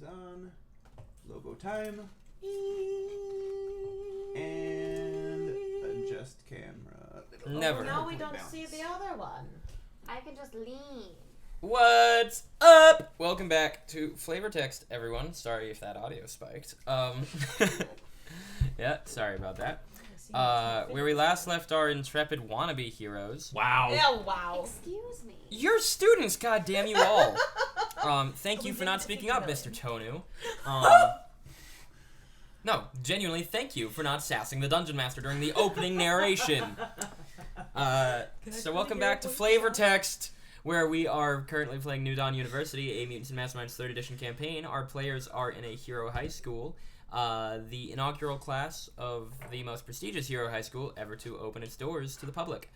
on. Logo time. And adjust camera. Never. Now we don't see the other one. I can just lean. What's up? Welcome back to Flavor Text, everyone. Sorry if that audio spiked. Yeah, sorry about that. Where we last left our intrepid wannabe heroes. Wow. Yeah, wow. Excuse me. You're students, goddamn you all. Thank you for not speaking up, Mr. Tonu. No, genuinely, thank you for not sassing the Dungeon Master during the opening narration. So welcome back to Flavor Text, where we are currently playing New Dawn University, a Mutants and Masterminds 3rd edition campaign. Our players are in a hero high school, the inaugural class of the most prestigious hero high school ever to open its doors to the public.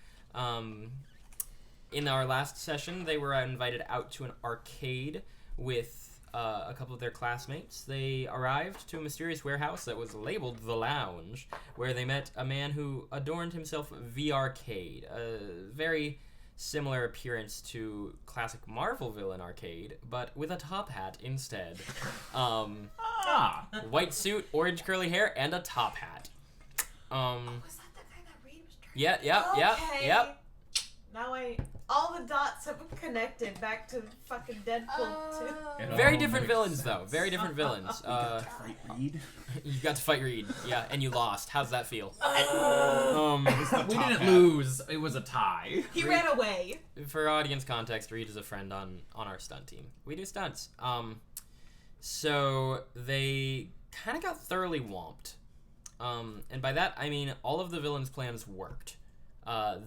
In our last session, they were invited out to an arcade with a couple of their classmates. They arrived to a mysterious warehouse that was labeled The Lounge, where they met a man who adorned himself V-Arcade, a very similar appearance to classic Marvel villain Arcade, but with a top hat instead. White suit, orange curly hair, and a top hat. Was that the guy that Reed was trying Yep. Now all the dots have connected back to fucking Deadpool 2. Very different villains, though. Very different villains. Fight Reed. You got to fight Reed, yeah, and you lost. How's that feel? We didn't lose. It was a tie. He ran away. For audience context, Reed is a friend on our stunt team. We do stunts. So they kind of got thoroughly whomped. And by that, I mean all of the villains' plans worked.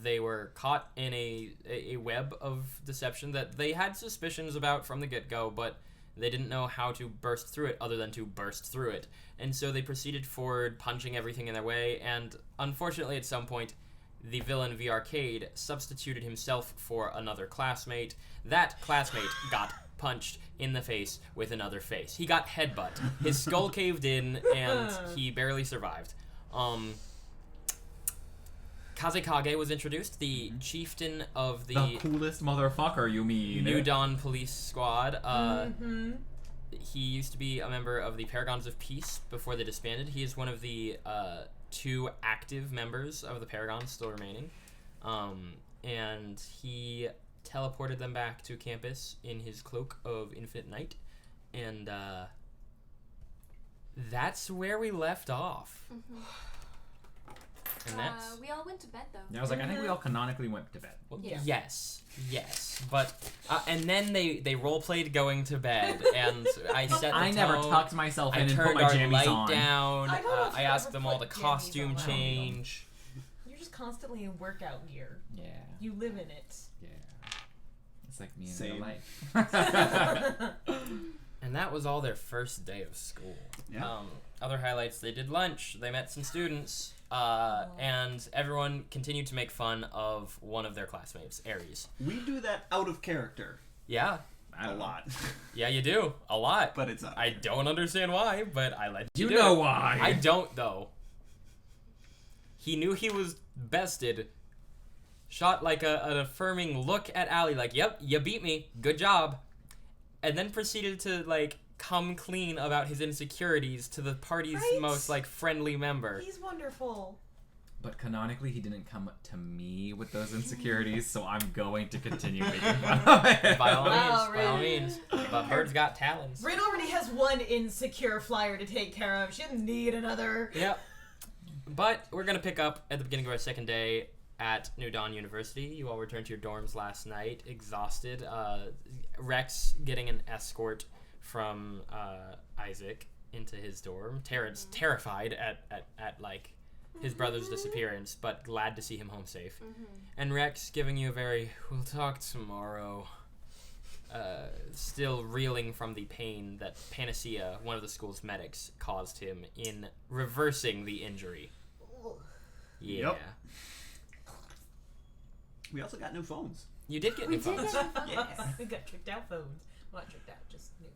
They were caught in a web of deception that they had suspicions about from the get-go, but they didn't know how to burst through it other than to burst through it. And so they proceeded forward, punching everything in their way, and unfortunately at some point, the villain V-Arcade substituted himself for another classmate. That classmate got punched in the face with another face. He got headbutt. His skull caved in, and he barely survived. Kazekage was introduced, the chieftain of The coolest motherfucker, you mean? New Dawn Police Squad. He used to be a member of the Paragons of Peace before they disbanded. He is one of the 2 active members of the Paragons still remaining. And he teleported them back to campus in his cloak of infinite night. And that's where we left off. And that's... we all went to bed, though. Yeah, I was like, I think we all canonically went to bed. Well, Yeah. Yes, but and then they role played going to bed, and I set the I never tone. tucked myself in I and put turned my our jammies light on. down. I don't know if I you asked ever them all to put jammies costume on. change. You're just constantly in workout gear. Yeah. You live in it. Yeah. It's like me in Same. real life. And that was all their first day of school. Yeah. Other highlights: they did lunch. They met some students. And everyone continued to make fun of one of their classmates, Aries. We do that out of character. Yeah. A lot. Yeah, you do. A lot. But it's not. I don't understand why, but I let you You do know it. why. I don't, though. He knew he was bested. Shot like an affirming look at Allie, like, yep, you beat me. Good job. And then proceeded to, like, come clean about his insecurities to the party's Right? most, like, friendly member. He's wonderful. But canonically, he didn't come to me with those insecurities, so I'm going to continue making fun of it. By all means, Wow, by all really? means. But birds got talons. Rin already has one insecure flyer to take care of. She doesn't need another. Yep. But we're going to pick up at the beginning of our second day at New Dawn University. You all returned to your dorms last night, exhausted. Rex getting an escort from Isaac into his dorm. Terrence terrified at like his brother's disappearance, but glad to see him home safe. And Rex giving you a very, we'll talk tomorrow. Still reeling from the pain that Panacea, one of the school's medics, caused him in reversing the injury. Yeah. Yep. We also got new phones. You did get new phones. Yeah. We got tricked out phones. Well, not tricked out, just new.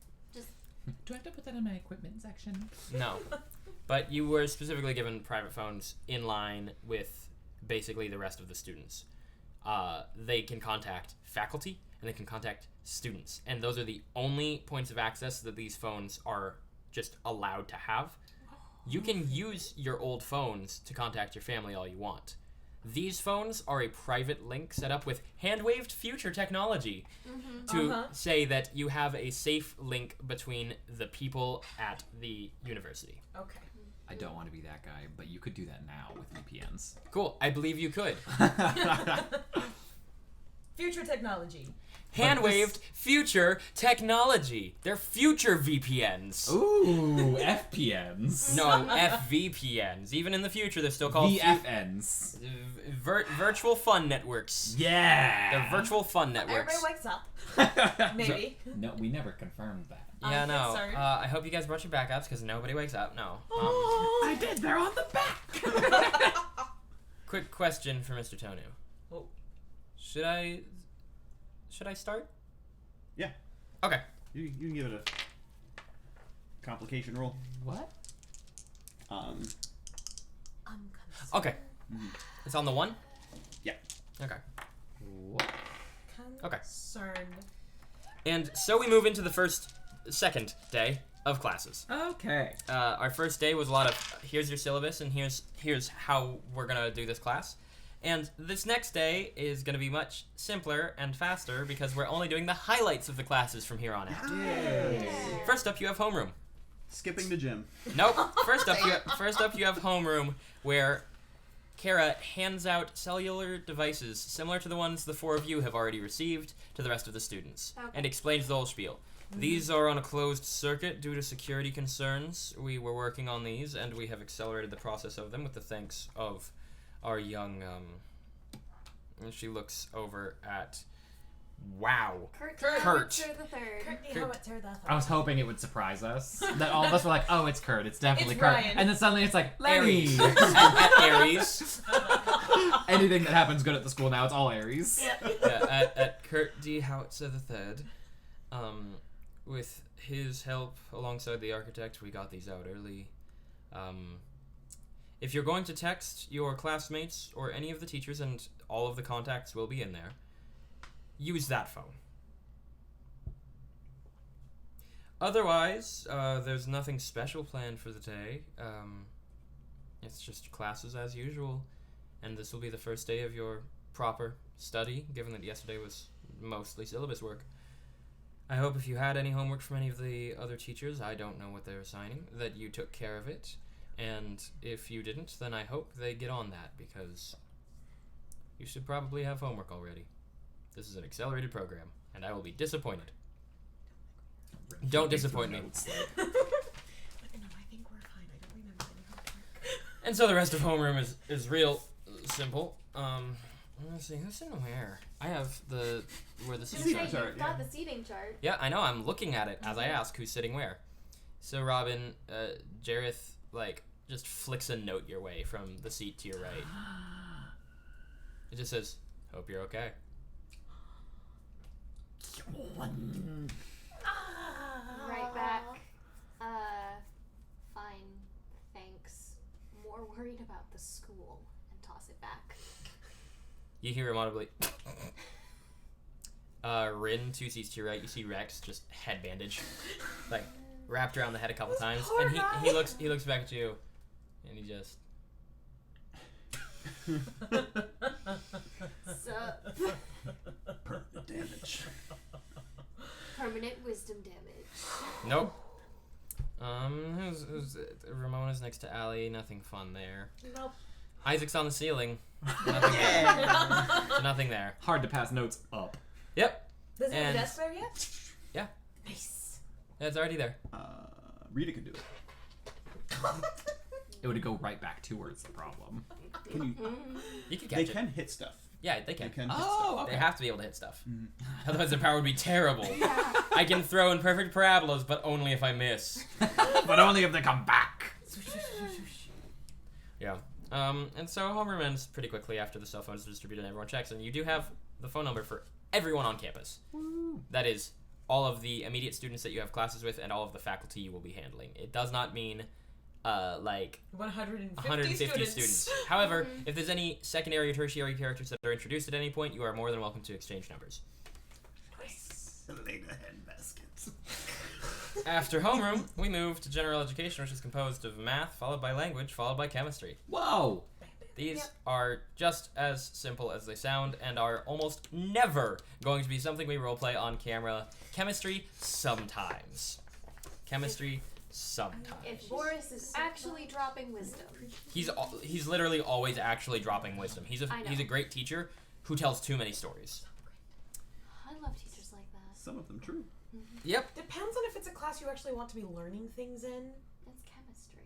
Do I have to put that in my equipment section? No. But you were specifically given private phones in line with basically the rest of the students. They can contact faculty and they can contact students. And those are the only points of access that these phones are just allowed to have. You can use your old phones to contact your family all you want. These phones are a private link set up with hand-waved future technology to say that you have a safe link between the people at the university. Okay. I don't want to be that guy, but you could do that now with VPNs. Cool. I believe you could. Future technology. Hand-waved future technology. They're future VPNs. Ooh, FPNs. No, FVPNs. Even in the future, they're still called VFNs. virtual fun networks. Yeah. They're virtual fun networks. Everybody wakes up. Maybe. No, we never confirmed that. Yeah, no. Sorry. I hope you guys brought your backups because nobody wakes up. No. I did. They're on the back. Quick question for Mr. Tonu. Oh. Should I start? Yeah. Okay. You can give it a complication roll. What? Okay. It's on the 1? Yeah. Okay. What? Okay. Concerned. And so we move into the second day of classes. Okay. Our first day was a lot of here's your syllabus and here's how we're gonna do this class. And this next day is gonna be much simpler and faster because we're only doing the highlights of the classes from here on out. Yay. First up, you have homeroom. Skipping the gym. Nope. First up, you have homeroom where Kara hands out cellular devices similar to the ones the 4 of you have already received to the rest of the students, and explains the whole spiel. These are on a closed circuit due to security concerns. We were working on these, and we have accelerated the process of them with the thanks of our young, and she looks over at, wow. Kurt. the third. Courtney Howitzer the third. I was hoping it would surprise us. That all of us were like, oh, it's Kurt. It's definitely It's Kurt. Ryan. And then suddenly it's like, Lenny. Aries. at Aries. Anything that happens good at the school now, it's all Aries. Yeah, at Kurt D. Howitzer the third. With his help alongside the architect, we got these out early. If you're going to text your classmates or any of the teachers, and all of the contacts will be in there, use that phone. Otherwise, there's nothing special planned for the day. It's just classes as usual, and this will be the first day of your proper study, given that yesterday was mostly syllabus work. I hope if you had any homework from any of the other teachers, I don't know what they're assigning, that you took care of it. And if you didn't, then I hope they get on that, because you should probably have homework already. This is an accelerated program, and I will be disappointed. Don't disappoint me. No, I think we're fine. I don't remember any homework. And so the rest of homeroom is real simple. Let's see, who's sitting where? I have where the You seats say are. you've chart, got yeah. the seating chart. Yeah, I know. I'm looking at it as I ask who's sitting where. So Robin, Jareth, just flicks a note your way from the seat to your right. It just says, "Hope you're okay." Right back. Fine. Thanks. More worried about the school. And toss it back. You hear him audibly. Rin, 2 seats to your right. You see Rex, just head bandage, wrapped around the head a couple times, poor and guy. he looks back at you, and he just. Sup? Permanent damage. Permanent wisdom damage. Nope. Who's Ramona's next to Allie. Nothing fun there. Nope. Isaac's on the ceiling. Nothing there. So nothing there. Hard to pass notes up. Yep. Does it have And- a desk there yet? Yeah. Nice. It's already there. Rita could do it. It would go right back towards the problem. Can you? You can They catch it. can hit stuff. Yeah, they can. They can hit Oh, stuff. They okay. have to be able to hit stuff. Otherwise, their power would be terrible. I can throw in perfect parabolas, but only if I miss. But only if they come back. Yeah. And so homeroom ends pretty quickly after the cell phones are distributed and everyone checks, and you do have the phone number for everyone on campus. Woo. That is all of the immediate students that you have classes with and all of the faculty you will be handling. It does not mean 150 150 students. However, if there's any secondary or tertiary characters that are introduced at any point, you are more than welcome to exchange numbers. Selena handbaskets. After homeroom, we move to general education, which is composed of math, followed by language, followed by chemistry. Whoa! These are just as simple as they sound and are almost never going to be something we roleplay on camera. Chemistry, sometimes. Chemistry, sometimes. If Boris is actually dropping wisdom. He's literally always actually dropping wisdom. He's I know. a great teacher who tells too many stories. I love teachers like that. Some of them true. Yep. Depends on if it's a class you actually want to be learning things in. It's chemistry.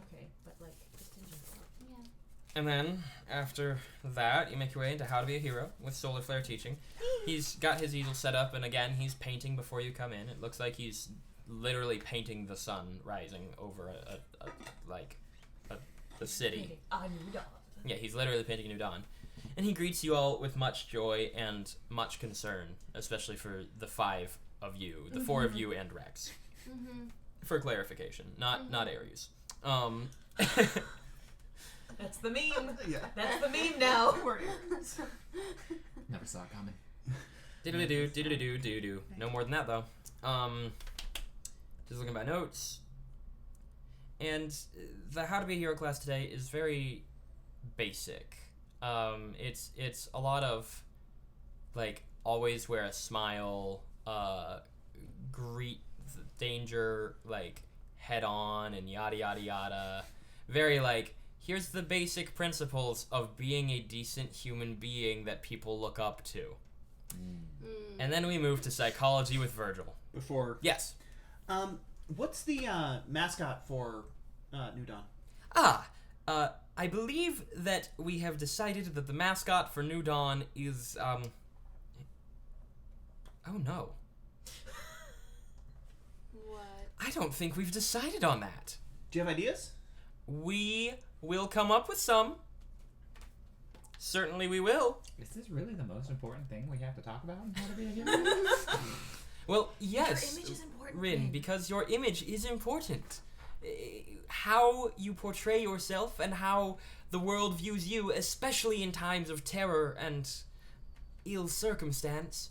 Okay, but like just in general. Yeah. And then, after that, you make your way into How to Be a Hero with Solar Flare teaching. He's got his easel set up, and again, he's painting before you come in. It looks like he's literally painting the sun rising over the city. A new dawn. Yeah, he's literally painting a new dawn. And he greets you all with much joy and much concern, especially for the 5 of you, the 4 of you and Rex. For clarification, not Aries. That's the meme. Yeah. That's the meme now. Never saw it coming. Diddle-doo. No more than that, though. Just looking at my notes. And the How to Be a Hero class today is very basic. It's a lot of, like, always wear a smile, greet danger, like, head on, and yada yada yada. Very, like, here's the basic principles of being a decent human being that people look up to. And then we move to psychology with Virgil. Before. Yes. What's the mascot for New Dawn? I believe that we have decided that the mascot for New Dawn is, oh no. What? I don't think we've decided on that. Do you have ideas? We will come up with some. Certainly we will. Is this really the most important thing we have to talk about in How to Be a Hero? Well, yes, Your image is important. Rin, because your image is important. How you portray yourself and how the world views you, especially in times of terror and ill circumstance,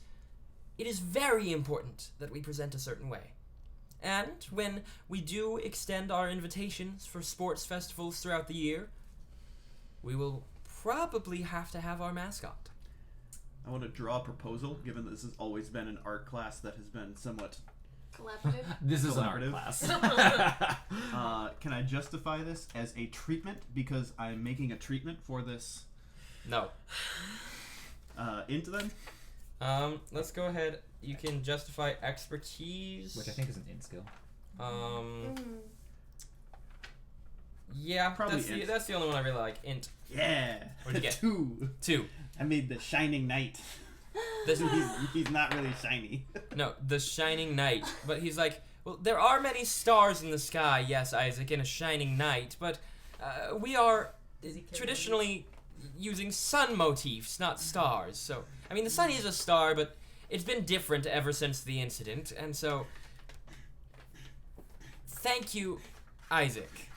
it is very important that we present a certain way. And when we do extend our invitations for sports festivals throughout the year, we will probably have to have our mascot. I want to draw a proposal, given that this has always been an art class that has been somewhat Collaborative? This is an art collaborative. class. Can I justify this as a treatment because I'm making a treatment for this No. into them? Let's go ahead. You can justify expertise. Which I think is an int skill. Yeah, Probably that's int. that's the only one I really like. Int. Yeah. What'd you get? 2. 2. I made the Shining Knight. This He's not really shiny. No, the shining knight. But he's like, well, there are many stars in the sky, yes, Isaac, in a shining night, but we are traditionally using sun motifs, not stars. So, I mean, the sun is a star, but it's been different ever since the incident, and so, thank you, Isaac.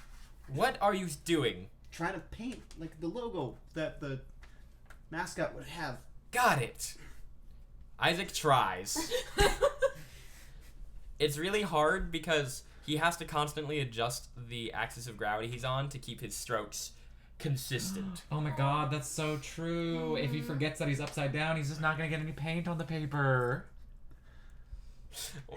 What are you doing? Trying to paint like the logo that the mascot would have. Got it. Isaac tries. It's really hard because he has to constantly adjust the axis of gravity he's on to keep his strokes consistent. Oh my god, that's so true. If he forgets that he's upside down, he's just not gonna get any paint on the paper.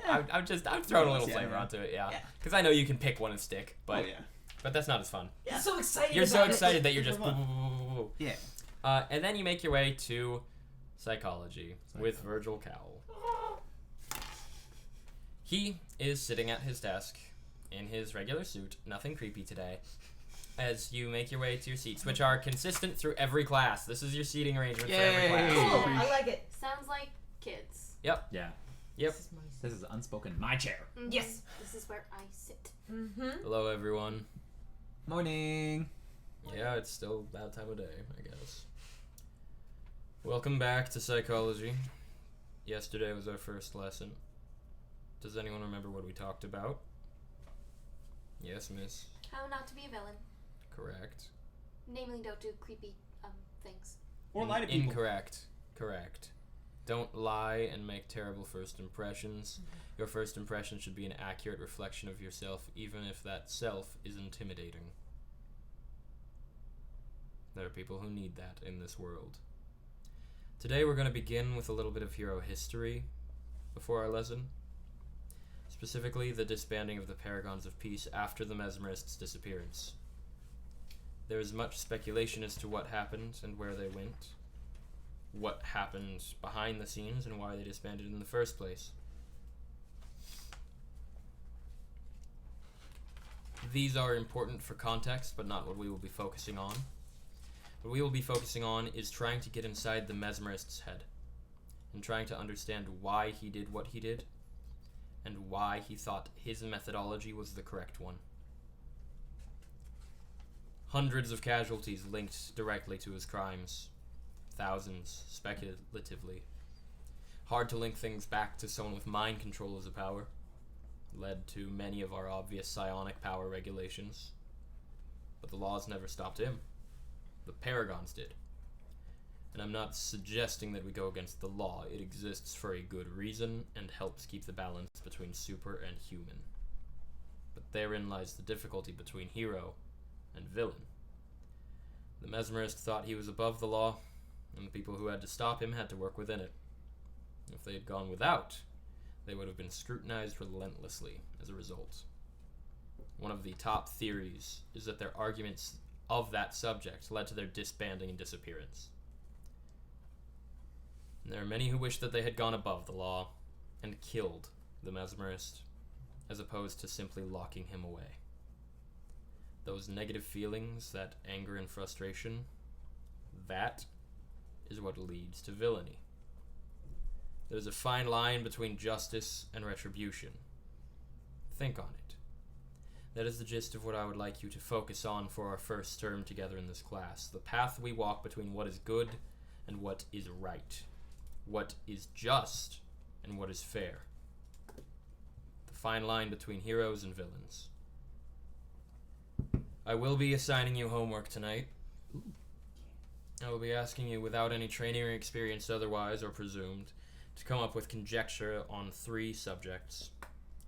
I'm throwing a little Yeah, flavor yeah. onto it, yeah. Yeah. Because I know you can pick one and stick, but Oh yeah. but that's not as fun. Yeah. So excited. You're so about it. excited that you're It's just. fun. Yeah. And then you make your way to psychology with Virgil Cowell. He is sitting at his desk in his regular suit, nothing creepy today, as you make your way to your seats, which are consistent through every class. This is your seating arrangement for every Yay! class. Oh, I like it. Sounds like kids. Yeah. Yep. This is my This is unspoken my chair. Yes. This is where I sit. Hello, everyone. Morning. Yeah, it's still that time of day, I guess. Welcome back to psychology. Yesterday was our first lesson. Does anyone remember what we talked about? Yes, miss. How not to be a villain. Correct. Namely, don't do creepy things. Or lie to people. Incorrect. Correct. Don't lie and make terrible first impressions. Your first impression should be an accurate reflection of yourself, even if that self is intimidating. There are people who need that in this world. Today we're going to begin with a little bit of hero history before our lesson. Specifically, the disbanding of the Paragons of Peace after the Mesmerists' disappearance. There is much speculation as to what happened and where they went, what happened behind the scenes, and why they disbanded in the first place. These are important for context, but not what we will be focusing on. What we will be focusing on is trying to get inside the Mesmerist's head, and trying to understand why he did what he did, and why he thought his methodology was the correct one. Hundreds of casualties linked directly to his crimes. Thousands, speculatively. Hard to link things back to someone with mind control as a power. Led to many of our obvious psionic power regulations. But the laws never stopped him. The Paragons did. And I'm not suggesting that we go against the law. It exists for a good reason and helps keep the balance between super and human. But therein lies the difficulty between hero and villain. The Mesmerist thought he was above the law, and the people who had to stop him had to work within it. If they had gone without, they would have been scrutinized relentlessly as a result. One of the top theories is that their arguments of that subject led to their disbanding and disappearance. And there are many who wish that they had gone above the law and killed the Mesmerist, as opposed to simply locking him away. Those negative feelings, that anger and frustration, that is what leads to villainy. There's a fine line between justice and retribution. Think on it. That is the gist of what I would like you to focus on for our first term together in this class. The path we walk between what is good and what is right. What is just and what is fair. The fine line between heroes and villains. I will be assigning you homework tonight. I will be asking you, without any training or experience otherwise or presumed, to come up with conjecture on 3 subjects.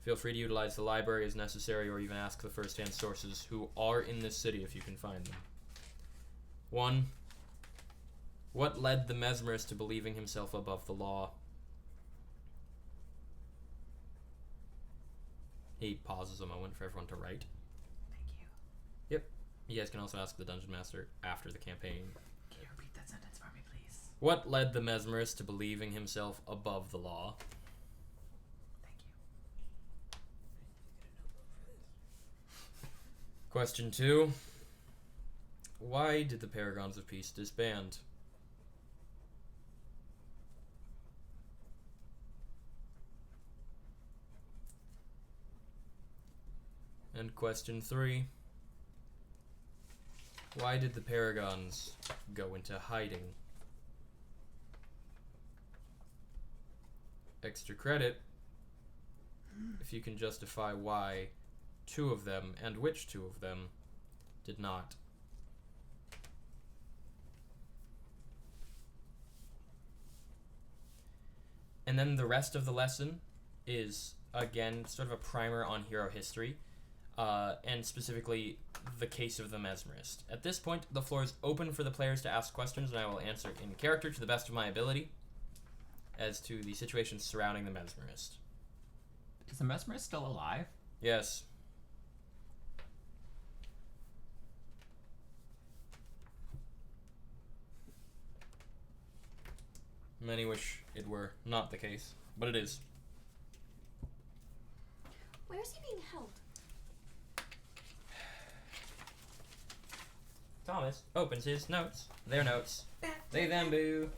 Feel free to utilize the library as necessary, or even ask the first-hand sources who are in this city if you can find them. 1. What led the Mesmerist to believing himself above the law? He pauses a moment for everyone to write. Thank you. Yep. You guys can also ask the Dungeon Master after the campaign. Can you repeat that sentence for me, please? What led the Mesmerist to believing himself above the law? Thank you. Question 2. Why did the Paragons of Peace disband? And question 3. Why did the Paragons go into hiding? Extra credit if you can justify why 2 of them, and which 2 of them, did not. And then the rest of the lesson is, again, sort of a primer on hero history. And specifically the case of the Mesmerist. At this point, the floor is open for the players to ask questions, and I will answer in character to the best of my ability as to the situation surrounding the Mesmerist. Is the Mesmerist still alive? Yes. Many wish it were not the case, but it is. Where is he being held? Thomas opens his notes. Their notes. They them boo.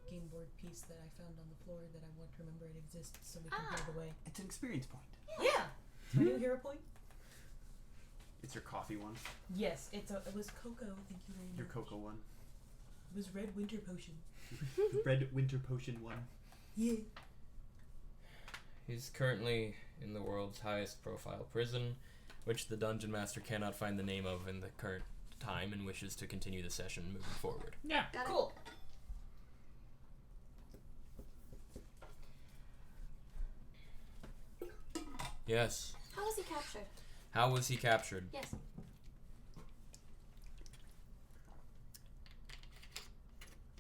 Game board piece that I found on the floor that I want to remember it exists so we can throw it away. It's an experience point. Yeah! My new hero point? It's your coffee one. Yes, it was cocoa, thank you very much. Your cocoa one. It was red winter potion. Red winter potion one. Yeah. He's currently in the world's highest profile prison, which the Dungeon Master cannot find the name of in the current time and wishes to continue the session moving forward. Yeah. Got it. Cool. Yes. How was he captured? How was he captured? Yes.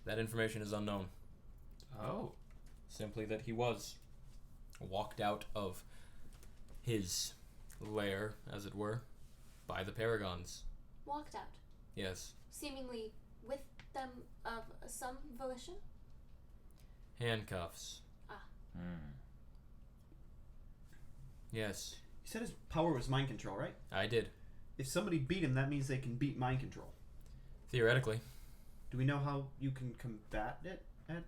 That information is unknown. Oh. Simply that he was walked out of his lair, as it were, by the Paragons. Walked out, Yes. seemingly with them of some volition. Handcuffs. Hmm. Yes. You said his power was mind control, right? I did. If somebody beat him, that means they can beat mind control. Theoretically. Do we know how you can combat it, Ed?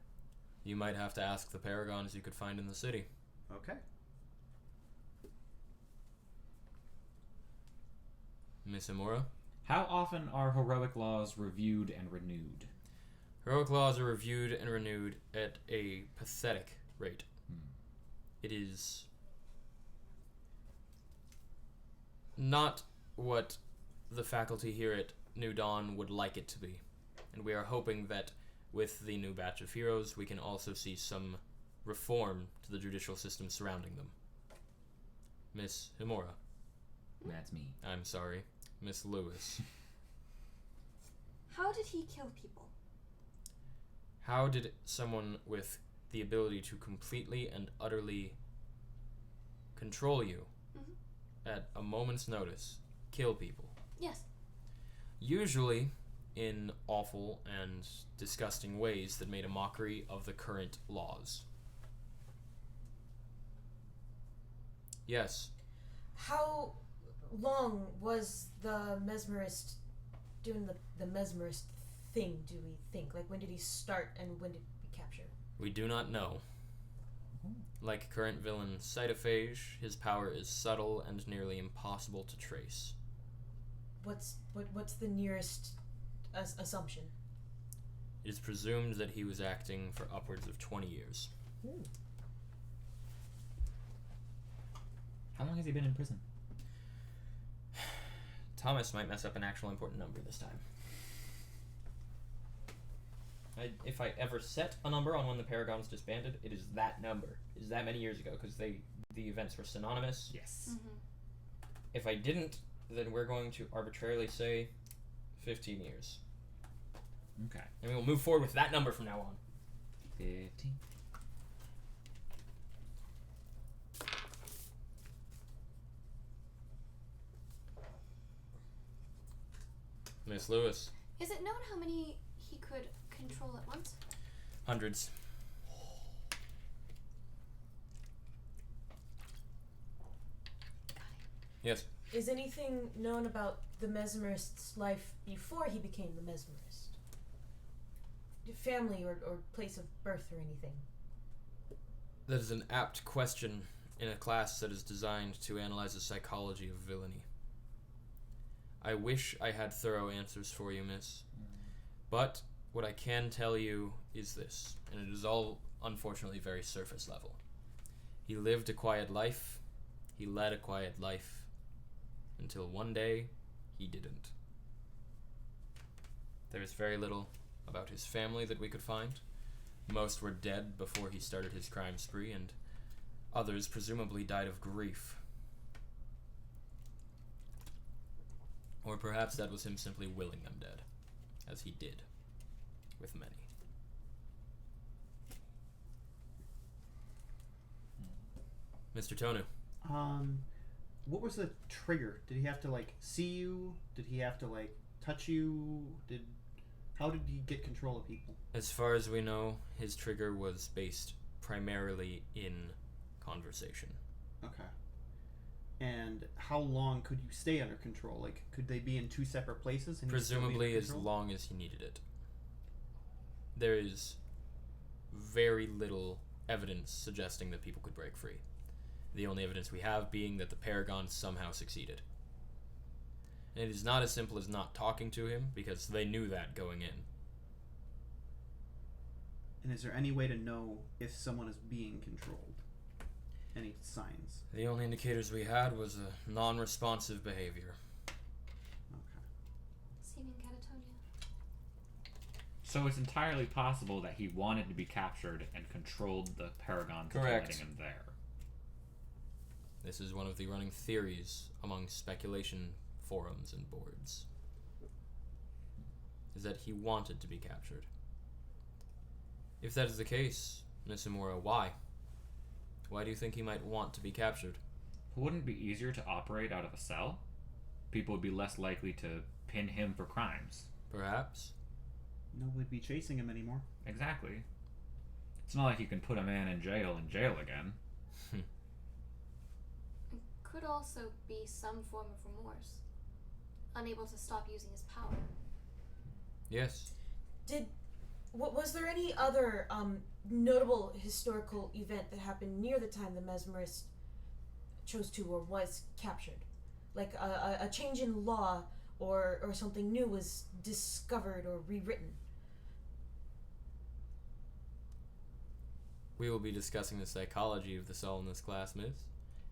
You might have to ask the Paragons you could find in the city. Okay. Miss Imura? How often are heroic laws reviewed and renewed? Heroic laws are reviewed and renewed at a pathetic rate. It is not what the faculty here at New Dawn would like it to be. And we are hoping that with the new batch of heroes, we can also see some reform to the judicial system surrounding them. Miss Himura. That's me. I'm sorry. Miss Lewis. How did he kill people? How did someone with the ability to completely and utterly control you at a moment's notice kill people? Yes. Usually in awful and disgusting ways that made a mockery of the current laws. Yes. How long was the mesmerist doing the mesmerist thing, do we think? Like, when did he start and when did we capture? We do not know. Like current villain Cytophage, his power is subtle and nearly impossible to trace. What's the nearest assumption? It is presumed that he was acting for upwards of 20 years. How long has he been in prison? Thomas might mess up an actual important number this time. If I ever set a number on when the Paragons disbanded, it is that number. It is that many years ago, because the events were synonymous. Yes. If I didn't, then we're going to arbitrarily say 15 years. Okay. And we will move forward with that number from now on. 15. Miss Lewis. Is it known how many he could control at once? Hundreds. Yes. Is anything known about the mesmerist's life before he became the mesmerist? Family or place of birth or anything? That is an apt question in a class that is designed to analyze the psychology of villainy. I wish I had thorough answers for you, miss. But what I can tell you is this, and it is all unfortunately very surface level. He lived a quiet life. He led a quiet life. Until one day, he didn't. There is very little about his family that we could find. Most were dead before he started his crime spree, and others presumably died of grief. Or perhaps that was him simply willing them dead, as he did with many. Mr. Tonu. What was the trigger? Did he have to see you? Did he have to touch you? How did he get control of people? As far as we know, his trigger was based primarily in conversation. Okay. And how long could you stay under control? Could they be in two separate places? And Presumably as long as he needed it. There is very little evidence suggesting that people could break free. The only evidence we have being that the Paragons somehow succeeded. And it is not as simple as not talking to him, because they knew that going in. And is there any way to know if someone is being controlled? Any signs? The only indicators we had was a non-responsive behavior. Okay. Seemingly So it's entirely possible that he wanted to be captured and controlled the Paragons into Correct. letting him there. This is one of the running theories among speculation forums and boards. Is that he wanted to be captured. If that is the case, Miss Amora, why? Why do you think he might want to be captured? Wouldn't it be easier to operate out of a cell? People would be less likely to pin him for crimes. Perhaps. Nobody'd be chasing him anymore. Exactly. It's not like you can put a man in jail again. It could also be some form of remorse. Unable to stop using his power. Yes. Was there any other notable historical event that happened near the time the Mesmerist chose to or was captured? Like a change in law or something new was discovered or rewritten? We will be discussing the psychology of the soul in this class, miss.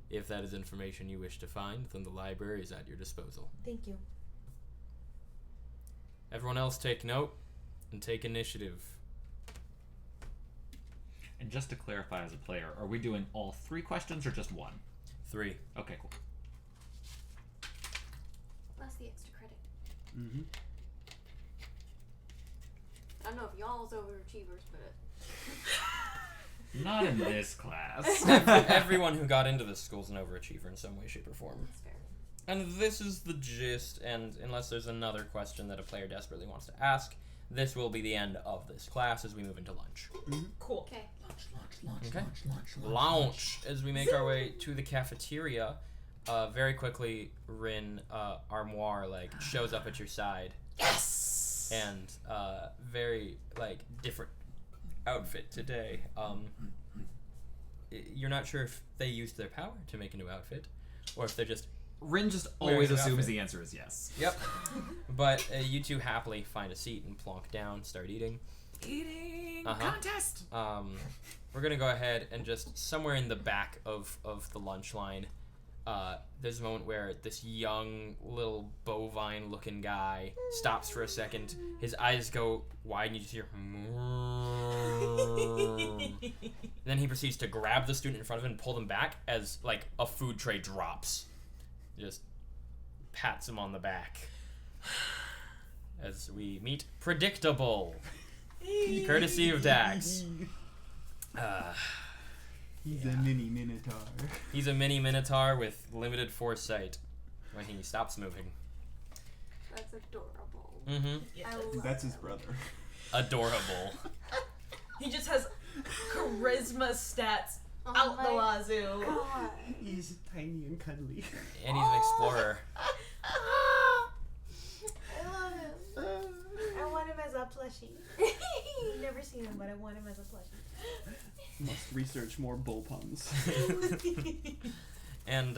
If that is information you wish to find, then the library is at your disposal. Thank you. Everyone else take note and take initiative. And just to clarify as a player, are we doing all 3 questions or just 1? 3. Okay, cool. That's the extra credit. Mm-hmm. I don't know if y'all's overachievers, but Not in this class. Everyone who got into this school is an overachiever in some way, shape, or form. that's fair. And this is the gist, and unless there's another question that a player desperately wants to ask, this will be the end of this class as we move into lunch. Cool. Okay. Okay. Launch as we make our way to the cafeteria. Very quickly, Rin Armoire shows up at your side. Yes! And very different outfit today. You're not sure if they used their power to make a new outfit, or if they're just Rin just Wearing always an assumes outfit. the answer is yes. Yep. But you two happily find a seat and plonk down, start eating. Eating Uh-huh. contest! We're gonna go ahead and just somewhere in the back of the lunch line, there's a moment where this young little bovine-looking guy stops for a second. His eyes go wide, and you just hear. Then he proceeds to grab the student in front of him and pull them back as a food tray drops. Just pats him on the back as we meet Predictable, courtesy of Dax. He's a mini minotaur. He's a mini minotaur with limited foresight when he stops moving. That's adorable. Mm-hmm. I love That's his him. brother. Adorable. He just has charisma stats Oh out my the wazoo. God. He's tiny and cuddly. And he's an explorer. I love him. I want him as a plushie. I've never seen him, but I want him as a plushie. Must research more bull puns. And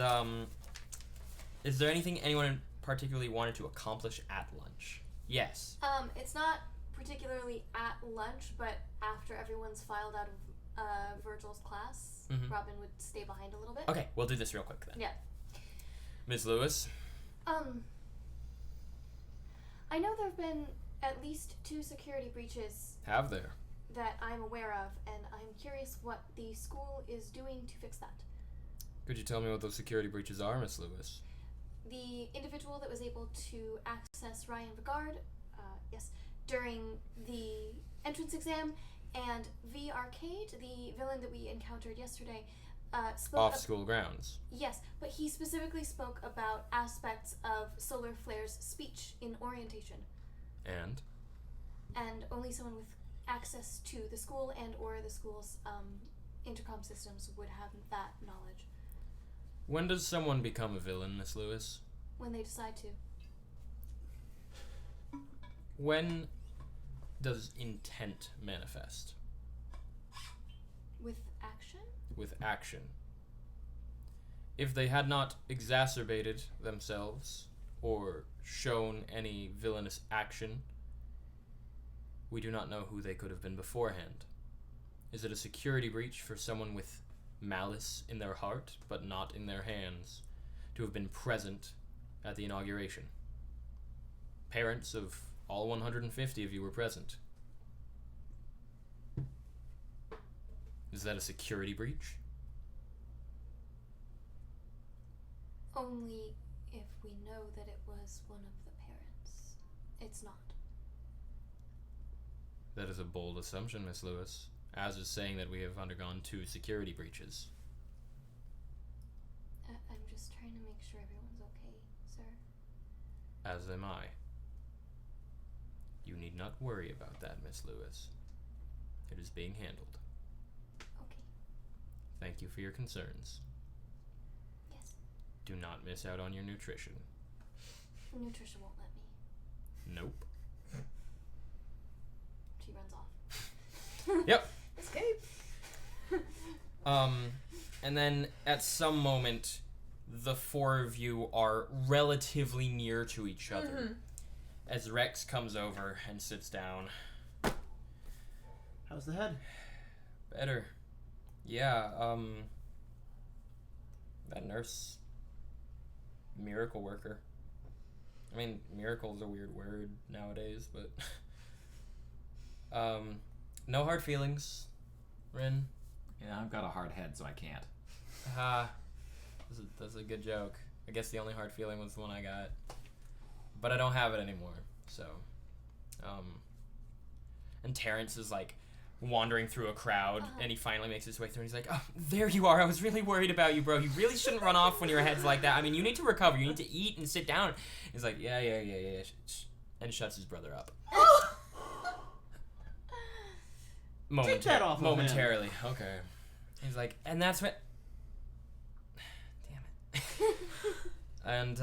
is there anything anyone particularly wanted to accomplish at lunch? Yes. It's not particularly at lunch, but after everyone's filed out of Virgil's class, Mhm. Robin would stay behind a little bit. Okay, we'll do this real quick then. Yeah. Miss Lewis. I know there have been at least 2 security breaches Have there? that I'm aware of, and I'm curious what the school is doing to fix that. Could you tell me what those security breaches are, Miss Lewis? The individual that was able to access Ryan Vigard, yes, during the entrance exam, and V Arcade, the villain that we encountered yesterday, spoke Off school grounds. Yes, but he specifically spoke about aspects of Solar Flare's speech in orientation, And? and only someone with access to the school and or the school's intercom systems would have that knowledge When does someone become a villain, Miss Lewis? when they decide to. When does intent manifest? With action? With action. If they had not exacerbated themselves or shown any villainous action, we do not know who they could have been beforehand. Is it a security breach for someone with malice in their heart but not in their hands to have been present at the inauguration? Parents of all 150 of you were present. Is that a security breach? Only if we know that it was one of the parents. It's not. That is a bold assumption, Miss Lewis. As is saying that we have undergone 2 security breaches. I'm just trying to make sure everyone's okay, sir. As am I. You need not worry about that, Miss Lewis. It is being handled. Okay. Thank you for your concerns. Yes. Do not miss out on your nutrition. Nutrition won't let me. Nope. She runs off. Yep. Escape. And then at some moment, the 4 of you are relatively near to each other. As Rex comes over and sits down. How's the head? Better. Yeah, that nurse, miracle worker. I mean, miracle's a weird word nowadays, but no hard feelings, Rin. Yeah, I've got a hard head, so I can't. That's a good joke. I guess the only hard feeling was the one I got, but I don't have it anymore. So, and Terrence is like wandering through a crowd, and he finally makes his way through, and he's like, "Oh, there you are. I was really worried about you, bro. You really shouldn't run off when your head's like that. I mean, you need to recover. You need to eat and sit down." He's like, yeah, and shuts his brother up. Take that off of him. Momentarily. Okay. He's like, and that's what... Damn it. And,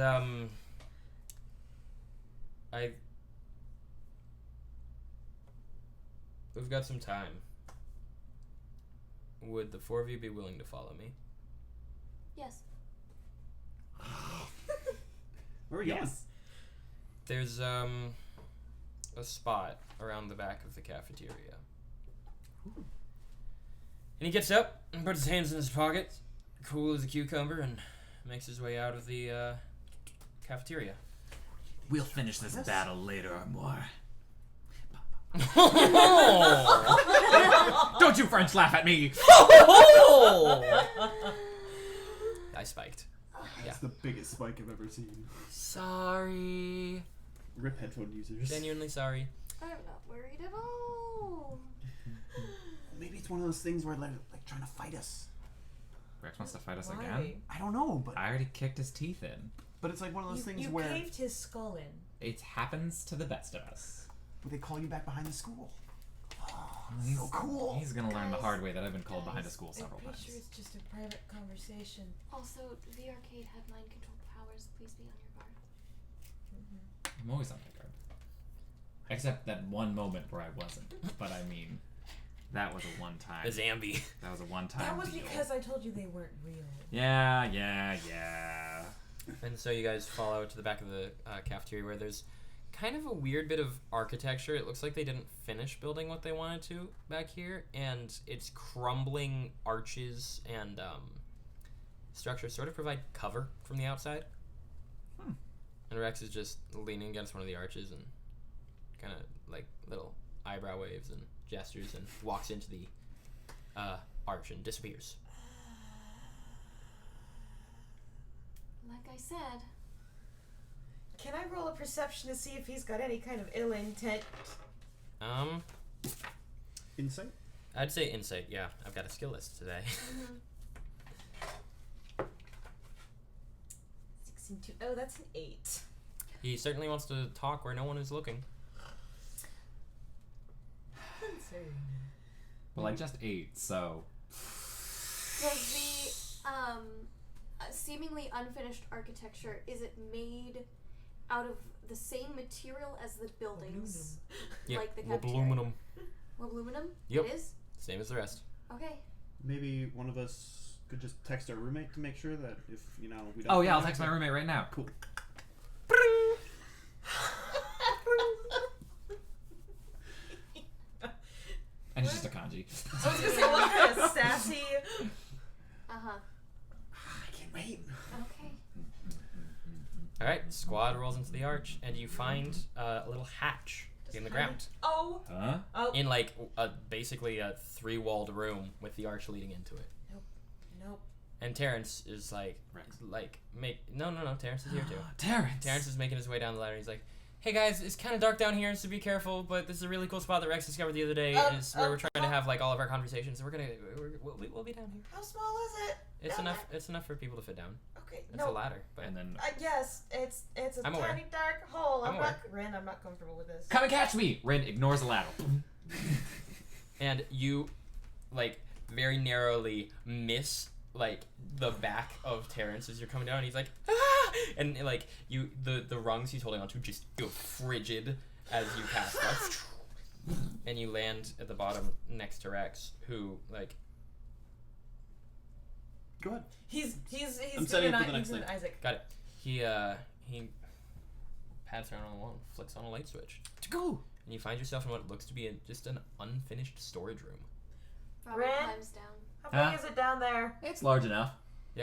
we've got some time. Would the 4 of you be willing to follow me? Yes. Where are we going? There's, a spot around the back of the cafeteria. Ooh. And he gets up and puts his hands in his pockets, cool as a cucumber, and makes his way out of the, cafeteria. We'll finish this battle later or more. Don't you French laugh at me! I spiked. That's the biggest spike I've ever seen. Sorry. Rip headphone users. Genuinely sorry. I'm not worried at all. Maybe it's one of those things where like trying to fight us. Rex wants to fight us Why? again? I don't know, but I already kicked his teeth in. but it's like one of those things You where caved his skull in. It happens to the best of us. they call you back behind the school. Oh, He's so cool. He's gonna learn the Guys, hard way that I've been called behind a school several I'm pretty times. sure it's just a private conversation. Also, the arcade had mind control powers. Please be on your guard. I'm always on my guard. Except that one moment where I wasn't. But I mean, that was a one-time. The Zambi. That was a one-time That was deal. because I told you they weren't real. Yeah. And so you guys fall out to the back of the cafeteria where there's kind of a weird bit of architecture. It looks like they didn't finish building what they wanted to back here, and it's crumbling arches and structures sort of provide cover from the outside. And Rex is just leaning against one of the arches and kind of like little eyebrow waves and gestures and walks into the arch and disappears. Like I said, Can I roll a perception to see if he's got any kind of ill intent? Insight? I'd say insight. Yeah, I've got a skill list today. 6 and 2. Oh, that's an 8. He certainly wants to talk where no one is looking. Well, I just ate, so... does the seemingly unfinished architecture, is it made out of the same material as the buildings? Yep. Like the cafeteria? Aluminum. Aluminum? Yep. It is? Same as the rest. Okay. Maybe one of us could just text our roommate to make sure that if, we don't... Oh yeah, I'll text my roommate right now. Cool. And it's just a kanji. I was gonna say, what kind of sassy... Uh-huh. I can't wait. Okay. All right, squad rolls into the arch, and you find a little hatch in the ground. Oh. Huh? Oh. In like basically a 3-walled room with the arch leading into it. Nope. And Terrence is like, no, Terrence is here too. Terrence. Terrence is making his way down the ladder. He's like, hey guys, it's kind of dark down here, so be careful. But this is a really cool spot that Rex discovered the other day. And it's where we're trying to have like all of our conversations. So we'll be down here. How small is it? It's Down enough. It's enough for people to fit down. Okay. It's a ladder, but And then Yes, it's a I'm aware. tiny dark hole. I'm aware. Ren, I'm not comfortable with this. come and catch me. Ren ignores the ladder. and you like very narrowly miss like the back of Terrence as you're coming down. And he's like, ah! And like the rungs he's holding onto just go frigid as you pass by. And you land at the bottom next to Rex, who like. Go ahead. He's I'm setting up for the he's next an thing. Isaac. Got it. He pats around on the wall and flicks on a light switch. Go. And you find yourself in what looks to be just an unfinished storage room. Robert Ren? climbs down. How big is it down there? It's large enough. Do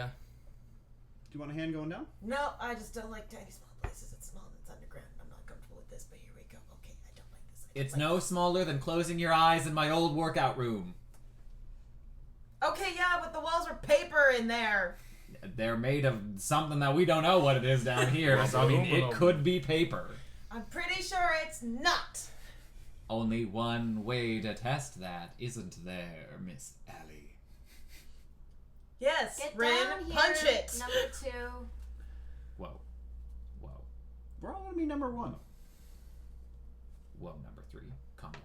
you want a hand going down? No, I just don't like tiny small places. It's small and it's underground. I'm not comfortable with this, but here we go. Okay, I don't like this. It's no smaller than closing your eyes in my old workout room. Okay, yeah, but the walls are paper in there. They're made of something that we don't know what it is down here. So I mean, it could be paper. I'm pretty sure it's not. Only one way to test that, isn't there, Miss Allie? Yes, Get Ren, down here. punch it. Number 2. Whoa. Whoa. We're all gonna be number 1. Whoa, number 3. Calm down.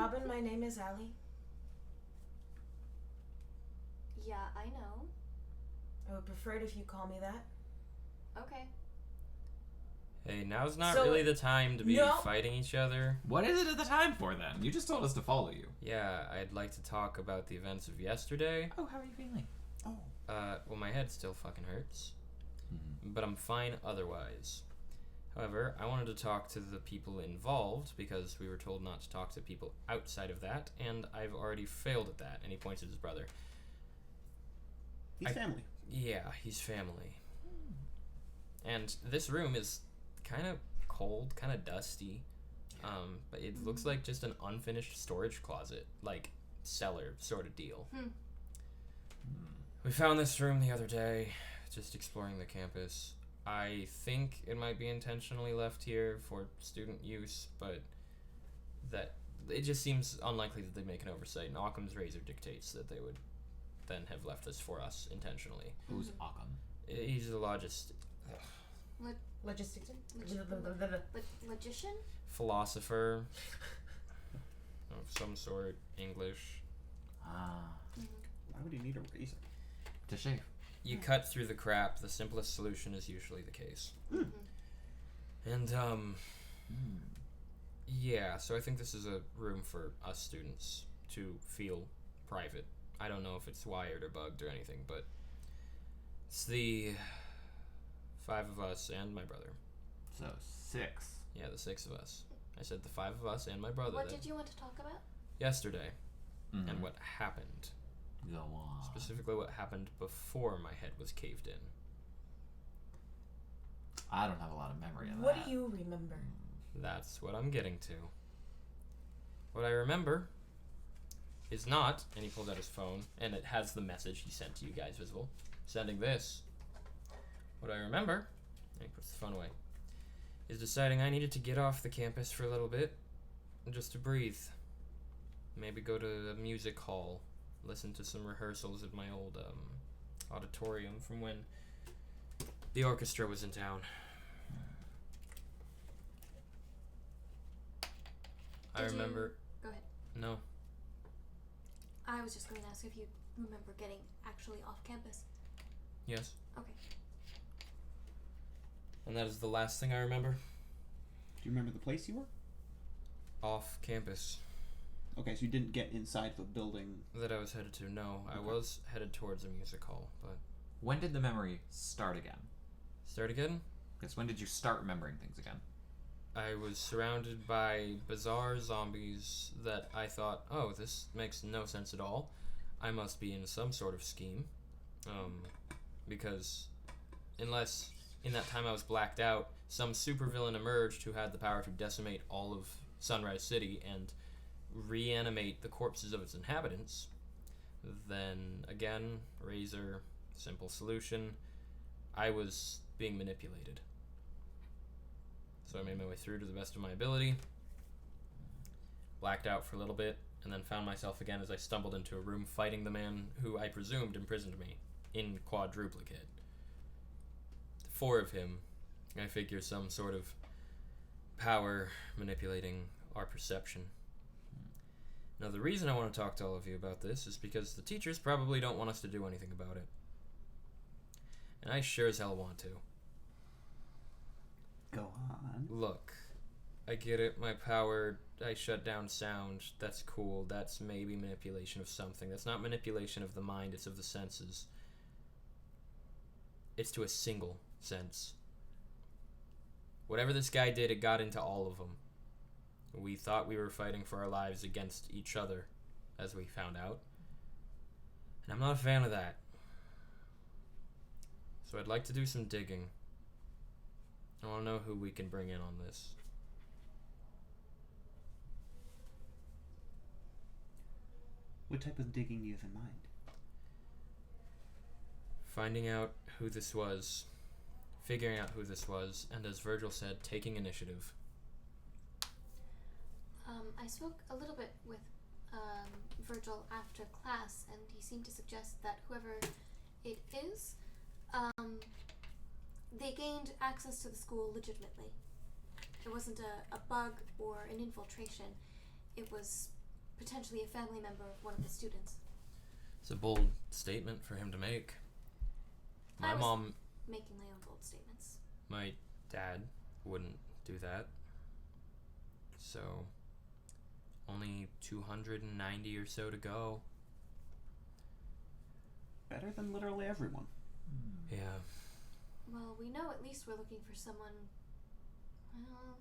Robin, my name is Allie. Yeah, I know. I would prefer it if you call me that. Okay. Hey, now's not So- really the time to be No. fighting each other. What is it at the time for then? You just told us to follow you. Yeah, I'd like to talk about the events of yesterday. Oh, how are you feeling? Oh. Well, my head still fucking hurts, Mm-hmm. but I'm fine otherwise. However, I wanted to talk to the people involved because we were told not to talk to people outside of that, and I've already failed at that. And he points at his brother. He's family. Yeah, he's family. And this room is kind of cold, kind of dusty. But it looks like just an unfinished storage closet, like cellar sort of deal. We found this room the other day, just exploring the campus. I think it might be intentionally left here for student use, but that it just seems unlikely that they make an oversight. And Occam's razor dictates that they would then have left this for us intentionally. Who's Occam? He's the largest Logistics. Logician? philosopher of some sort, English. Ah, Why would he need a razor? to shave. You cut through the crap, the simplest solution is usually the case. And, yeah, so I think this is a room for us students to feel private. I don't know if it's wired or bugged or anything, but it's the 5 of us and my brother. So 6. Yeah, the 6 of us. I said the 5 of us and my brother. What that did you want to talk about? yesterday, Mm-hmm. and what happened. Go on. Specifically what happened before my head was caved in. I don't have a lot of memory of that. What do you remember? That's what I'm getting to. What I remember is not, and he pulls out his phone, and it has the message he sent to you guys visible, sending this. What I remember, and he puts the phone away, is deciding I needed to get off the campus for a little bit, just to breathe. Maybe go to a music hall, listen to some rehearsals at my old auditorium from when the orchestra was in town. I Did you- remember. Go ahead. No. I was just going to ask if you remember getting actually off campus. Yes. Okay. And that is the last thing I remember. Do you remember the place you were? Off campus. Okay, so you didn't get inside the building. That I was headed to. No, I Okay. was headed towards a music hall, but When did the memory start again? start again. Because when did you start remembering things again? I was surrounded by bizarre zombies that I thought, oh, this makes no sense at all. I must be in some sort of scheme. Because unless in that time I was blacked out, some supervillain emerged who had the power to decimate all of Sunrise City and reanimate the corpses of its inhabitants, then again, Razor, simple solution. I was being manipulated. So I made my way through to the best of my ability, blacked out for a little bit, and then found myself again as I stumbled into a room fighting the man who I presumed imprisoned me in quadruplicate. The four of him, I figure some sort of power manipulating our perception. Now, the reason I want to talk to all of you about this is because the teachers probably don't want us to do anything about it. And I sure as hell want to. Go on. Look, I get it, my power, I shut down sound, that's cool, that's maybe manipulation of something. That's not manipulation of the mind, it's of the senses. It's to a single sense. Whatever this guy did, it got into all of them. We thought we were fighting for our lives against each other, as we found out. And I'm not a fan of that. So I'd like to do some digging. I want to know who we can bring in on this. What type of digging do you have in mind? Finding out who this was, figuring out who this was, and as Virgil said, taking initiative. I spoke a little bit with Virgil after class, and he seemed to suggest that whoever it is, they gained access to the school legitimately. It wasn't a bug or an infiltration. It was potentially a family member of one of the students. It's a bold statement for him to make. My mom, Making my own bold statements. my dad wouldn't do that. So, only 290 or so to go. Better than literally everyone. Yeah. Well, we know at least we're looking for someone, well,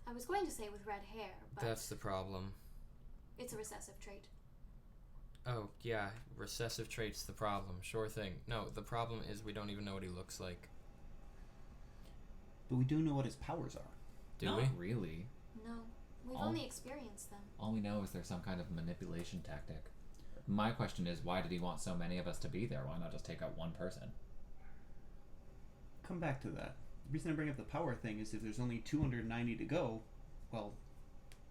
I was going to say with red hair, but That's the problem. it's a recessive trait. Oh, yeah, recessive trait's the problem. Sure thing. No, the problem is we don't even know what he looks like. But we do know what his powers are. Do Not we? really. No, we've All- only experienced them. All we know is there's some kind of manipulation tactic. My question is, why did he want so many of us to be there? Why not just take out one person? Come back to that. The reason I bring up the power thing is if there's only 290 to go, well,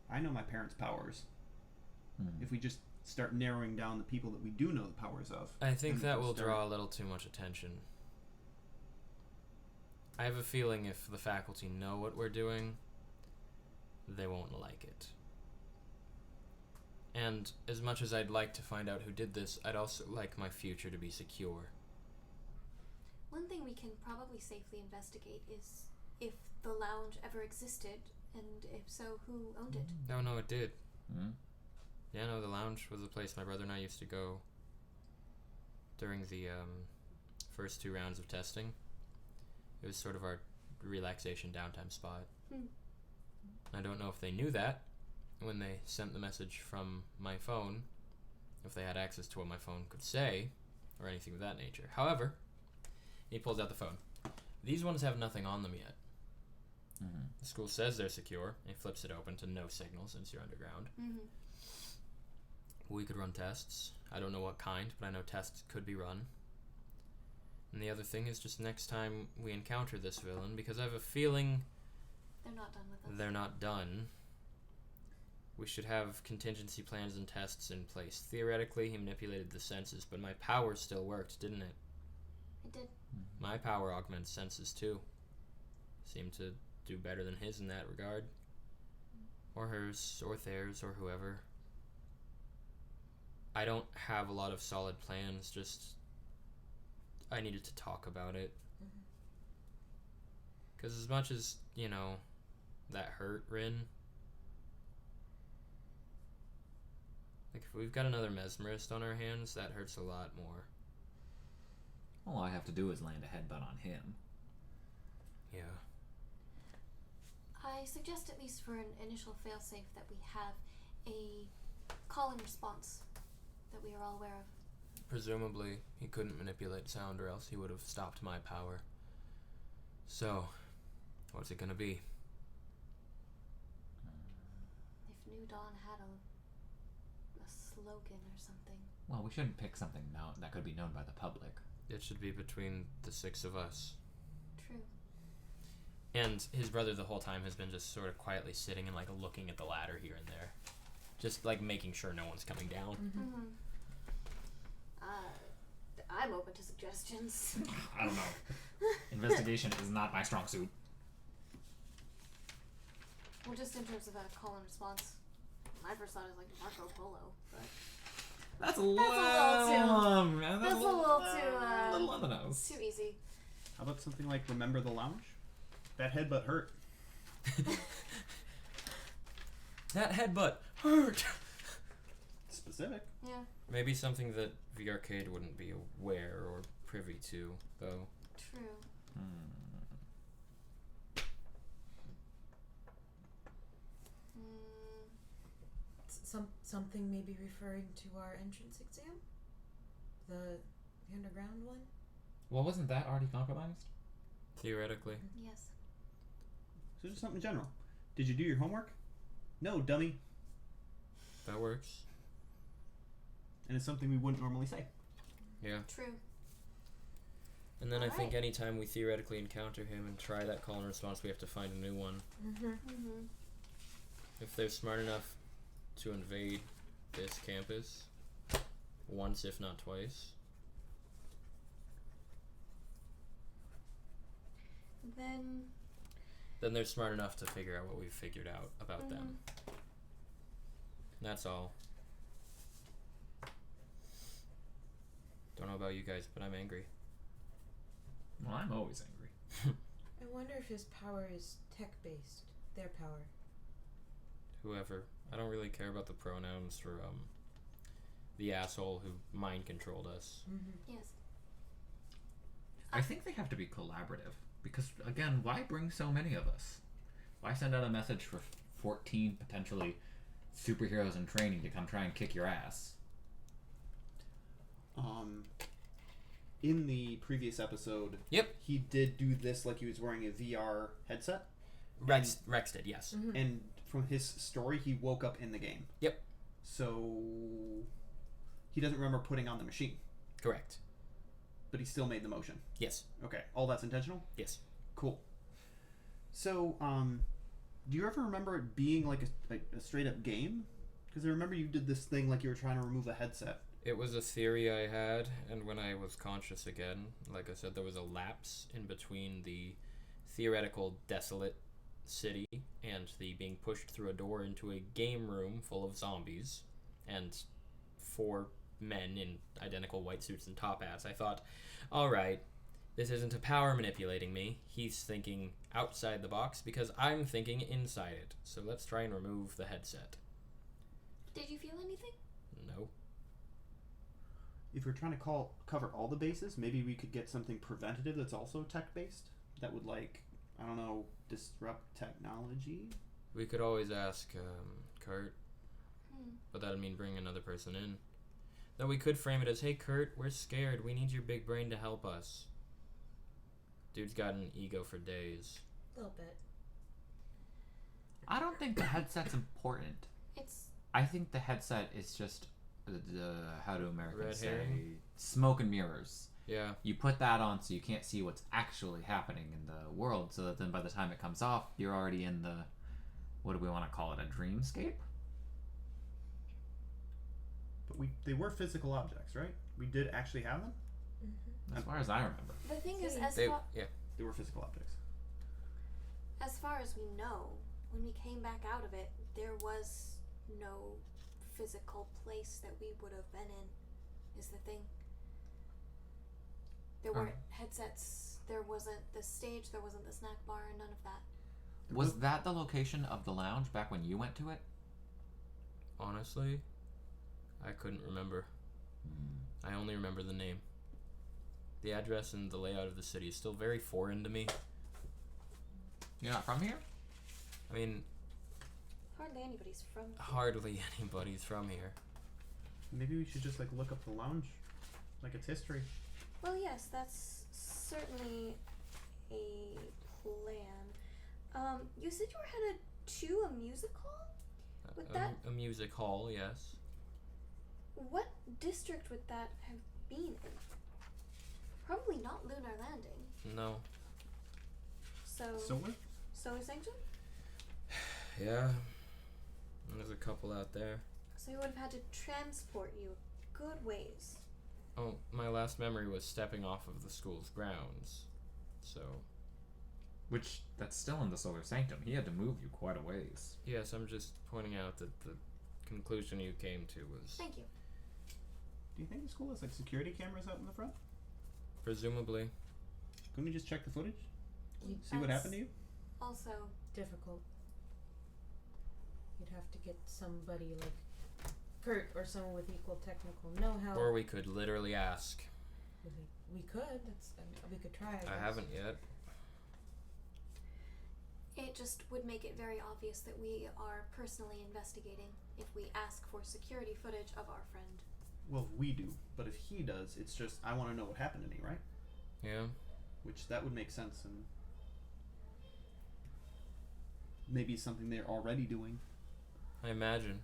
I know my parents' powers. If we just start narrowing down the people that we do know the powers of. I think then that we'll will start- draw a little too much attention. I have a feeling if the faculty know what we're doing, they won't like it. And as much as I'd like to find out who did this, I'd also like my future to be secure. One thing we can probably safely investigate is if the lounge ever existed, and if so, who owned it. No, it did. Hmm? Yeah, no, the lounge was the place my brother and I used to go during the first 2 rounds of testing. It was sort of our relaxation downtime spot. I don't know if they knew that when they sent the message from my phone, if they had access to what my phone could say, or anything of that nature. However, he pulls out the phone. These ones have nothing on them yet. Mm-hmm. The school says they're secure. He flips it open to no signal since you're underground. Mm-hmm. We could run tests. I don't know what kind, but I know tests could be run. And the other thing is just next time we encounter this villain, because I have a feeling They're not done with us. they're not done, we should have contingency plans and tests in place. Theoretically, he manipulated the senses, but my power still worked, didn't it? It did. My power augments senses too. Seemed to do better than his in that regard. Or hers, or theirs, or whoever. I don't have a lot of solid plans, just I needed to talk about it. Because as much as, that hurt, Rin, like if we've got another mesmerist on our hands, that hurts a lot more. All I have to do is land a headbutt on him. Yeah. I suggest, at least for an initial failsafe, that we have a call and response that we are all aware of. Presumably, he couldn't manipulate sound or else he would have stopped my power. So, what's it gonna be? New Dawn had a slogan or something. Well, we shouldn't pick something known that could be known by the public. It should be between the 6 of us. True. And his brother the whole time has been just sort of quietly sitting and like looking at the ladder here and there. Just like making sure no one's coming down. Mm-hmm. I'm open to suggestions. I don't know. Investigation is not my strong suit. Well, just in terms of a call and response, my first thought is like Marco Polo, but That's a little That's a little on the nose. too easy. How about something like Remember the Lounge? That headbutt hurt. That headbutt hurt! Specific. Yeah. Maybe something that the arcade wouldn't be aware or privy to, though. True. Something maybe referring to our entrance exam? The underground one? Well, wasn't that already compromised? Theoretically. Yes. So just something general. Did you do your homework? No, dummy. That works. And it's something we wouldn't normally say. Yeah. True. And then I think Alright. anytime we theoretically encounter him and try that call and response, we have to find a new one. Mm-hmm. If they're smart enough to invade this campus once, if not twice, Then they're smart enough to figure out what we've figured out about them. That's all. Don't know about you guys, but I'm angry. Well, I'm always angry. I wonder if his power is tech-based. Their power. Whoever. I don't really care about the pronouns for the asshole who mind controlled us. Mm-hmm. yes. I think they have to be collaborative. Because, again, why bring so many of us? Why send out a message for 14 potentially superheroes in training to come try and kick your ass? In the previous episode, Yep. he did do this like he was wearing a VR headset. Rex did, yes. Mm-hmm. And from his story, he woke up in the game. Yep. So he doesn't remember putting on the machine, Correct. but he still made the motion. Yes. Okay, all that's intentional? Yes. Cool. So, do you ever remember it being like a straight up game? Because I remember you did this thing like you were trying to remove a headset. It was a theory I had, and when I was conscious again, like I said, there was a lapse in between the theoretical desolate city and the being pushed through a door into a game room full of zombies and 4 men in identical white suits and top hats. I thought, alright, this isn't a power manipulating me. He's thinking outside the box because I'm thinking inside it. So let's try and remove the headset. Did you feel anything? No. If we're trying to cover all the bases, maybe we could get something preventative that's also tech-based. That would, like, I don't know, disrupt technology? We could always ask Kurt, Hmm. but that'd mean bring another person in. Though we could frame it as, hey Kurt, we're scared. We need your big brain to help us. Dude's got an ego for days. A little bit. I don't think the headset's important. It's I think the headset is just how do Americans Red say herring? smoke and mirrors. Yeah. You put that on so you can't see what's actually happening in the world, so that then by the time it comes off, you're already in the, what do we want to call it, a dreamscape? But they were physical objects, right? We did actually have them? Mm-hmm. As far as I remember. the thing is, They- They were physical objects. as far as we know, when we came back out of it, there was no physical place that we would have been in, is the thing. There weren't headsets, there wasn't the stage, there wasn't the snack bar, none of that. Was that the location of the lounge back when you went to it? Honestly, I couldn't remember. I only remember the name. The address and the layout of the city is still very foreign to me. You're not from here? I mean, Hardly anybody's from here. hardly anybody's from here. Maybe we should just, like, look up the lounge. Like its history. Well, yes, that's certainly a plan. You said you were headed to a music hall? Would that... a music hall, yes. What district would that have been in? Probably not Lunar Landing. No. So... Solar? Solar Sanction? Yeah. There's a couple out there. So he would have had to transport you a good ways. Oh, my last memory was stepping off of the school's grounds. So... Which, that's still in the Solar Sanctum. He had to move you quite a ways. Yes, I'm just pointing out that the conclusion you came to was... Thank you. Do you think the school has like security cameras out in the front? Presumably. Couldn't we just check the footage? See what That's happened to you? Also, Difficult. You'd have to get somebody like Kurt or someone with equal technical know-how. Or we could literally ask. We could. We could try. I haven't yet. it just would make it very obvious that we are personally investigating if we ask for security footage of our friend. Well, we do, but if he does, it's just I want to know what happened to me, right? Yeah. Which that would make sense, and maybe something they're already doing. I imagine.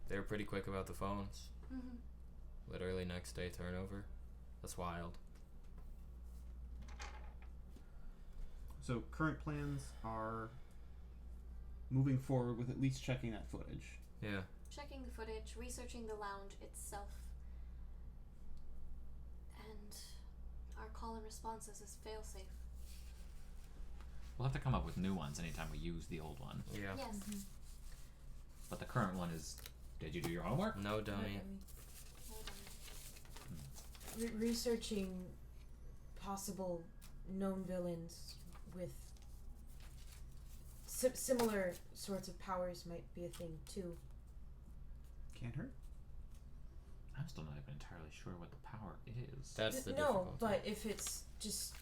They were pretty quick about the phones. Mm-hmm. Literally next day turnover. That's wild. So current plans are moving forward with at least checking that footage. Yeah. Checking the footage, researching the lounge itself, and our call and responses is failsafe. We'll have to come up with new ones anytime we use the old one. Yeah. Yes. Mm-hmm. But the current one is, did you do your homework? No dummy. Researching possible known villains with similar sorts of powers might be a thing too. Can't hurt. I'm still not even entirely sure what the power is. That's the No, difficulty. but if it's just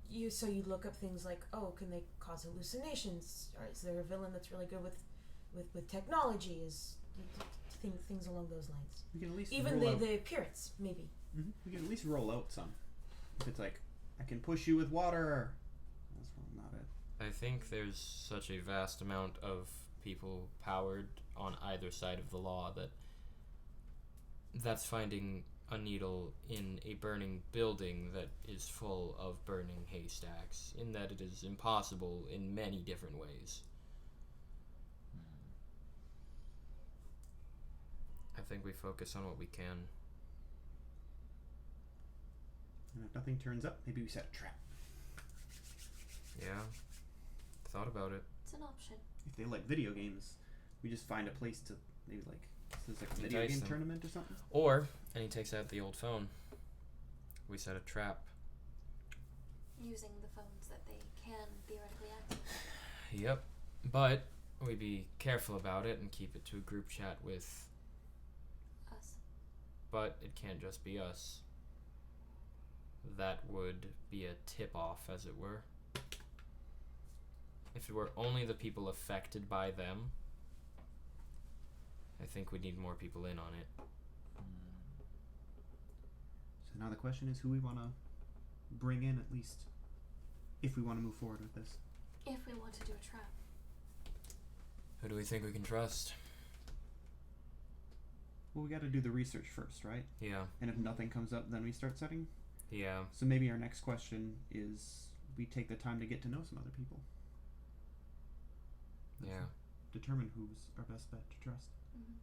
you, so you look up things like, oh, can they cause hallucinations? Or is there a villain that's really good with technology? Is things along those lines. We can at least Even roll out. the appearance, maybe. Mm-hmm. We can at least roll out some. If it's like, I can push you with water. That's not it. I think there's such a vast amount of people powered on either side of the law that that's finding a needle in a burning building that is full of burning haystacks, in that it is impossible in many different ways. I think we focus on what we can. And if nothing turns up, maybe we set a trap. Yeah. Thought about it. It's an option. If they like video games, we just find a place to maybe like there's like a video Entice game them. tournament or something. Or, and he takes out the old phone. We set a trap. Using the phones that they can theoretically access. Yep. But we be careful about it and keep it to a group chat with. Us. But it can't just be us. That would be a tip-off, as it were. If it were only the people affected by them, I think we need more people in on it. So now the question is who we want to bring in at least if we want to move forward with this. If we want to do a trap. Who do we think we can trust? Well, we got to do the research first, right? Yeah. And if nothing comes up, then we start setting. Yeah. So maybe our next question is we take the time to get to know some other people. Yeah. Determine who's our best bet to trust. Mm-hmm.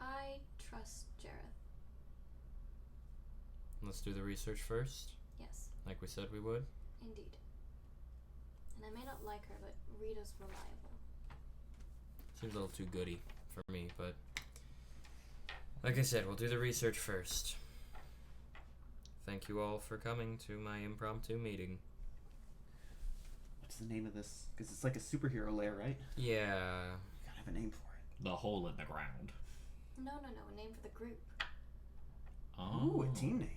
I trust Jareth. Let's do the research first, Yes, like we said we would. indeed. And I may not like her, but Rita's reliable. Seems a little too goody for me, but like I said, we'll do the research first. Thank you all for coming to my impromptu meeting. What's the name of this? Because it's like a superhero lair, right? Yeah. We gotta have a name for it. The hole in the ground. No, a name for the group. Oh. Ooh, a team name.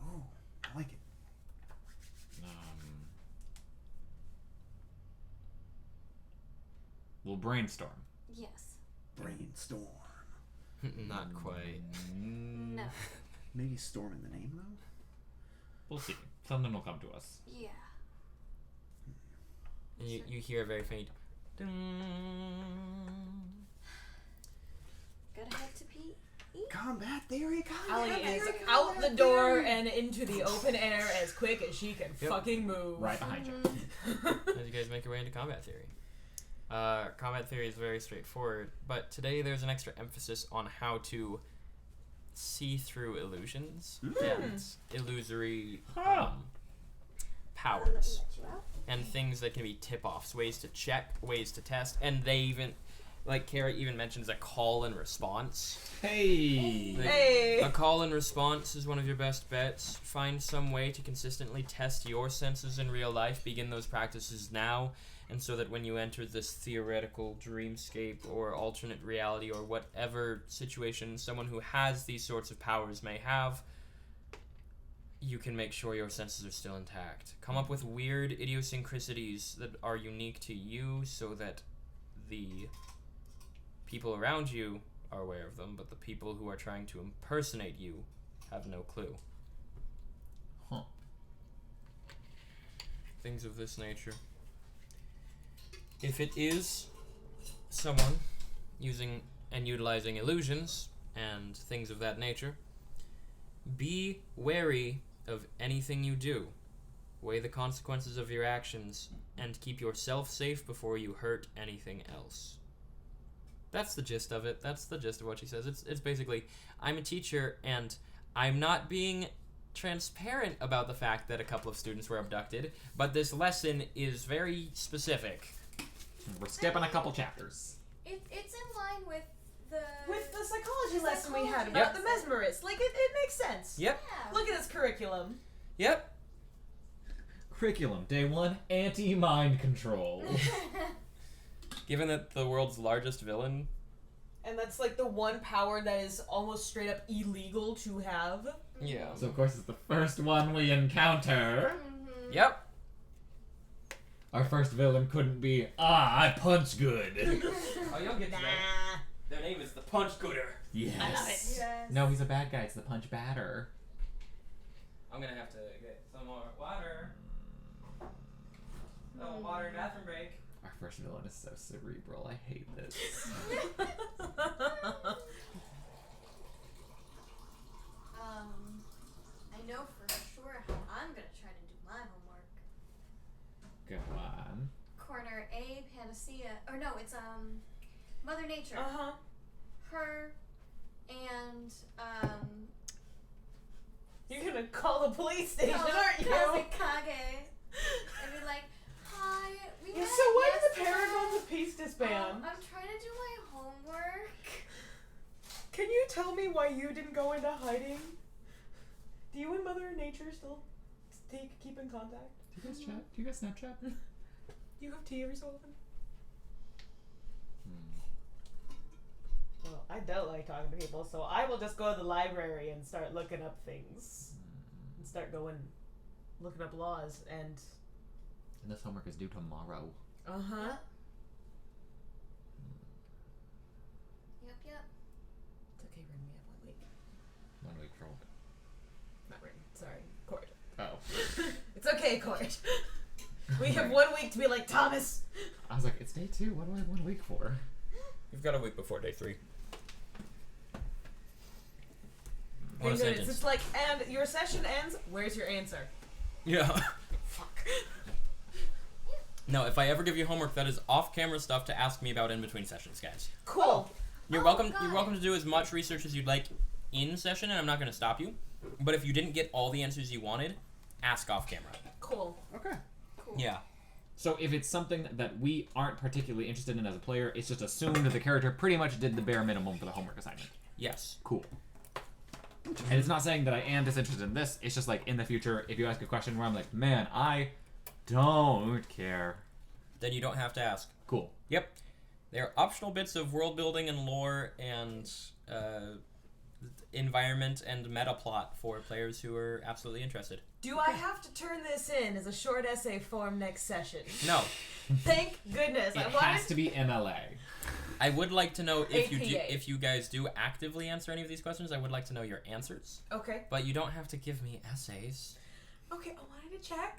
Ooh, I like it. We'll brainstorm. Yes. Brainstorm. Not quite. No. Maybe storm in the name though. We'll see. Something will come to us. Yeah. And you hear a very faint Gotta head to PE. Combat theory, combat Allie theory, is combat out the theory. door and into the open air as quick as she can Yep. fucking move. Right behind you. As you guys make your way into combat theory. Combat theory is very straightforward, but today there's an extra emphasis on how to see through illusions and illusory powers and things that can be tip-offs, ways to check, ways to test, and they even, like Kara even mentions, a call and response. Hey. Like, Hey. a call and response is one of your best bets. Find some way to consistently test your senses in real life. Begin those practices now, and so that when you enter this theoretical dreamscape or alternate reality or whatever situation someone who has these sorts of powers may have, you can make sure your senses are still intact. Come up with weird idiosyncrasies that are unique to you so that the people around you are aware of them, but the people who are trying to impersonate you have no clue. Huh. Things of this nature. If it is someone using and utilizing illusions and things of that nature, be wary of anything you do. Weigh the consequences of your actions and keep yourself safe before you hurt anything else. That's the gist of it. That's the gist of what she says. It's basically, I'm a teacher and I'm not being transparent about the fact that a couple of students were abducted, but this lesson is very specific. We're skipping a couple chapters. It's in line with the psychology lesson we had psychology about lesson. the mesmerist. Like, it makes sense. Yep. Yeah. Look at this curriculum. Yep. Curriculum, day 1, anti-mind control. Given that the world's largest villain, And that's like the one power that is almost straight up illegal to have. yeah. So of course it's the first one we encounter. Mhm. Yep. Our first villain couldn't be, I punch good. Oh, you'll get Nah. Their name is the Punch Gooder. Yes. I love it. Yes. No, he's a bad guy. It's the punch batter. I'm gonna have to get some more water. No water, bathroom break. Our first villain is so cerebral. I hate this. I know for sure how I'm gonna try to do my homework. Go on. Corner A, Panacea, or no, it's Mother Nature. Uh-huh. Her and You're gonna call the police station, aren't you? Kazekage. And be like, hi, we Yeah, met so why did the yesterday. Paragons of Peace disband? I'm trying to do my homework. Can you tell me why you didn't go into hiding? Do you and Mother Nature still keep in contact? Do you guys chat? Do you guys Snapchat? Do you have tea every so often? Well, I don't like talking to people, so I will just go to the library and start looking up things. And start looking up laws and... And this homework is due tomorrow. Uh-huh. Yep. It's okay, Ring, we have 1 week. 1 week for what? Not Ring, sorry. Court. Oh. It's okay, Court. We have 1 week to be like, Thomas! I was like, it's day 2. What do I have 1 week for? You've got a week before day 3. What a Thank goodness. sentence. It's like, and your session ends, where's your answer? Yeah. Fuck. No, if I ever give you homework, that is off-camera stuff to ask me about in between sessions, guys. Cool. You're Oh, welcome. got You're it. welcome to do as much research as you'd like in session, and I'm not going to stop you. But if you didn't get all the answers you wanted, ask off-camera. Cool. Okay. Cool. Yeah. So if it's something that we aren't particularly interested in as a player, it's just assumed that the character pretty much did the bare minimum for the homework assignment. Yes. Cool. And it's not saying that I am disinterested in this. It's just like in the future, if you ask a question where I'm like, man, I don't care. Then you don't have to ask. Cool. Yep. They're optional bits of world building and lore and environment and meta plot for players who are absolutely interested. Do I have to turn this in as a short essay form next session? No. Thank goodness. It I wanted has to be MLA. I would like to know if APA. if you guys do actively answer any of these questions. I would like to know your answers, Okay. but you don't have to give me essays. Okay, I wanted to check.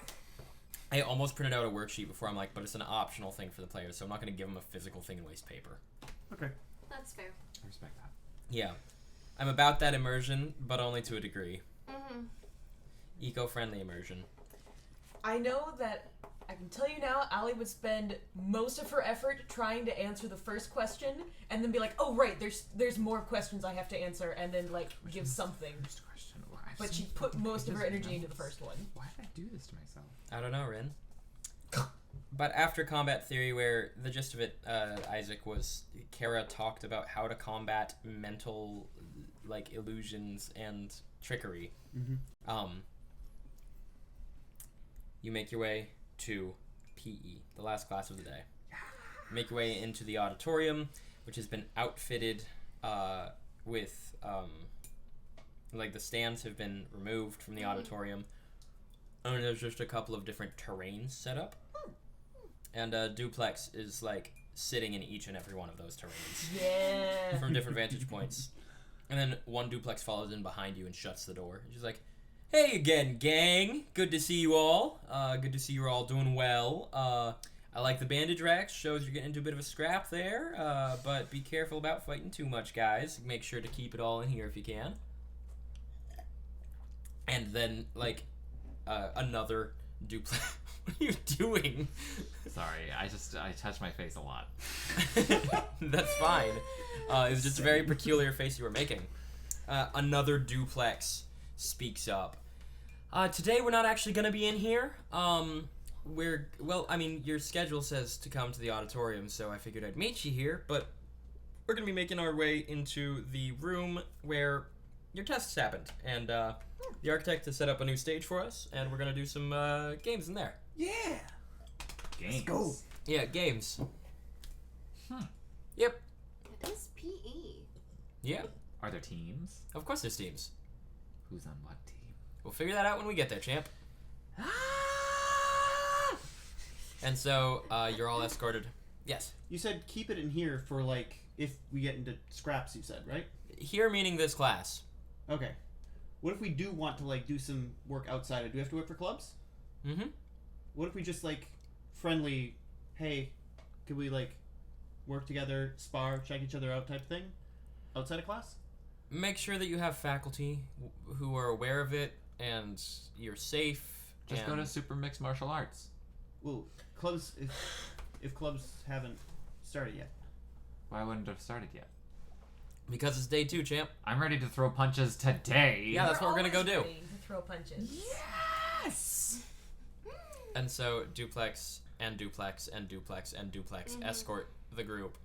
I almost printed out a worksheet before. I'm like, but it's an optional thing for the players, so I'm not going to give them a physical thing and waste paper. Okay. That's fair. I respect that. Yeah. I'm about that immersion, but only to a degree. Mm-hmm. Eco-friendly immersion. I know that I can tell you now, Allie would spend most of her effort trying to answer the first question, and then be like, "Oh right, there's more questions I have to answer," and then like give something. First question. Why? But she put most of her energy into the first one. Why did I do this to myself? I don't know, Rin. But after combat theory, where the gist of it, Isaac, was Kara talked about how to combat mental, like, illusions and trickery. Mm-hmm. You make your way to PE, the last class of the day. Make your way into the auditorium, which has been outfitted with, like, the stands have been removed from the auditorium. And there's just a couple of different terrains set up. And Duplex is, like, sitting in each and every one of those terrains. Yeah. From different vantage points. And then one Duplex follows in behind you and shuts the door. And she's like, "Hey again, gang. Good to see you all. Good to see you're all doing well. I like the bandage racks. Shows you're getting into a bit of a scrap there. But be careful about fighting too much, guys. Make sure to keep it all in here if you can." And then, like, another Duplex... What are you doing? Sorry, I touched my face a lot. That's fine. It's just a very peculiar face you were making. Another Duplex speaks up. Today we're not actually going to be in here. Your schedule says to come to the auditorium, so I figured I'd meet you here, but we're going to be making our way into the room where your tests happened, and the architect has set up a new stage for us, and we're going to do some games in there. Yeah. Games. Let's go. Yeah, games. Huh. Yep. It is PE. Yeah. Are there teams? Of course there's teams. Who's on what team? We'll figure that out when we get there, champ. Ah! And so, you're all escorted. Yes. You said keep it in here for, like, if we get into scraps, you said, right? Here meaning this class. Okay. What if we do want to, like, do some work outside? Do we have to wait for clubs? Mm-hmm. What if we just, like, friendly, hey, could we, like, work together, spar, check each other out type thing? Outside of class? Make sure that you have faculty who are aware of it and you're safe. Just go to Super Mixed Martial Arts. Well, clubs, if clubs haven't started yet. Why wouldn't it have started yet? Because it's day 2, champ. I'm ready to throw punches today. Yeah, that's what we're gonna go always do. ready to throw punches. Yes! And so Duplex and Duplex and Duplex and Duplex escort the group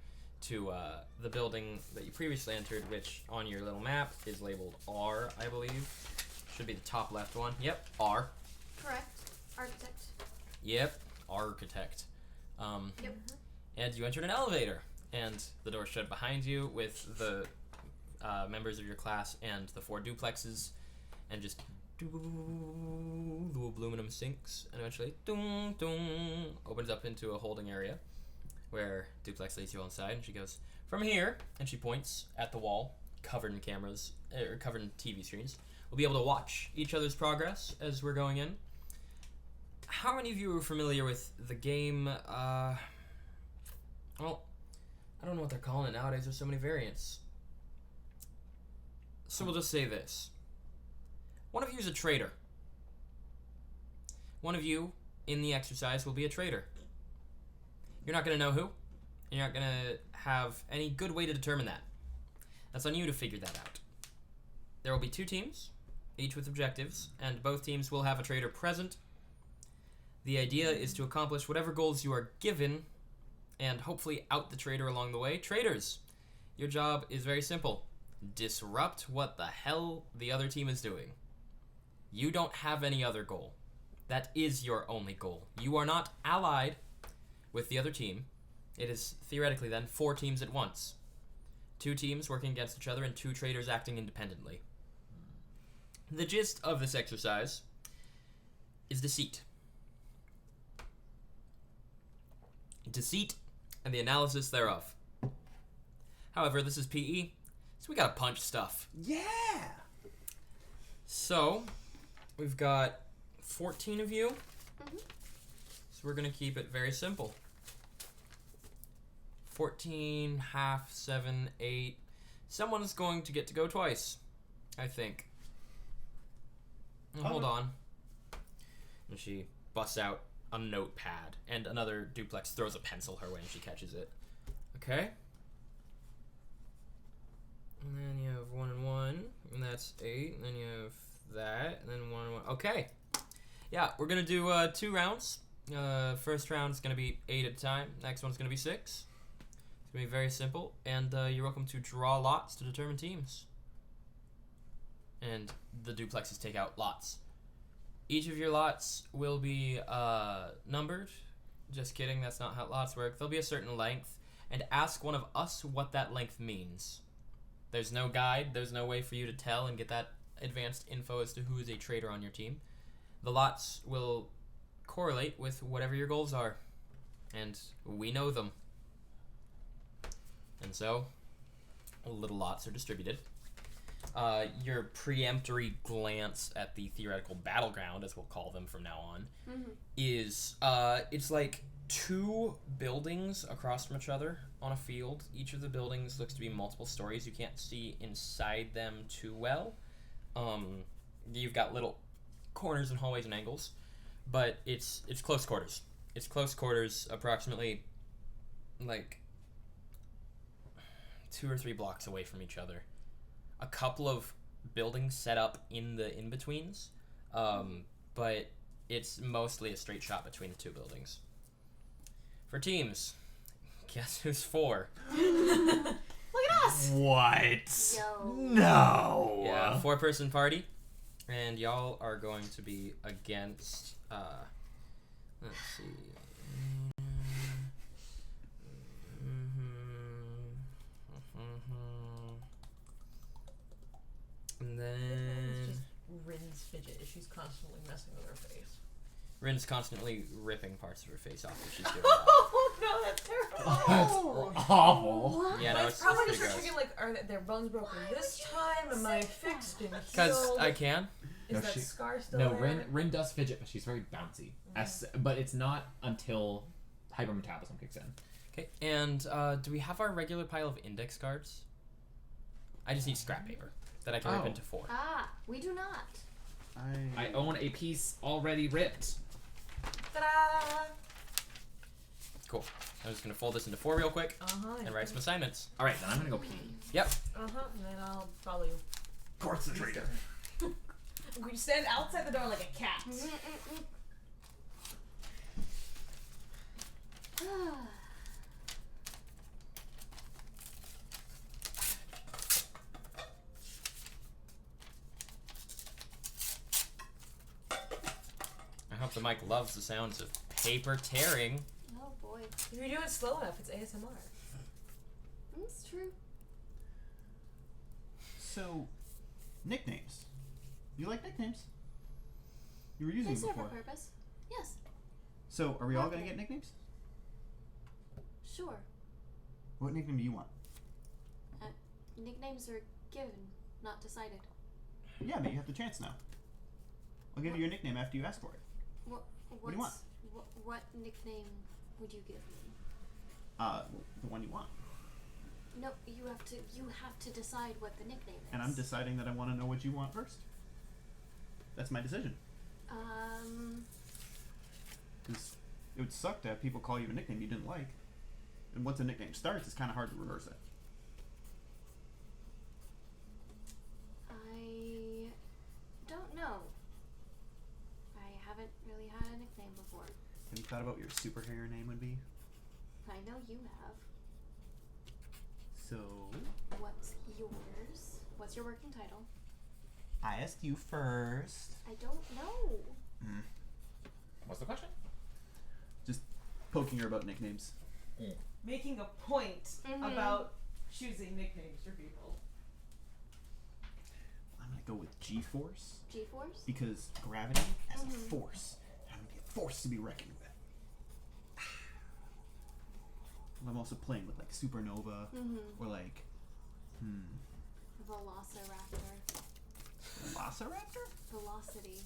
to the building that you previously entered, which on your little map is labeled R, I believe. Should be the top left one. Yep, R. Correct. Architect. Yep, architect. Yep. And you entered an elevator, and the door shut behind you with the members of your class and the 4 duplexes, and just the aluminum sinks, and eventually opens up into a holding area where Duplex leads you all inside, and she goes, "From here," and she points at the wall, covered in cameras, or covered in TV screens. We'll be able to watch each other's progress as we're going in. How many of you are familiar with the game, well, I don't know what they're calling it nowadays, there's so many variants. So we'll just say this. One of you is a traitor. One of you, in the exercise, will be a traitor. You're not going to know who, and you're not going to have any good way to determine that. That's on you to figure that out. There will be 2 teams, each with objectives, and both teams will have a traitor present. The idea is to accomplish whatever goals you are given, and hopefully out the traitor along the way. Traitors, your job is very simple. Disrupt what the hell the other team is doing. You don't have any other goal. That is your only goal. You are not allied with the other team. It is theoretically then 4 teams at once. 2 teams working against each other and 2 traitors acting independently. The gist of this exercise is deceit. Deceit and the analysis thereof. However, this is PE, so we gotta punch stuff. Yeah! So, we've got 14 of you. we're gonna keep it very simple. 14, half, 7, 8. Someone's going to get to go twice, I think. Hold on. And she busts out a notepad, and another duplex throws a pencil her way, and she catches it. Okay. And then you have 1 and 1, and that's 8. And then you have that, and then 1 and 1. Okay. Yeah, we're gonna do 2 rounds. First round is gonna be 8 at a time. Next one's gonna be 6. It's gonna be very simple, and you're welcome to draw lots to determine teams. And the duplexes take out lots. Each of your lots will be numbered. Just kidding, that's not how lots work. There'll be a certain length, and ask one of us what that length means. There's no guide, there's no way for you to tell and get that advanced info as to who is a traitor on your team. The lots will correlate with whatever your goals are, and we know them. And so, little lots are distributed. Your preemptory glance at the theoretical battleground, as we'll call them from now on, is it's like 2 buildings across from each other on a field. Each of the buildings looks to be multiple stories. You can't see inside them too well. You've got little corners and hallways and angles, but it's close quarters. It's close quarters, approximately like 2 or 3 blocks away from each other. A couple of buildings set up in the in-betweens, but it's mostly a straight shot between the 2 buildings. For teams, guess who's 4? Look at us! What? Yo. No. Yeah, 4-person party, and y'all are going to be against. Let's see. And then It's just Rin's fidget. She's constantly messing with her face. Rin's constantly ripping parts of her face off as she's doing that. Oh no, that's terrible. That's awful. Yeah, no, Like, it's probably pretty just gross. thinking like, are their bones broken this time? Am I fixed and Because healed? I can. Is No, that she- scar still No, there? Rin does fidget, but she's very bouncy. But it's not until hypermetabolism kicks in. Okay, and do we have our regular pile of index cards? I just need scrap paper that I can rip Oh. into 4. Ah, we do not. I own a piece already ripped. Ta-da! Cool. I'm just gonna fold this into 4 real quick and write some assignments. All right, then I'm gonna go pee. Yep. And then I'll follow you. Of course, the traitor. We stand outside the door like a cat. I hope the mic loves the sounds of paper tearing. Oh boy. If you do it slow enough, it's ASMR. That's true. So, nicknames. You like nicknames? You were using They them serve a before. purpose. Yes. So, are we all gonna get nicknames? Sure. What nickname do you want? Nicknames are given, not decided. Yeah, but you have the chance now. I'll give you your nickname after you ask for it. What do you want? What nickname would you give me? The one you want. No, you have to decide what the nickname is. And I'm deciding that I want to know what you want first. That's my decision. Because it would suck to have people call you a nickname you didn't like. And once a nickname starts, it's kind of hard to reverse it. I don't know. I haven't really had a nickname before. Have you thought about what your superhero name would be? I know you have. So, What's yours? What's your working title? I asked you first. I don't know. What's the question? Just poking her about nicknames. Making a point about choosing nicknames for people. I'm going to go with G-Force. G-Force? Because gravity as a force. I'm going to be a force to be reckoned with. I'm also playing with like Supernova or like Velociraptor. Velociraptor? Velocity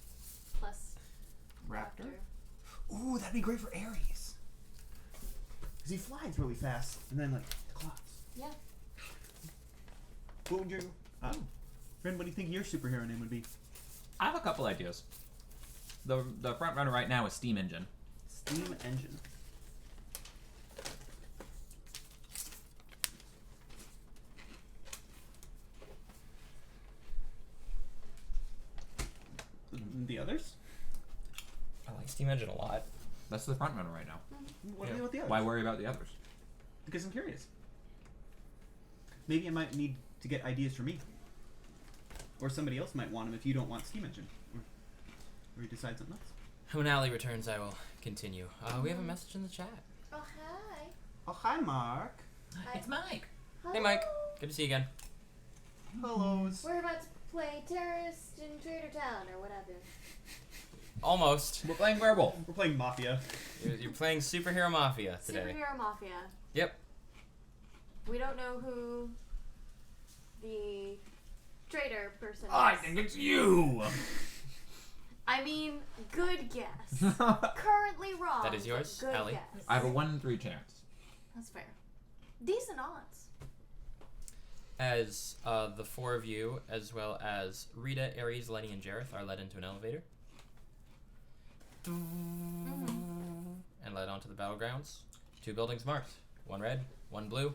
plus Raptor? Ooh, that'd be great for Ares. Because he flies really fast, and then, like, the clouds. Yeah. What would you... Ren, what do you think your superhero name would be? I have a couple ideas. The front runner right now is Steam Engine. Steam Engine. The others? I like Steam Engine a lot. That's the front runner right now. What about the others? Why worry about the others? Because I'm curious. Maybe I might need to get ideas for me. Or somebody else might want them if you don't want Steam Engine. Or you decide something else. When Allie returns, I will continue. We have a message in the chat. Oh, hi. Oh, hi, Mark. It's Mike. Hey, Mike. Good to see you again. Hellos. We're about to play Terrorist in Traitor Town or whatever. Almost. We're playing Werewolf. We're playing Mafia. You're playing Superhero Mafia today. Superhero Mafia. Yep. We don't know who the traitor person is. I think it's you. I mean, good guess. Currently wrong. That is yours, but good Allie? guess. I have a 1 in 3 chance. That's fair. Decent odds. As the four of you, as well as Rita, Ares, Lenny, and Jareth, are led into an elevator. And led onto the battlegrounds. 2 buildings marked. 1 red, 1 blue.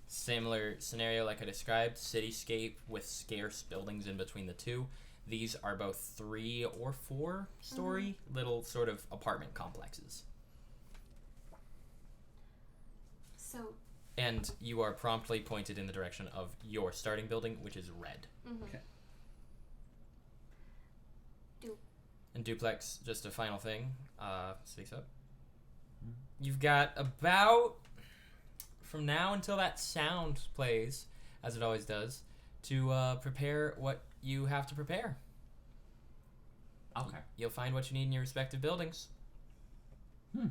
Similar scenario like I described. Cityscape with scarce buildings in between the two. These are both 3 or 4 story little sort of apartment complexes. So. And you are promptly pointed in the direction of your starting building, which is red. Okay. And Duplex, just a final thing, speaks up. You've got about, from now until that sound plays, as it always does, to prepare what you have to prepare. Okay. You'll find what you need in your respective buildings. Okay.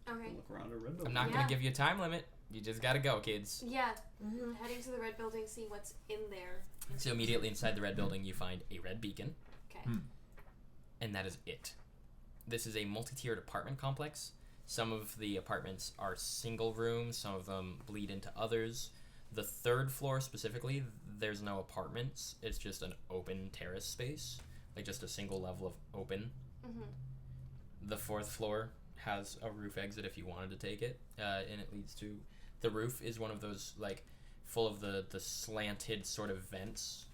Look around a red building. I'm not going Yeah. to give you a time limit. You just got to go, kids. Yeah. Heading to the red building, see what's in there. So immediately inside the red building, you find a red beacon. Okay. And that is it. This is a multi-tiered apartment complex. Some of the apartments are single rooms, some of them bleed into others. The 3rd floor specifically, there's no apartments. It's just an open terrace space, like just a single level of open. The 4th floor has a roof exit if you wanted to take it, and it leads to... The roof is one of those, like, full of the slanted sort of vents,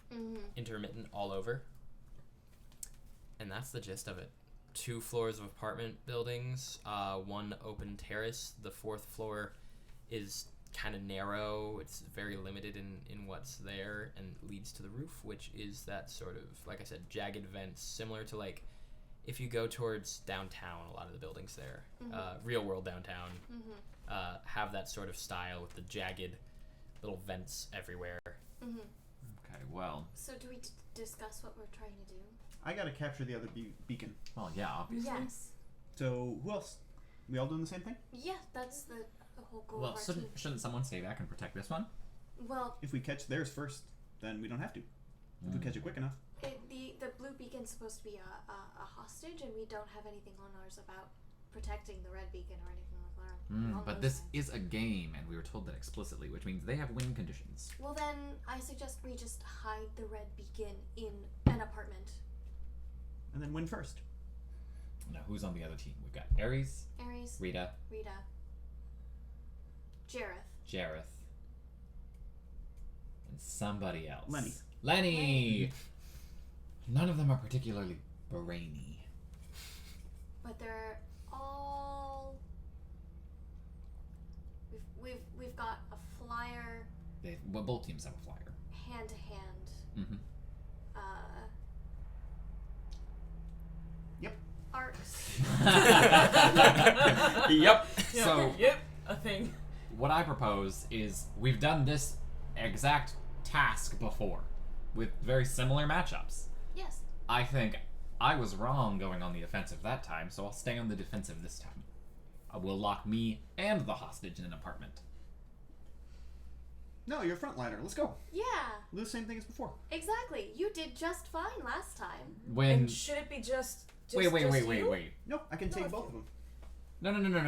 intermittent all over. And that's the gist of it. 2 floors of apartment buildings, 1 open terrace. The 4th floor is kind of narrow. It's very limited in what's there and leads to the roof, which is that sort of, like I said, jagged vents, similar to, like, if you go towards downtown, a lot of the buildings there, real world downtown, have that sort of style with the jagged little vents everywhere. Okay, well. So do we discuss what we're trying to do? I gotta capture the other beacon. Well, yeah, obviously. Yes. So, who else? We all doing the same thing? Yeah, that's the whole goal Well, of our team. shouldn't someone stay back and protect this one? Well, If we catch theirs first, then we don't have to. If we catch it quick enough. the blue beacon's supposed to be a hostage, and we don't have anything on ours about protecting the red beacon or anything like that. along But those this lines. is a game, and we were told that explicitly, which means they have win conditions. Well, then I suggest we just hide the red beacon in an apartment. And then win first. Now, who's on the other team? We've got Ares, Ares, Rita, Jareth. Jareth, and somebody else. Lenny. Lenny! None of them are particularly brainy. But they're all. We've got a flyer Well, both teams have a flyer. hand to hand. Mm-hmm. Yep. Arcs. Yep. So, Yep, a thing. what I propose is we've done this exact task before with very similar matchups. Yes. I think I was wrong going on the offensive that time, so I'll stay on the defensive this time. I will lock me and the hostage in an apartment. No, you're a frontliner. Let's go. Yeah. Do the same thing as before. Exactly. You did just fine last time. When And should it be just Wait. you? No, I can No, take it's both you. of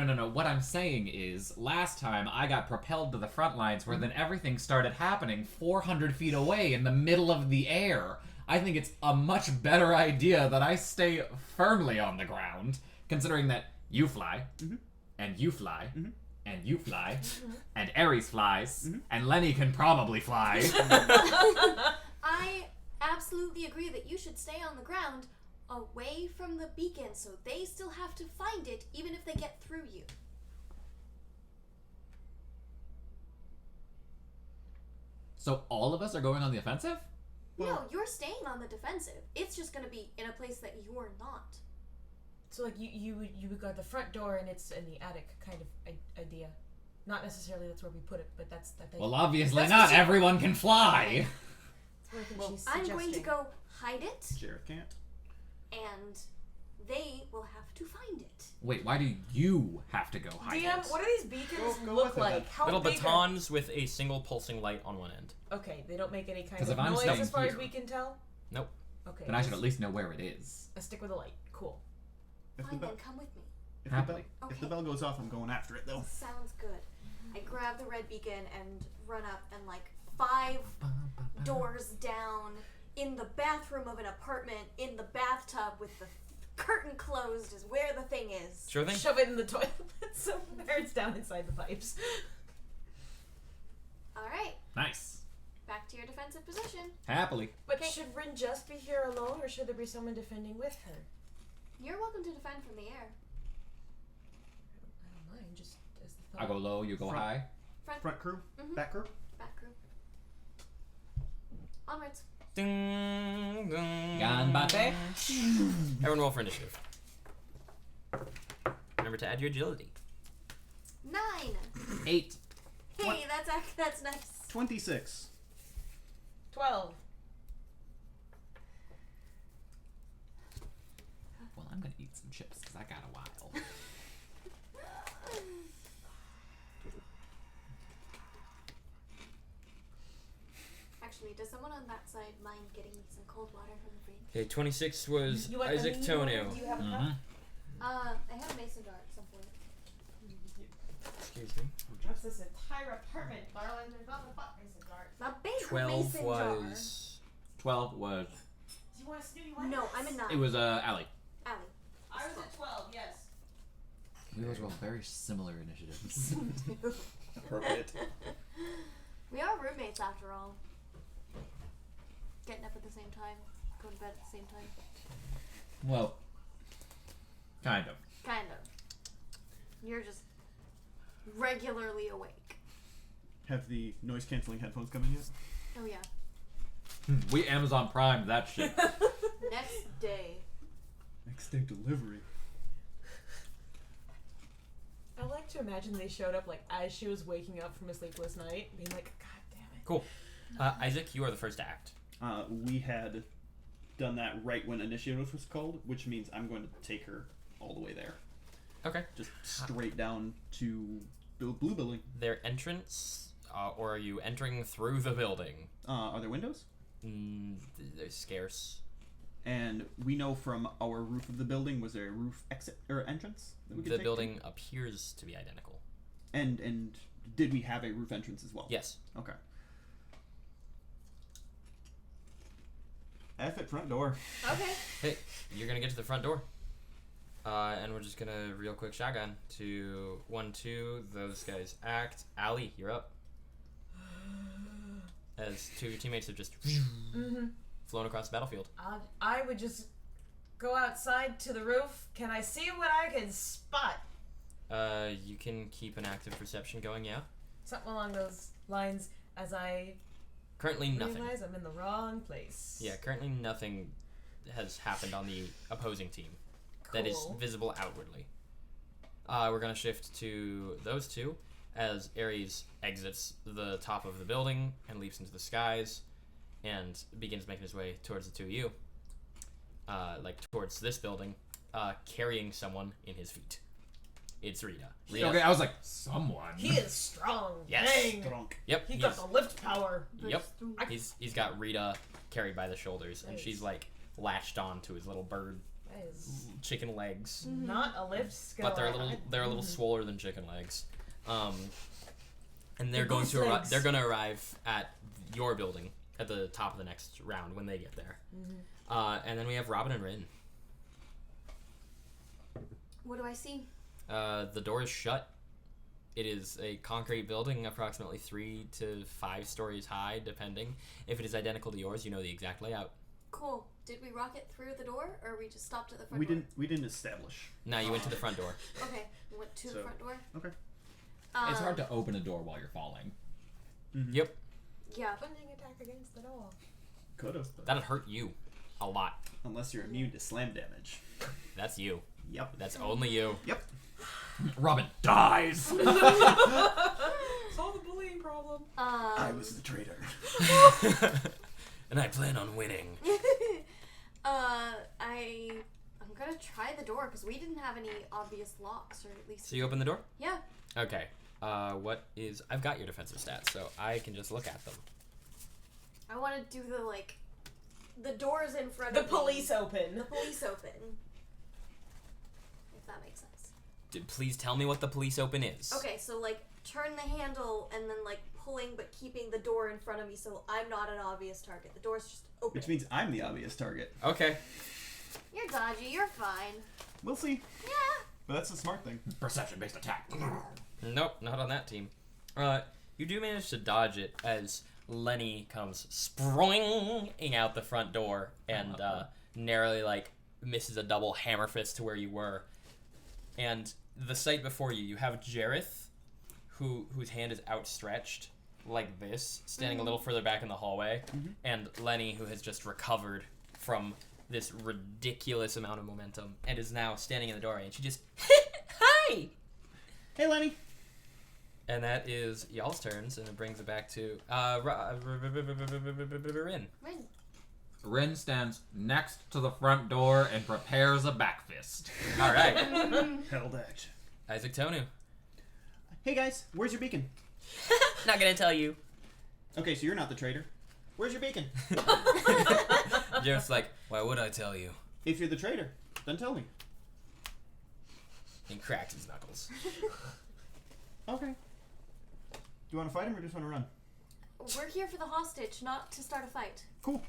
them. No. What I'm saying is, last time I got propelled to the front lines where then everything started happening 400 feet away in the middle of the air. I think it's a much better idea that I stay firmly on the ground, considering that you fly, and you fly, and you fly, and Ares flies, and Lenny can probably fly. I absolutely agree that you should stay on the ground away from the beacon so they still have to find it even if they get through you. So all of us are going on the offensive? No, you're staying on the defensive. It's just going to be in a place that you're not. So like you would guard the front door and it's in the attic kind of idea. Not necessarily that's where we put it, but that's that. Well, obviously That's not what you- everyone can fly. That's what I think Well, she's I'm going to suggesting. go hide it, Jareth can't. and they will have to find it. Wait, why do you have to go hide DM, it? what do these beacons Go look with it, like? then. How Little big are- batons with a single pulsing light on one end. Okay, they don't make any kind 'Cause of if I'm noise staying as far as here- we can tell. Nope. Okay. Then I should just at least know where it is. a stick with a light. Cool. If the, Fine, bell, then come with me. if, the bell, Happily. if Okay. the bell goes off, I'm going after it, though. Sounds good. I grab the red beacon and run up, and like 5 doors down in the bathroom of an apartment in the bathtub with the curtain closed is where the thing is. Sure thing. Shove it in the toilet so there it's down inside the pipes. Alright, Nice. back to your defensive position. Happily. But Okay. should Rin just be here alone, or should there be someone defending with her? You're welcome to defend from the air. I don't mind, just as the thought. I go low, you go Front. high. Front crew? Mhm. Back crew? Back crew. Onwards. Ding, ding. Ganbate. Everyone roll for initiative. Remember to add your agility. 9. 8. Hey, What? that's nice. 26. 12. Well, I'm gonna eat some chips because I got a while. Actually, does someone on that side mind getting me some cold water from the fridge? Okay, 26 was You want Isaac any- Tonio. Do you have a cup? Mhm. I have a mason jar at some point. Excuse me. Drops this entire apartment, darling. There's nothing but mason jars. A big 12 mason jar. was 12 was. Do you want a snooty No, I'm a 9. It was Allie. Allie. I was at 12, yes. We always roll very similar initiatives. Appropriate. We are roommates after all. Getting up at the same time, going to bed at the same time. Well, kind of. Kind of. You're just regularly awake. Have the noise canceling headphones come in yet? Oh yeah. We Amazon Prime that shit. Next day. Next day delivery. I like to imagine they showed up like as she was waking up from a sleepless night, being like, God damn it. cool. Isaac, you are the first to act. We had done that right when initiative was called, which means I'm going to take her all the way there. Okay. Just straight down to the blue building. Their entrance, or are you entering through the building? Are there windows? They're scarce. And we know from our roof of the building, was there a roof exit or entrance that we could The take building appears to be identical. to? And did we have a roof entrance as well? Yes. Okay. F at front door. Okay. Hey, you're gonna get to the front door. And we're just gonna real quick shotgun to 1, 2. Those guys act. Allie, you're up. As 2 of your teammates have just flown across the battlefield. I would just go outside to the roof. Can I see what I can spot? You can keep an active perception going, yeah. Something along those lines as I Currently nothing. realize I'm in the wrong place. Yeah, currently nothing has happened on the opposing team that is Cool. visible outwardly. We're gonna shift to those two as Ares exits the top of the building and leaps into the skies and begins making his way towards the two of you. Like towards this building, carrying someone in his feet. It's Rita. Rita. Okay, I was like, someone. He is strong. Yes. Dang. Drunk. Yep. He got the lift power. Yep. He's got Rita carried by the shoulders, and Nice. she's like latched on to his little bird That is chicken legs. not a lift skill. But they're a little swoller than chicken legs. And they're going to legs. they're going to arrive at your building at the top of the next round when they get there. And then we have Robin and Rin. What do I see? The door is shut. It is a concrete building, approximately 3 to 5 stories high, depending. If it is identical to yours, you know the exact layout. Cool. Did we rocket through the door, or we just stopped at the front door? We didn't establish. Now you went to the front door. Okay, we went to the front door. Okay. It's hard to open a door while you're falling. Yep. Yeah. Funding attack against the door. Could have. That'd hurt you a lot. Unless you're immune to slam damage. That's you. Yep. That's only you. Yep. Robin dies. Solve the bullying problem. I was the traitor. And I plan on winning. I'm gonna try the door because we didn't have any obvious locks, or at least. So you open the door? Yeah. Okay. I've got your defensive stats, so I can just look at them. I want to do the doors in front The of police open. The police open. If that makes sense. Please tell me what the police open is. Okay, so turn the handle and then pulling but keeping the door in front of me so I'm not an obvious target. The door's just open. Which means I'm the obvious target. Okay. You're dodgy, you're fine. We'll see. Yeah. But that's the smart thing. Perception-based attack. Nope, not on that team. You do manage to dodge it as Lenny comes springing out the front door and narrowly misses a double hammer fist to where you were. And the sight before you have Jareth, whose hand is outstretched like this, standing a little further back in the hallway, and Lenny, who has just recovered from this ridiculous amount of momentum and is now standing in the doorway, and she just, hi! Hey, Lenny. And that is y'all's turns, and it brings it back to Rin. Rin. Rin stands next to the front door and prepares a back fist. All right. Held action. Isaac Tonu. Hey, guys. Where's your beacon? Not gonna tell you. Okay, so you're not the traitor. Where's your beacon? Jareth's like, why would I tell you? If you're the traitor, then tell me. And cracks his knuckles. Okay. Do you want to fight him or just want to run? We're here for the hostage, not to start a fight. Cool.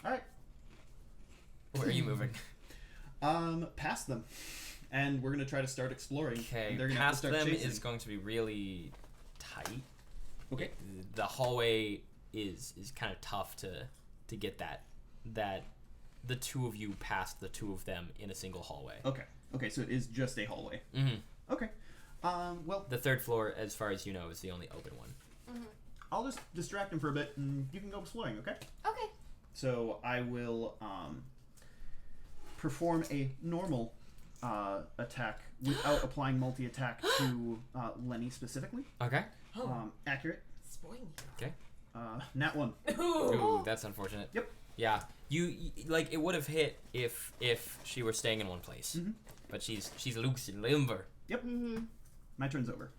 All right. Where are you moving? Past them. And we're going to try to start exploring. Okay, And they're gonna have to past start them chasing. is going to be really tight. Okay. The hallway is kind of tough to get that the two of you past the two of them in a single hallway. Okay, so it is just a hallway. Mm-hmm. Okay. Well, The third floor, as far as you know, is the only open one. I'll just distract him for a bit and you can go exploring, okay? Okay. So I will perform a normal attack without applying multi-attack to Lenny specifically. Okay. Accurate. Spoiling Nat 1. Ooh, that's unfortunate. Yep. Yeah. You it would have hit if she were staying in one place. But she's loose and limber. Yep. My turn's over.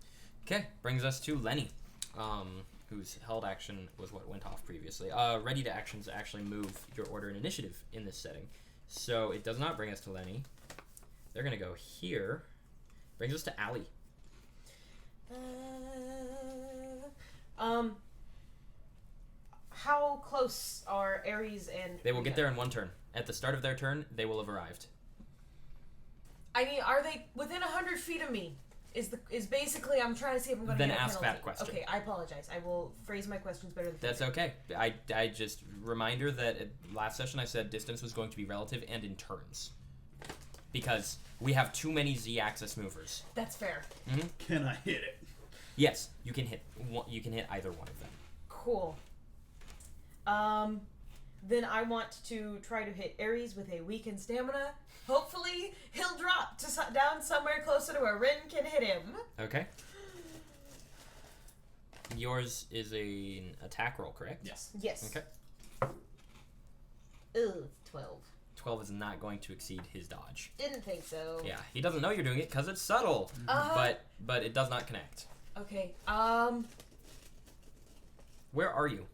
Okay, brings us to Lenny, whose held action was what went off previously. Ready to actions actually move your order and initiative in this setting. So it does not bring us to Lenny. They're going to go here. Brings us to Allie. How close are Ares and... They will get there in one turn. At the start of their turn, they will have arrived. I mean, are they within 100 feet of me? Is basically, I'm trying to see if I'm going to Then get a ask penalty. that question. Okay, I apologize. I will phrase my questions better than That's okay. I just reminder that at last session I said distance was going to be relative and in turns. Because we have too many Z-axis movers. That's fair. Can I hit it? Yes, you can hit either one of them. Cool. Then I want to try to hit Ares with a weakened stamina. Hopefully, he'll drop down somewhere closer to where Rin can hit him. Okay. Yours is an attack roll, correct? Yes. Yes. Okay. Ugh, 12. 12 is not going to exceed his dodge. Didn't think so. Yeah, he doesn't know you're doing it because it's subtle. But it does not connect. Okay. Where are you?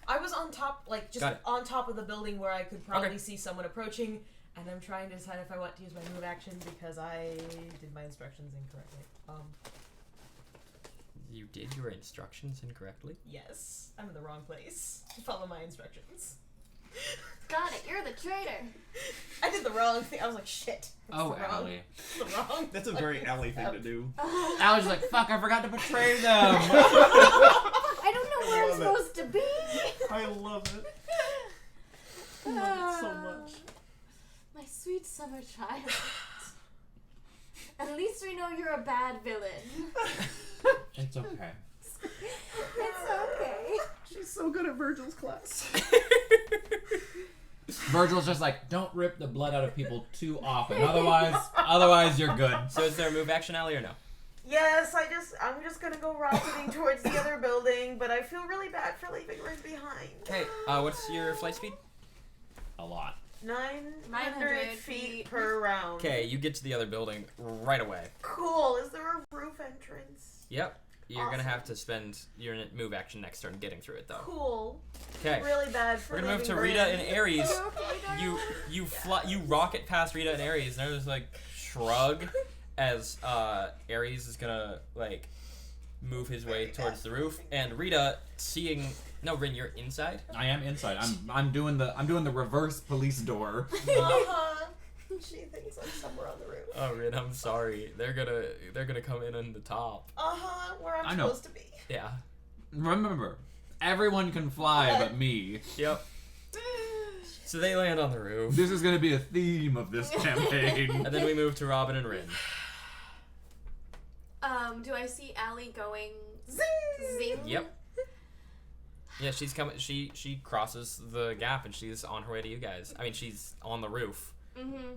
I was on top, Got it. on top of the building where I could probably see someone approaching, And I'm trying to decide if I want to use my move action because I did my instructions incorrectly. You did your instructions incorrectly? Yes. I'm in the wrong place. Follow my instructions. Got it. You're the traitor. I did the wrong thing. I was like, shit. Oh, the wrong- Allie. The wrong. That's a very Allie thing to do. Allie's like, fuck, I forgot to betray them. I don't know where I'm Love it. supposed to be. I love it. I love it so much. My sweet summer child. At least we know you're a bad villain. It's okay. It's okay. She's so good at Virgil's class. Virgil's just like, don't rip the blood out of people too often. Otherwise you're good. So is there a move action, Allie, or no? Yes, I'm just gonna go rocketing towards the other building, but I feel really bad for leaving Rin behind. Okay, what's your flight speed? A lot. 900 feet per round. Okay, you get to the other building right away. Cool. Is there a roof entrance? Yep. You're Awesome. gonna have to spend your move action next turn getting through it, though. Cool. Okay. Really bad for We're gonna move to leaving Rita Rin. and Ares. You okay, You rocket past Rita and Ares, and they're just like shrug as Ares is gonna like move his way towards the roof, and Rita seeing Rin, you're inside. I am inside. I'm doing the reverse police door. Uh-huh. She thinks I'm somewhere on the roof. Oh, Rin, I'm sorry. They're gonna come in on the top. Uh-huh. Where I'm I know. supposed to be. Yeah. Remember, everyone can fly but me. Yep. So they land on the roof, This is gonna be a theme of this campaign. and then we move to Robin and Rin. Do I see Allie going Zing! zing? Yep. Yeah, she's coming. She crosses the gap, and she's on her way to you guys. I mean, she's on the roof. Mm-hmm.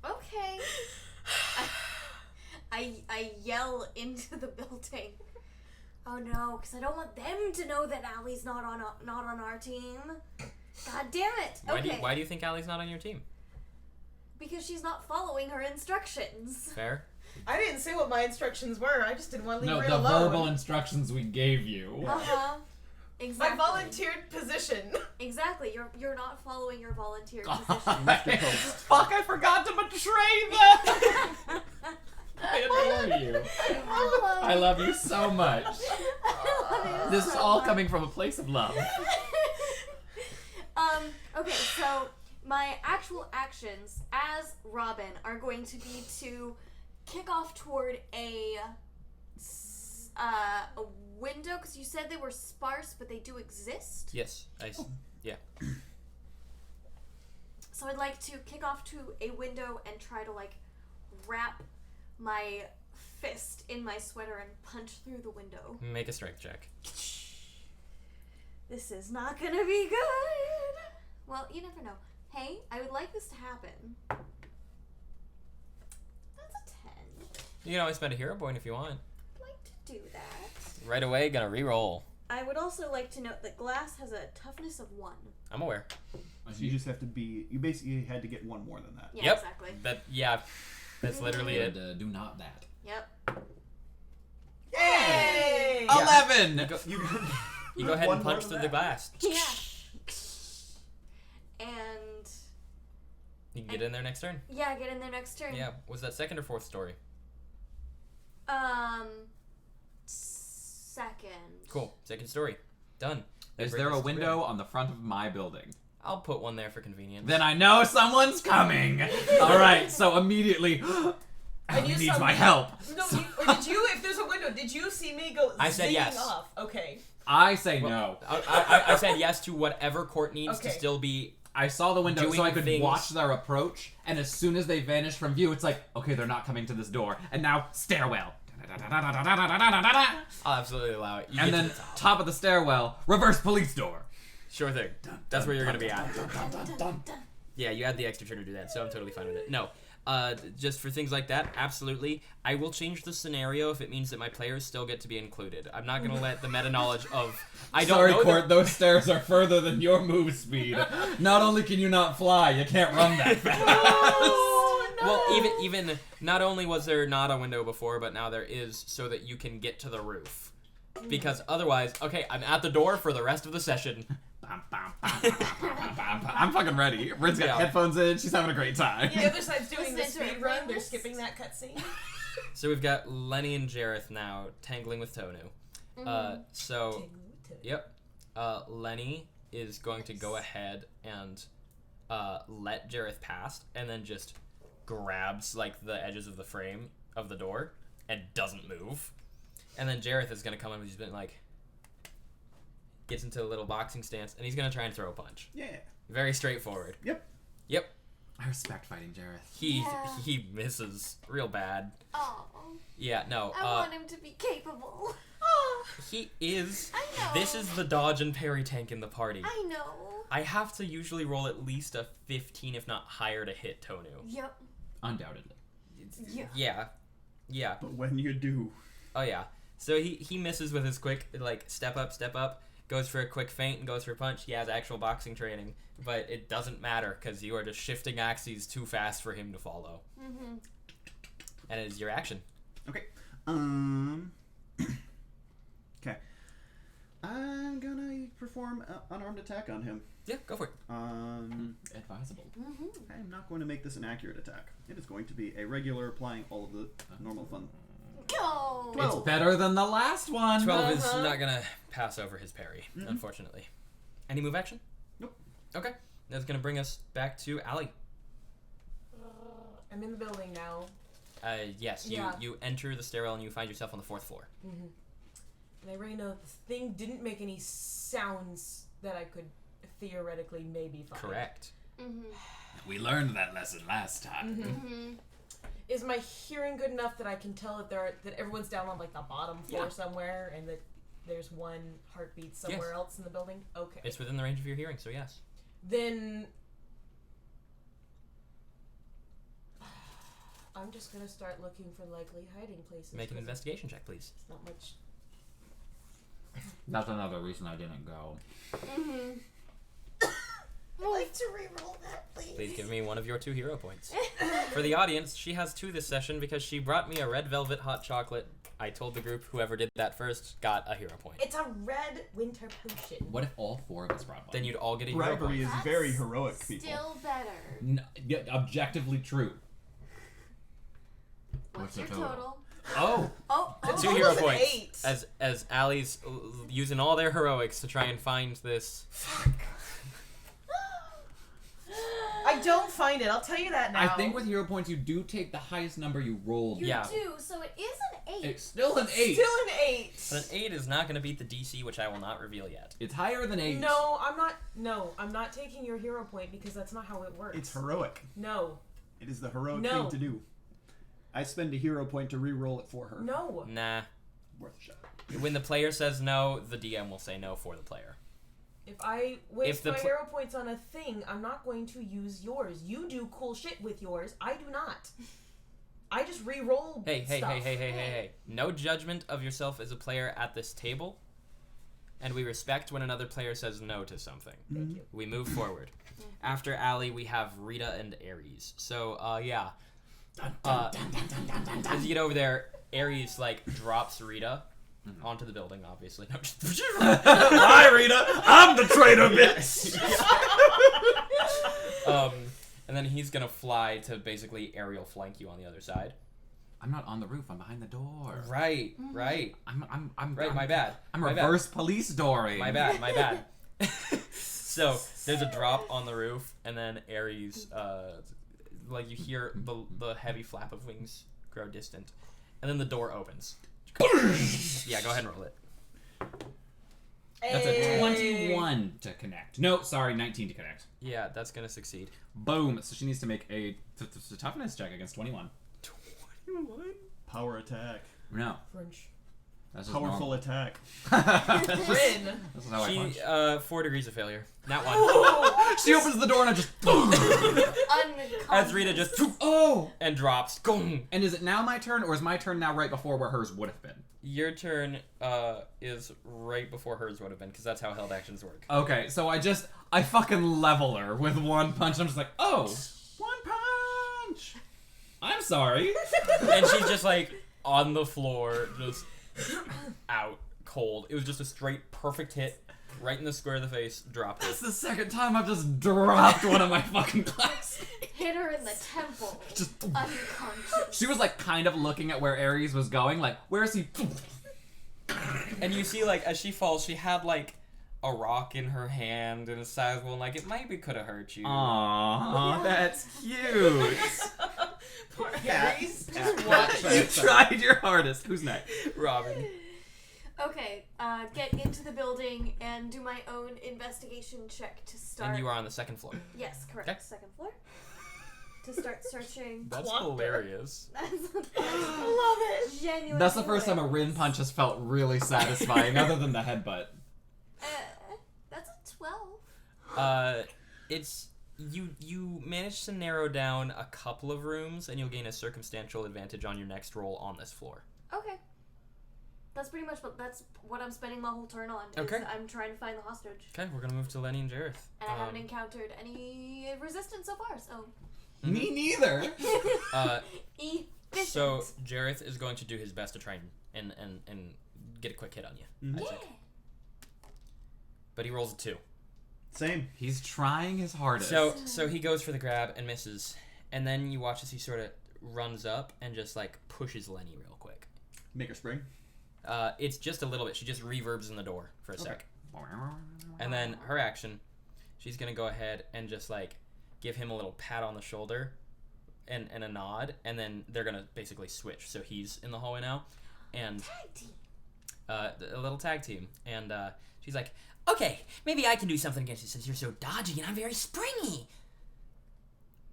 Okay. I yell into the building. Oh no, because I don't want them to know that Allie's not on our team. God damn it. Okay. Why do you think Allie's not on your team? Because she's not following her instructions. Fair. I didn't say what my instructions were. I just didn't want to leave No, Rin the alone. verbal instructions we gave you. Uh-huh. My Exactly. volunteered position. Exactly. You're not following your volunteer position. Fuck, I forgot to betray them! I adore you. I love you so much. This is all coming from a place of love. Okay, so my actual actions as Robin are going to be to kick off toward a window, because you said they were sparse, but they do exist. Yes. Yeah. So I'd like to kick off to a window and try to like wrap my fist in my sweater and punch through the window. Make a strength check. This is not gonna be good. Well, you never know. Hey, I would like this to happen. That's a 10. You can always spend a hero point if you want. I'd like to do that. Right away, gonna re-roll. I would also like to note that glass has a toughness of 1. I'm aware. You just have to be. You basically had to get one more than that. Yeah, Yep. exactly. That's literally it. And, do not that. Yep. Yay! Yeah. 11! You go ahead One and more punch than through that. the glass. Yeah. And You can get in there next turn. yeah, get in there next turn. Yeah. Was that second or fourth story? Second. Cool. Second story. Done. They Is break there a this window grid. on the front of my building? I'll put one there for convenience. Then I know someone's coming! Alright, so immediately, And Allie you needs saw my me- help! No, or did you? If there's a window, did you see me go? I said zinging yes. Off? Okay. I say no. I said yes to whatever court needs to Okay. still be. I saw the window Doing so I could things. watch their approach, and as soon as they vanished from view, it's like, okay, they're not coming to this door. And now, stairwell. I'll absolutely allow it. You And get then, to the top. top of the stairwell, reverse police door. Sure thing. That's where you're gonna be at. Dun, dun. Yeah, you had the extra turn to do that, so I'm totally fine with it. No, just for things like that, absolutely. I will change the scenario if it means that my players still get to be included. I'm not gonna let the meta knowledge of I don't Sorry, know. Court, those stairs are further than your move speed. Not only can you not fly, you can't run that fast. Oh no! Well, even not only was there not a window before, but now there is, so that you can get to the roof. Because otherwise, okay, I'm at the door for the rest of the session. Bam, bam, I'm fucking ready. Rin's got Yeah. headphones in. She's having a great time. The other side's doing the Listen to speed it, run. They're Rose. skipping that cutscene. So we've got Lenny and Jareth now tangling with Tonu. So, yep. Lenny is going to go ahead and let Jareth pass, and then just grabs like the edges of the frame of the door and doesn't move. And then Jareth is gonna come in and he's been like gets into a little boxing stance, and he's gonna try and throw a punch. Yeah. Very straightforward. Yep. Yep. I respect fighting Jareth. He misses real bad. Oh, Yeah, no. I want him to be capable. He is. I know. This is the dodge and parry tank in the party. I know. I have to usually roll at least a 15, if not higher, to hit Tonu. Yep. Undoubtedly. Yeah. Yeah. Yeah. But when you do, Oh, yeah. So he misses with his quick, like, step up, goes for a quick feint and goes for a punch. He has actual boxing training, but it doesn't matter because you are just shifting axes too fast for him to follow. Mm-hmm. And it is your action. okay. Okay. I'm gonna perform an unarmed attack on him. Yeah, go for it. Advisable. Mm-hmm. I'm not going to make this an accurate attack. It is going to be a regular applying all of the normal fun. Go. It's better than the last one. 12 is not going to pass over his parry, unfortunately. Any move action? Nope. Okay. That's going to bring us back to Allie. I'm in the building now. Yes, Yeah. you enter the stairwell and you find yourself on the 4th floor. Mm-hmm. And I already know the thing didn't make any sounds that I could theoretically maybe find. Correct. Mm-hmm. We learned that lesson last time. Mm-hmm. Is my hearing good enough that I can tell that everyone's down on like the bottom floor somewhere, and that there's one heartbeat somewhere else in the building? Okay. It's within the range of your hearing, so yes. Then I'm just gonna start looking for likely hiding places. Make an 'cause investigation check, please. it's not much. That's another reason I didn't go. Mm-hmm. I'd like to reroll that, please. Please give me one of your 2 hero points. For the audience, she has 2 this session because she brought me a red velvet hot chocolate. I told the group whoever did that first got a hero point. It's a red winter potion. What if all 4 of us brought one? Then you'd all get a hero point. Bribery is very heroic, people. Still better. Yeah, objectively true. What's your the total? total? Oh! Oh, The oh, 2 almost hero an points. 8. As Allie's using all their heroics to try and find this. I don't find it. I'll tell you that now. I think with hero points, you do take the highest number you rolled. You Yeah. do, so it is an 8. It's still an 8. Still an 8. But an 8 is not going to beat the DC, which I will not reveal yet. It's higher than 8. No, I'm not. No, I'm not taking your hero point because that's not how it works. It's heroic. No. It is the heroic No. thing to do. I spend a hero point to re-roll it for her. No. Nah. Worth a shot. When the player says no, the DM will say no for the player. If I waste the my pl- hero points on a thing, I'm not going to use yours. You do cool shit with yours. I do not. I just re-roll Hey, stuff. hey. No judgment of yourself as a player at this table. And we respect when another player says no to something. Thank you. We move forward. After Allie, we have Rita and Ares. So, yeah. As you get over there, Ares, like, drops Rita onto the building, obviously. No, just... Hi, Rita. I'm the traitor, bitch. And then he's gonna fly to basically aerial flank you on the other side. I'm not on the roof. I'm behind the door. Right. I'm Right, my bad. I'm My bad. reverse police dooring. My bad. So there's a drop on the roof, and then Ares, like you hear the heavy flap of wings grow distant, and then the door opens. Yeah, go ahead and roll it. That's a 21 to connect. No, sorry, 19 to connect. Yeah, that's gonna succeed. Boom. So she needs to make a toughness check against 21. 21? Power attack. No. French. That's just Powerful normal. attack. Rin. This is how I punch. She 4 degrees of failure. Not one. She opens the door and I just. As Rita just and drops. Gong. And is it now my turn, or is my turn now right before where hers would have been? Your turn is right before hers would have been, because that's how held actions work. Okay, so I fucking level her with one punch. I'm just like, oh, one punch. I'm sorry. And she's just like on the floor, just out cold. It was just a straight perfect hit, right in the square of the face, drop her. That's the second time I've just dropped one of my fucking classmates. Hit her in the temple. Just Unconscious. she was like kind of looking at where Ares was going, like, where is he? And you see, like, as she falls, she had, like, a rock in her hand and a sizable, and, like, it maybe could have hurt you. Aww, that's cute. Poor Cat. Aries. You tried your hardest. Who's next? Robin. Okay, get into the building and do my own investigation check to start. And you are on the second floor. Yes, correct. Okay. Second floor. To start searching. That's Clocked her. hilarious. Love it. Genuinely. That's the first time a Rin punch has felt really satisfying, other than the headbutt. That's a 12. It's you managed to narrow down a couple of rooms, and you'll gain a circumstantial advantage on your next roll on this floor. Okay. That's pretty much what I'm spending my whole turn on. Is Okay. I'm trying to find the hostage. Okay, we're gonna move to Lenny and Jareth. And I haven't encountered any resistance so far, so. Me neither. Efficient. So Jareth is going to do his best to try and get a quick hit on you. Mhm. I Yeah. think. But he rolls a 2. Same. He's trying his hardest. So he goes for the grab and misses, and then you watch as he sort of runs up and just like pushes Lenny real quick. Make her spring. It's just a little bit. She just reverbs in the door for a sec, and then her action, she's gonna go ahead and just like give him a little pat on the shoulder, and a nod, and then they're gonna basically switch. So he's in the hallway now, and Tag team. a little tag team, and she's like, okay, maybe I can do something against you since you're so dodgy and I'm very springy.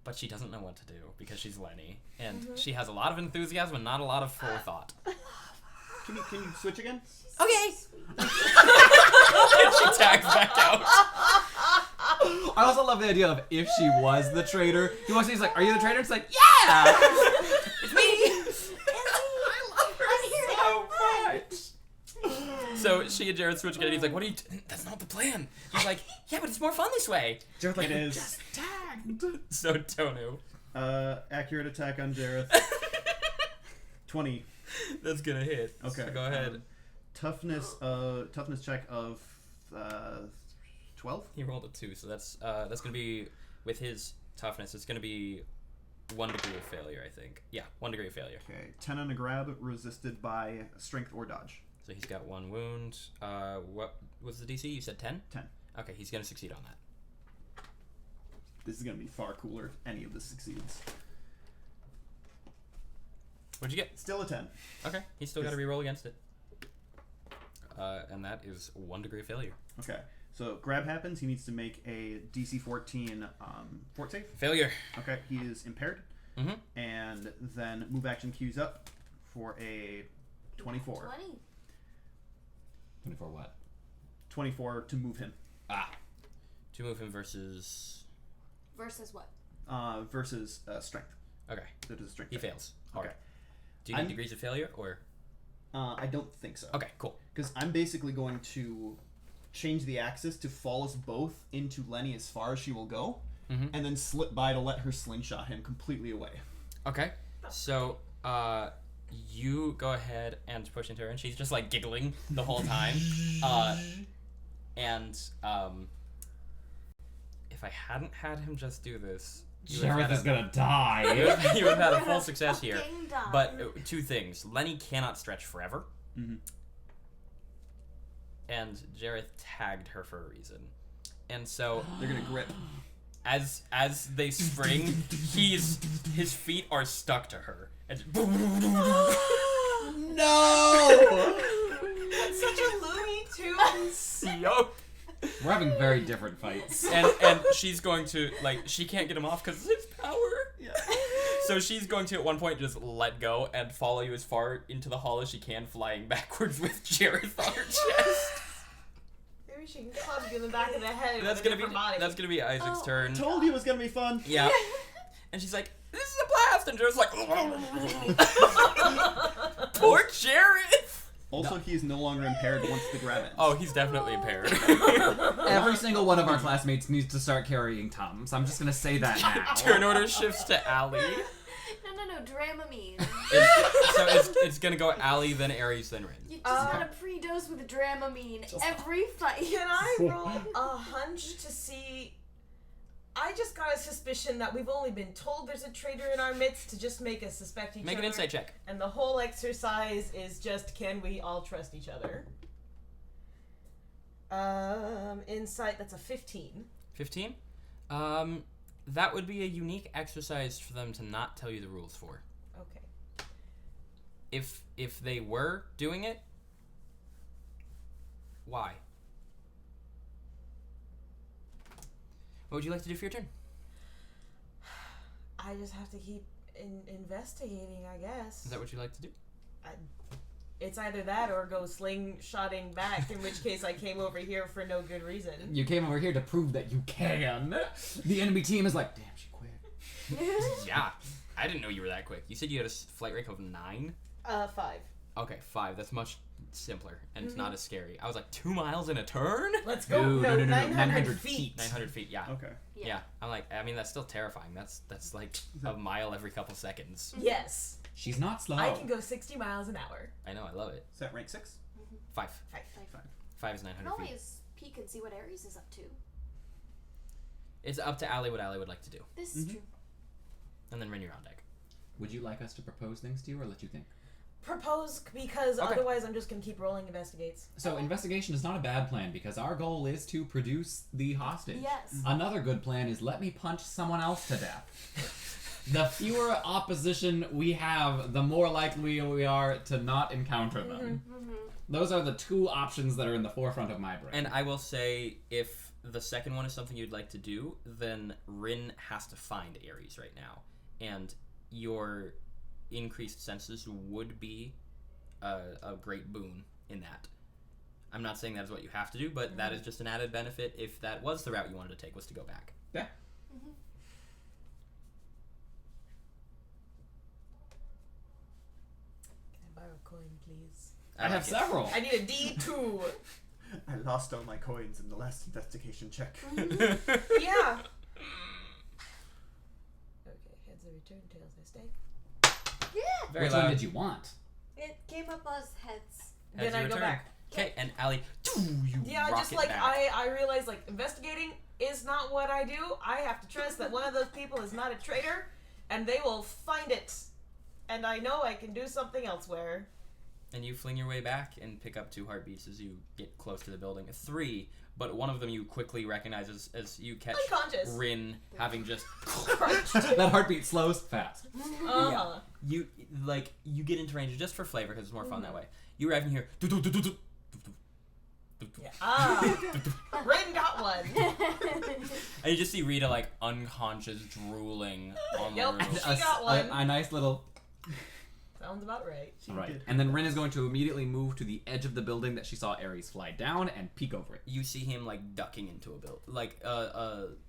But she doesn't know what to do because she's Lenny, and she has a lot of enthusiasm and not a lot of forethought. Can you switch again? Okay. And she tags back out. I also love the idea of if she was the traitor, he walks in, he's like, are you the traitor? It's like, yeah! It's me. So she and Jared switch again, and he's like, what are you that's not the plan. He's like, yeah, but it's more fun this way. Jared's like, It is. just tagged. So Tonu. Accurate attack on Jareth. 20. That's gonna hit. Okay. So go ahead. Toughness check of 12. He rolled a 2, so that's gonna be, with his toughness, it's gonna be 1 degree of failure, I think. Yeah, 1 degree of failure. Okay. 10 on a grab, resisted by strength or dodge. So he's got 1 wound. What was the DC? You said 10? 10. Okay, he's gonna succeed on that. This is gonna be far cooler if any of this succeeds. What'd you get? Still a 10. Okay, he's still got to re-roll against it. And that is 1 degree of failure. Okay. So grab happens. He needs to make a DC 14 fort save. Failure. Okay. He is impaired. Mm-hmm. And then move action queues up for a 24. 20. 24 what? 24 to move him. Ah. To move him versus... Versus what? Versus strength. Okay, That is a strength. he check. fails. Hard. Okay. Do you need I'm- degrees of failure, or... I don't think so. Okay, cool. Because I'm basically going to change the axis to fall us both into Lenny as far as she will go, Mhm. and then slip by to let her slingshot him completely away. Okay, so, you go ahead and push into her, and she's just, like, giggling the whole time. If I hadn't had him just do this... you would have Jareth had is gonna die. you would have had a full success here. Fucking dumb. But 2 things. Lenny cannot stretch forever, Mm-hmm. and Jareth tagged her for a reason. And so, They're gonna grip. as they spring, his feet are stuck to her. And No! That's such a Looney Tunes. Yo. We're having very different fights. And she's going to, like, she can't get him off because it's his power. Yeah. So she's going to, at one point, just let go and follow you as far into the hall as she can, flying backwards with Jareth on her chest. Maybe she can club you in the back of the head. That's with a gonna be different body. that's gonna be Isaac's Oh. turn. Told you it was gonna be fun. Yeah. And she's like, this is a blast! And Jareth's like, poor Jareth! Also, he is no longer impaired once the grab ends. Oh, he's definitely impaired. Every single one of our classmates needs to start carrying Tums. I'm just gonna say that now. Turn order shifts to Allie. No, No, Dramamine. It's gonna go Allie, then Ares, then Rin. You just gotta pre-dose with Dramamine every fight. Can I roll a hunch to see? I just got a suspicion that we've only been told there's a traitor in our midst to just make us suspect each other. Make an insight check. And the whole exercise is just, can we all trust each other? Insight, that's a 15. 15? That would be a unique exercise for them to not tell you the rules for. Okay. If they were doing it, why? What would you like to do for your turn? I just have to keep investigating, I guess. Is that what you like to do? It's either that or go slingshotting back, in which case I came over here for no good reason. You came over here to prove that you can. The enemy team is like, damn, she quit. Yeah. I didn't know you were that quick. You said you had a flight rank of 9? 5. Okay, 5. That's much simpler, and it's not as scary. I was like, 2 miles in a turn? Let's go. No, 900 feet. 900 feet, yeah. Okay. Yeah. I'm like, I mean, that's still terrifying. That's like a mile every couple seconds. Yes. She's not slow. I can go 60 miles an hour. I know, I love it. Is that rank 6? 5. 5 is You 900 can feet. always peek and see what Ares is up to. It's up to Allie what Allie would like to do. This is true. And then Rin, you're on deck. Would you like us to propose things to you or let you think? Propose, because Okay. otherwise I'm just going to keep rolling investigates. So investigation is not a bad plan because our goal is to produce the hostage. Yes. Another good plan is let me punch someone else to death. The fewer opposition we have, the more likely we are to not encounter them. Those are the two options that are in the forefront of my brain. And I will say, if the second one is something you'd like to do, then Rin has to find Ares right now. And your increased senses would be a great boon in that. I'm not saying that is what you have to do, but that is just an added benefit if that was the route you wanted to take, was to go back. Yeah. Can I borrow a coin, please? I have several. I need a D2. I lost all my coins in the last investigation check. Yeah. Okay, heads I return, tails I stay. Yeah. Very Which loud. one did you want? It came up as heads. Then I go back. Okay, and Allie, you Yeah, rocket just like back. I realize like investigating is not what I do. I have to trust that one of those people is not a traitor, and they will find it. And I know I can do something elsewhere. And you fling your way back and pick up 2 heartbeats as you get close to the building. 3, but one of them you quickly recognize as you catch Unconscious. Rin having just That heartbeat slows fast. Uh-huh. you get into range just for flavor because it's more fun that way. You arrive in here. Yeah. Ah. Rin got one. And you just see Rita like unconscious, drooling on the Yep. roof. She got one. A nice little... Sounds about right. Right. And then Rin is going to immediately move to the edge of the building that she saw Ares fly down and peek over it. You see him like ducking into a building, like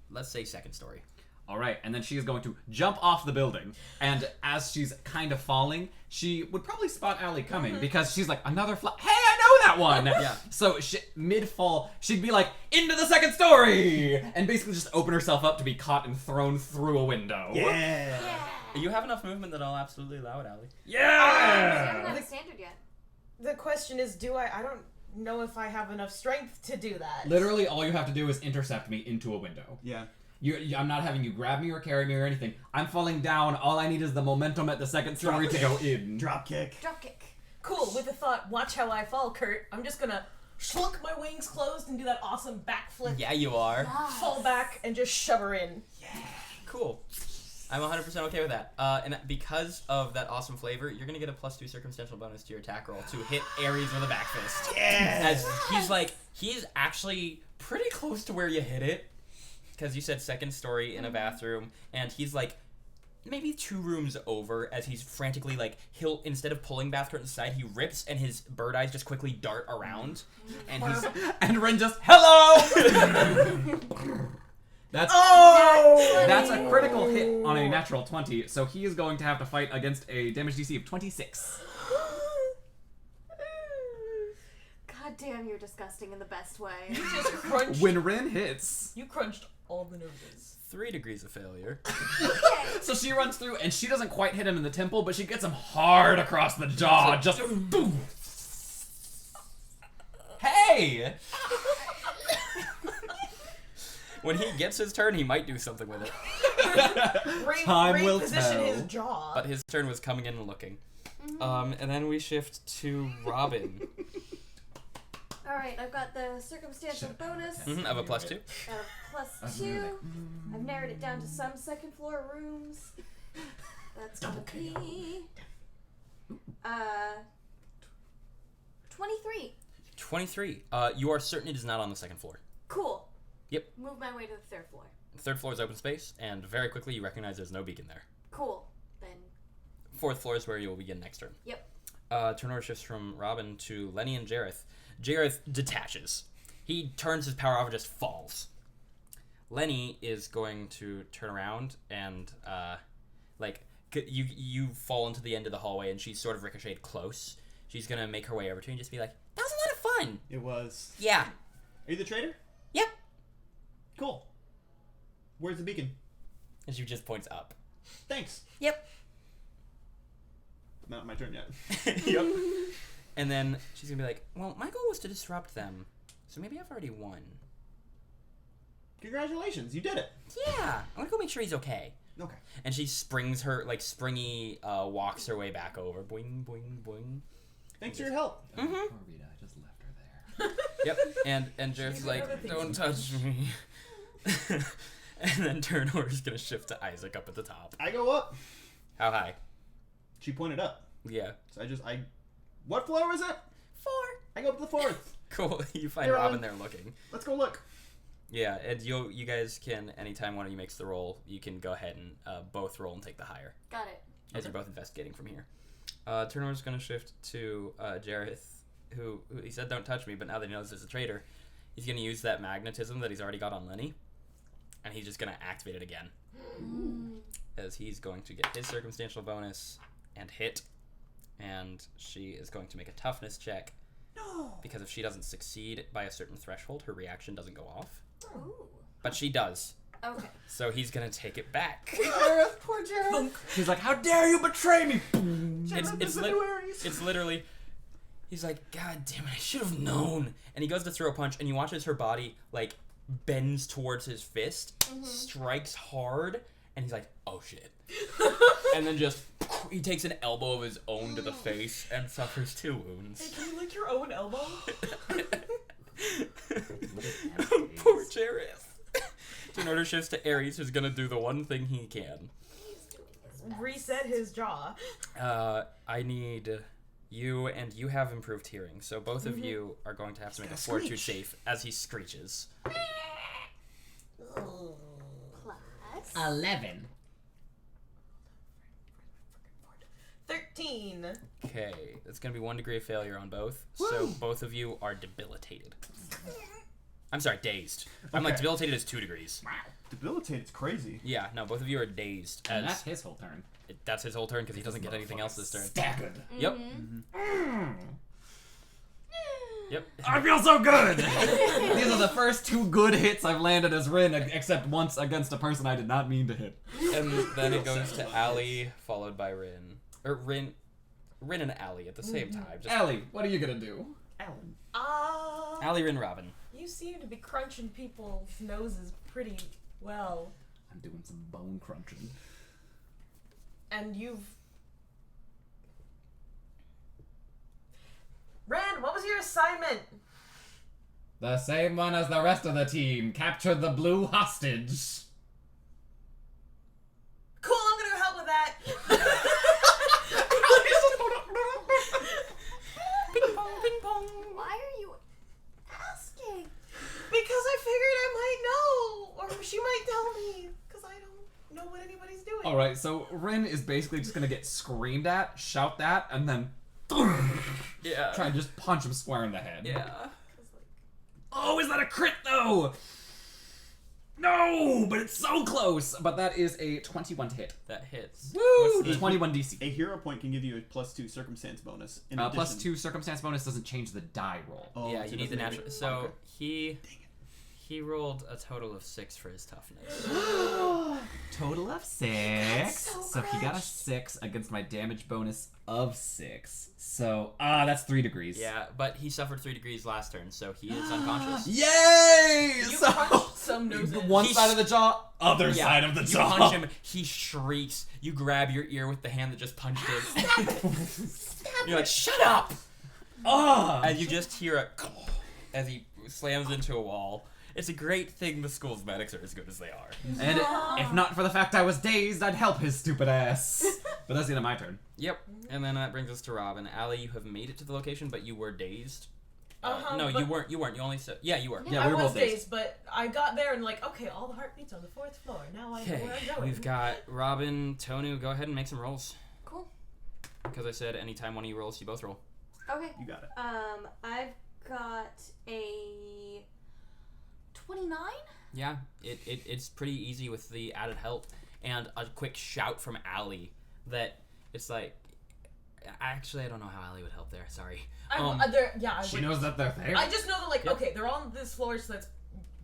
let's say 2nd story. All right, and then she is going to jump off the building. And as she's kind of falling, she would probably spot Allie coming because she's like, another fly. Hey, I know that one! Yeah. So mid-fall, she'd be like, into the 2nd story! And basically just open herself up to be caught and thrown through a window. Yeah! You have enough movement that I'll absolutely allow it, Allie. I haven't Yeah! got a standard yet. The question is, I don't know if I have enough strength to do that. Literally, all you have to do is intercept me into a window. Yeah. I'm not having you grab me or carry me or anything. I'm falling down. All I need is the momentum at the 2nd story to go in. Drop kick. Drop kick. Cool, with the thought, watch how I fall, Kurt. I'm just gonna slunk my wings closed and do that awesome backflip. Yeah, you are. Fall back and just shove her in. Cool. I'm 100% okay with that. And because of that awesome flavor, you're going to get a +2 circumstantial bonus to your attack roll to hit Ares with a back fist. Yes! As he's actually pretty close to where you hit it. Because you said 2nd story in a bathroom. And he's like maybe 2 rooms over as he's frantically like, he'll, instead of pulling bath curtains aside, he rips and his bird eyes just quickly dart around. And he's... And Ren just, hello! That's a critical hit on a natural 20, so he is going to have to fight against a damage DC of 26. God damn, you're disgusting in the best way. You just crunched. When Ren hits, You crunched all the noses. 3 degrees of failure. So she runs through, and she doesn't quite hit him in the temple, but she gets him hard across the jaw. Just boom. Hey! When he gets his turn, he might do something with it. Time will reposition tell. his jaw. But his turn was coming in and looking. And then we shift to Robin. Alright, I've got the circumstantial bonus. I have a +2. +2. I've narrowed it down to some second floor rooms. That's gonna be 23. 23. You are certain it is not on the second floor. Cool. Yep. Move my way to the 3rd floor. Third floor is open space, and very quickly you recognize there's no beacon there. Cool. Then 4th floor is where you will begin next turn. Yep. Turn order shifts from Robin to Lenny and Jareth. Jareth detaches. He turns his power off and just falls. Lenny is going to turn around and, you fall into the end of the hallway and she's sort of ricocheted close. She's going to make her way over to you and just be like, that was a lot of fun. It was. Yeah. Are you the traitor? Yep. Cool. Where's the beacon? And she just points up. Thanks. Yep. Not my turn yet. Yep. And then she's going to be like, well, my goal was to disrupt them, so maybe I've already won. Congratulations, you did it. Yeah. I'm going to go make sure he's okay. Okay. And she springs her, springy, walks her way back over. Boing, boing, boing. Thanks for your help. Poor Rita, I just left her there. Yep. And Jareth's like, don't touch me. And then turn order's going to shift to Isaac up at the top. I go up. How high? She pointed up. Yeah. So what floor was it? 4. I go up to the 4th. Cool. You find Hey, Robin Robin. there looking. Let's go look. Yeah, and you guys can, anytime one of you makes the roll, you can go ahead and both roll and take the higher. Got it. As you're both investigating from here. Turn order's going to shift to Jareth, who he said don't touch me, but now that he knows there's a traitor, he's going to use that magnetism that he's already got on Lenny, and he's just going to activate it again. As he's going to get his circumstantial bonus and hit, and she is going to make a toughness check. No. Because if she doesn't succeed by a certain threshold, her reaction doesn't go off. Ooh. But she does. Okay. So he's going to take it back. Jareth, poor Jareth. He's like, how dare you betray me? It's literally, he's like, God damn it, I should have known. And he goes to throw a punch, and he watches her body, bends towards his fist, strikes hard, and he's like, oh shit. And then he takes an elbow of his own to the face and suffers 2 wounds. Hey, can you lick your own elbow? Poor Jareth. Turn order shifts to Ares, who's gonna do the one thing he can. Reset his jaw. I need you, and you have improved hearing, so both of you are going to have to make a fortitude save as he screeches. Plus 11. 13. Okay, it's gonna be 1 degree of failure on both, so both of you are debilitated. I'm sorry, dazed. I'm Okay. debilitated is 2 degrees. Wow. Debilitated's crazy. Yeah, no, both of you are dazed. And As that's his whole turn. that's his whole turn because he doesn't get anything else this turn. Staggered. Yep. Yep. I feel so good! These are the first 2 good hits I've landed as Rin, except once against a person I did not mean to hit. And then it goes to Allie, followed by Rin. Or Rin and Allie at the same time. Just Allie, what are you gonna do? Alan. Allie, Rin, Robin. You seem to be crunching people's noses pretty well. I'm doing some bone crunching. And you've... Rand, what was your assignment? The same one as the rest of the team. Capture the blue hostage. Cool, I'm gonna go help with that. Ping pong, ping pong. Why are you asking? Because I figured I might know. Or she might tell me. Because I don't know what anybody's doing. Alright, so Rin is basically just gonna get screamed at, shout that, and then Yeah. try and just punch him square in the head. Yeah. Oh, is that a crit though? No, but it's so close. But that is a 21 to hit. That hits. Woo! What's the- 21 DC. A hero point can give you a +2 circumstance bonus. In Plus addition. 2 circumstance bonus doesn't change the die roll. Oh, Yeah, so you it need the doesn't make natural. it- So okay. He rolled a total of 6 for his toughness. Total of 6. That's so he got a crushed. 6 against my damage bonus of 6. So, that's 3 degrees. Yeah, but he suffered 3 degrees last turn, so he is unconscious. Yay! You So, punched some noses. one He side of the jaw, other Yeah, side of the you jaw. punch him, he shrieks. You grab your ear with the hand that just punched him. You're like, shut up! Ah! And you just hear a as he slams into a wall. It's a great thing the school's medics are as good as they are. And if not for the fact I was dazed, I'd help his stupid ass. But that's the end of my turn. Yep. And then that brings us to Rob. And Allie, you have made it to the location, but you were dazed. No, but you weren't. You weren't. You only said... Yeah, you were. Yeah, I we were was both dazed. dazed, but I got there and like, okay, all the heartbeats on the 4th floor. Now I know Okay, where I'm going. we've got Robin, Tonu, go ahead and make some rolls. Cool. Because I said anytime one of you rolls, you both roll. Okay. You got it. I've got a 29. Yeah, it's pretty easy with the added help. And a quick shout from Allie that it's like... Actually, I don't know how Allie would help there. Sorry. I She would- knows that they're there. I just know that like, Yep. okay, they're on this floor, so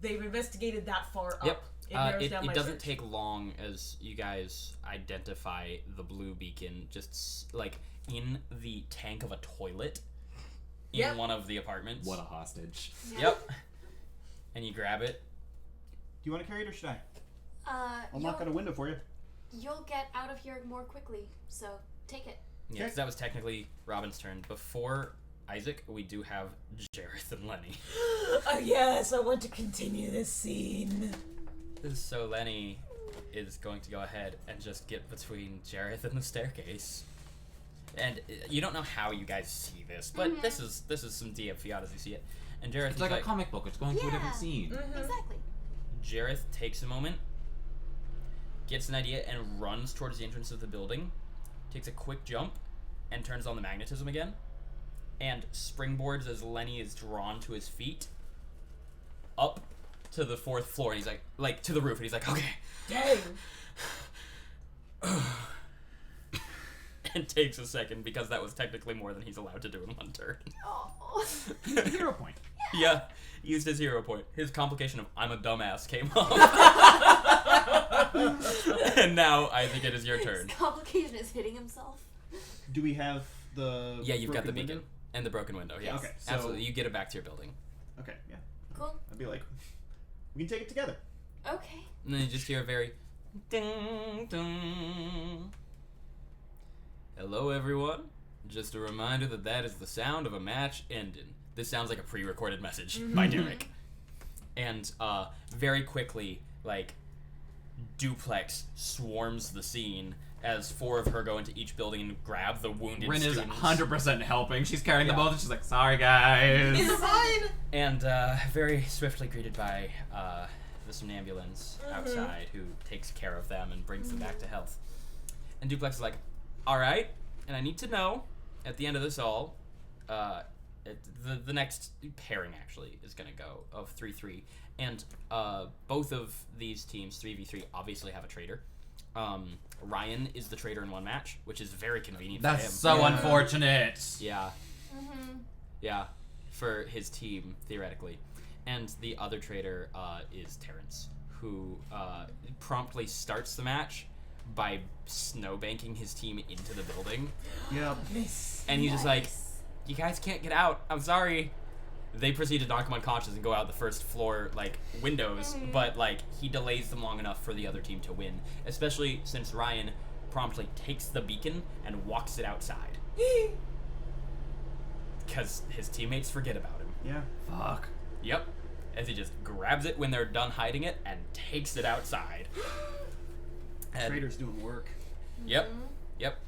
they've investigated that far up. Yep. It narrows It down my doesn't search. take long as you guys identify the blue beacon just like in the tank of a toilet in Yep. one of the apartments. What a hostage. Yep. And you grab it. Do you want to carry it or should I? I'll knock out a window for you. You'll get out of here more quickly, so take it. Yeah, because that was technically Robin's turn. Before Isaac, we do have Jareth and Lenny. Yes, I want to continue this scene. So Lenny is going to go ahead and just get between Jareth and the staircase. And you don't know how you guys see this, but this is some DM fiat as you see it. And Jareth It's is like like a comic book. It's going to a different Yeah. scene. Exactly. Jareth takes a moment, gets an idea, and runs towards the entrance of the building, takes a quick jump, and turns on the magnetism again, and springboards as Lenny is drawn to his feet, up to the 4th floor, and he's like to the roof, and he's like, okay, Dang. and takes a second, because that was technically more than he's allowed to do in one turn. Oh. Hero point. Yeah, used his hero point. His complication of I'm a dumbass came up. And now I think it is your turn. His complication is hitting himself. Do we have the Yeah, you've got the broken beacon window? and the broken window. Yes. Okay, so- Absolutely. You get it back to your building. Okay, yeah. Cool. I'd be like, we can take it together. Okay. And then you just hear a very ding ding. Hello, everyone. Just a reminder that is the sound of a match ending. This sounds like a pre-recorded message by Derek. And very quickly, like, Duplex swarms the scene as 4 of her go into each building and grab the wounded Rin is students. 100% helping. She's carrying them Yeah. both, and she's like, sorry, guys. It's fine. And very swiftly greeted by the somnambulance outside, who takes care of them and brings them back to health. And Duplex is like, all right, and I need to know, at the end of this all, the next pairing, actually, is going to go of 3-3. And both of these teams, 3v3, obviously have a traitor. Ryan is the traitor in one match, which is very convenient for him. That's so unfortunate. Yeah. Mm-hmm. Yeah, for his team, theoretically. And the other traitor is Terrence, who promptly starts the match by snowbanking his team into the building. Yep. And he's just like, you guys can't get out. I'm sorry. They proceed to knock him unconscious and go out the 1st floor, like, windows. But, like, he delays them long enough for the other team to win. Especially since Ryan promptly takes the beacon and walks it outside. Because his teammates forget about him. Yeah. Fuck. Yep. As he just grabs it when they're done hiding it and takes it outside. And- Traitors doing work. Yep. Yep.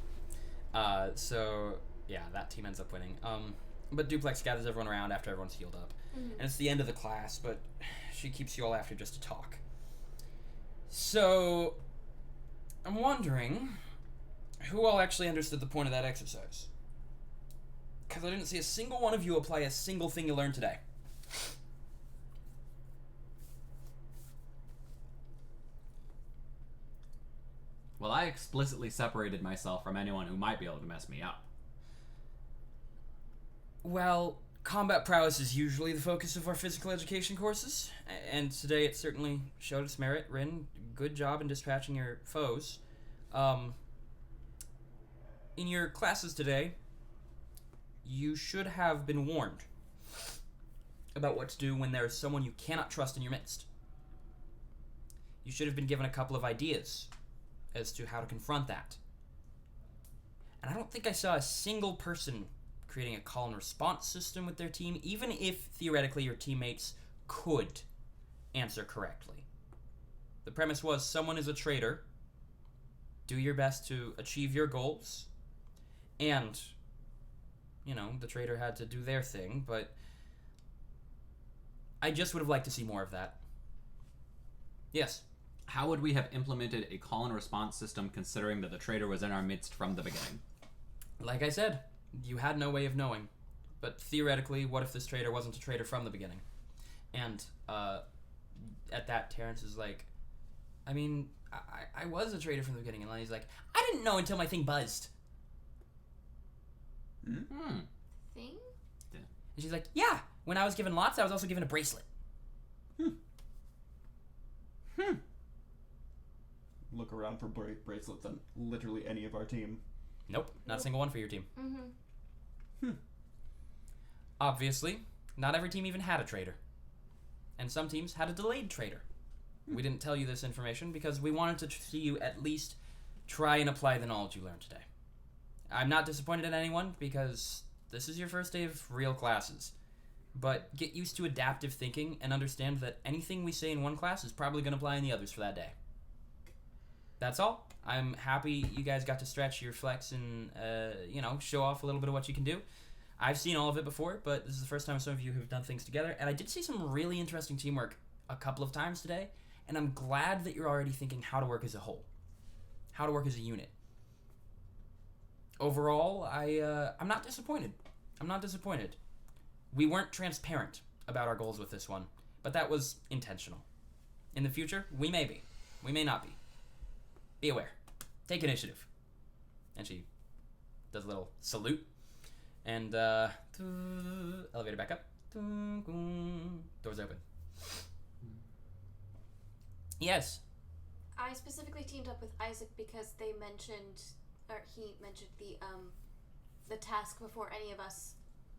So, yeah, that team ends up winning. But Duplex gathers everyone around after everyone's healed up. And it's the end of the class, but she keeps you all after just to talk. So, I'm wondering who all actually understood the point of that exercise. Because I didn't see a single one of you apply a single thing you learned today. Well, I explicitly separated myself from anyone who might be able to mess me up. Well, combat prowess is usually the focus of our physical education courses, and today it certainly showed its merit. Rin, good job in dispatching your foes. In your classes today, you should have been warned about what to do when there is someone you cannot trust in your midst. You should have been given a couple of ideas as to how to confront that. And I don't think I saw a single person creating a call and response system with their team, even if theoretically your teammates could answer correctly. The premise was someone is a traitor, do your best to achieve your goals, and, you know, the traitor had to do their thing, but I just would have liked to see more of that. Yes. How would we have implemented a call and response system considering that the traitor was in our midst from the beginning? Like I said, you had no way of knowing. But theoretically, what if this traitor wasn't a traitor from the beginning? And at that, Terrence is like, I mean, I was a traitor from the beginning. And Lenny's like, I didn't know until my thing buzzed. Mm-hmm. Thing? And she's like, yeah, when I was given lots, I was also given a bracelet. Look around for bracelets on literally any of our team. Nope, not a single one for your team. Mm-hmm. Obviously, not every team even had a traitor. And some teams had a delayed traitor. We didn't tell you this information because we wanted to see you at least try and apply the knowledge you learned today. I'm not disappointed in anyone because this is your first day of real classes. But get used to adaptive thinking and understand that anything we say in one class is probably going to apply in the others for that day. That's all. I'm happy you guys got to stretch your flex and, show off a little bit of what you can do. I've seen all of it before, but this is the first time some of you have done things together. And I did see some really interesting teamwork a couple of times today. And I'm glad that you're already thinking how to work as a whole. How to work as a unit. Overall, I'm not disappointed. I'm not disappointed. We weren't transparent about our goals with this one, but that was intentional. In the future, we may be. We may not be. Be aware. Take initiative. And she does a little salute. And, elevator back up. Doors open. Yes. I specifically teamed up with Isaac because he mentioned the task before any of us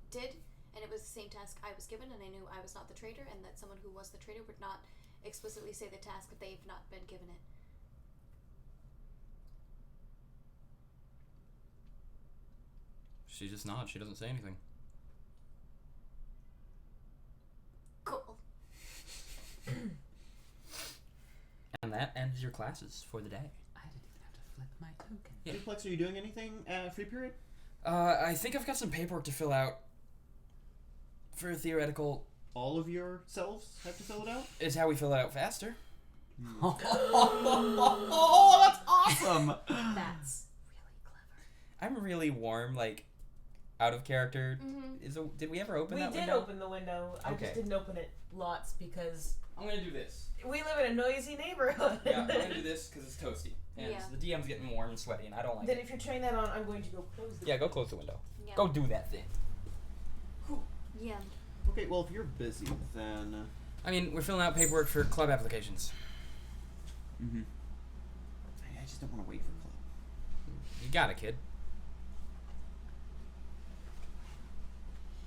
did, and it was the same task I was given, and I knew I was not the traitor, and that someone who was the traitor would not explicitly say the task if they've not been given it. She just nods. She doesn't say anything. Cool. And that ends your classes for the day. I didn't even have to flip my token. Yeah. Duplex, are you doing anything free period? I think I've got some paperwork to fill out for a theoretical. All of yourselves have to fill it out? It's how we fill it out faster. Oh, that's awesome! That's really clever. I'm really warm, like, out of character. Mm-hmm. Did we ever open We that did window? open the window. I Okay. just didn't open it lots because I'm gonna do this. we live in a noisy neighborhood. Yeah, I'm gonna do this because it's toasty. And Yeah. the DM's getting warm and sweaty, and I don't like Then it. if you're turning that on, I'm going to go close the Yeah, go close the window. Yeah. Go do that thing. Yeah. Okay, well, if you're busy, then... I mean, we're filling out paperwork for club applications. Mm-hmm. I just don't want to wait for club. You got it, kid.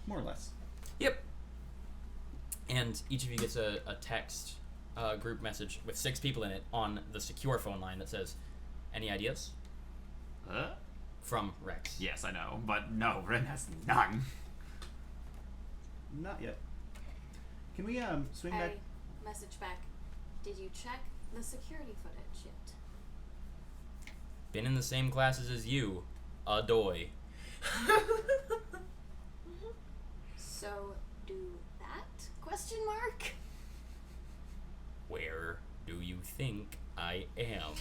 More or less. Yep. And each of you gets a text group message with 6 people in it on the secure phone line that says, "Any ideas?" From Rex. Yes, I know, but no, Ren has none. Not yet. Can we swing back? I message back. Did you check the security footage yet? Been in the same classes as you. Adoy. So do that? Question mark. Where do you think I am?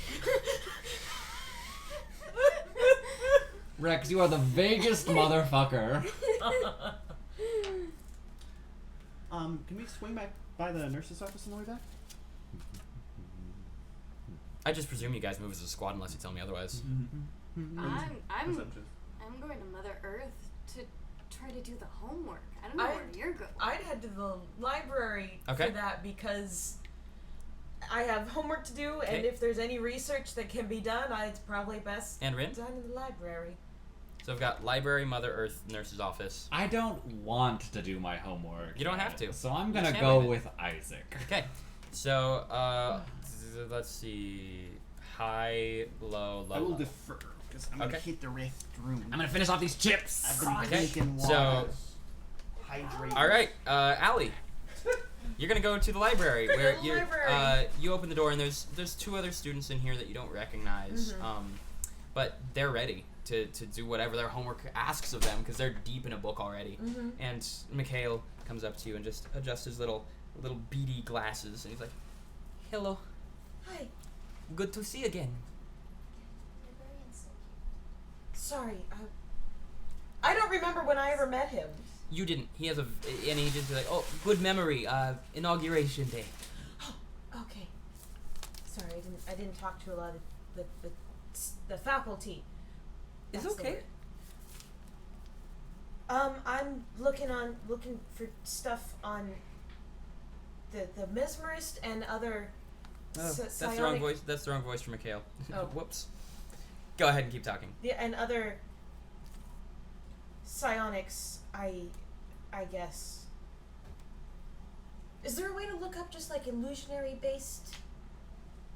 Rex, you are the vaguest motherfucker. Can we swing back by the nurse's office on the way back? I just presume you guys move as a squad unless you tell me otherwise. I'm Presumptuous. going to Mother Earth to try to do the homework. I don't know where you're going. I'd head to the library Okay. for that because I have homework to do, and Okay. if there's any research that can be done, it's probably best And Rin? done in the library. So I've got library, Mother Earth, nurse's office. I don't want to do my homework. You don't have to. So I'm You gonna can go leave it. with Isaac. Okay. So, let's see. High, low, low. I will low. defer because I'm gonna Okay. hit the rift room. I'm gonna finish off these chips. I've been Okay, drinking so- water. Hydrate. All right, Allie. You're gonna go to the library where the you library. you open the door and there's two other students in here that you don't recognize, but they're ready to do whatever their homework asks of them because they're deep in a book already. And Mikhail comes up to you and just adjusts his little beady glasses and he's like, "Hello, Hi. good to see you again." Librarian's so Sorry. I don't remember when I ever met him. You didn't. He has and he just be like, "Oh, good memory. Inauguration day." Okay. Sorry, I didn't talk to a lot of the faculty. It's That's the okay. word. I'm looking for stuff on the mesmerist and other Oh, that's the wrong psionic, voice. That's the wrong voice for Mikhail. Oh. Whoops. Go ahead and keep talking. and other psionics. I guess. Is there a way to look up just like illusionary based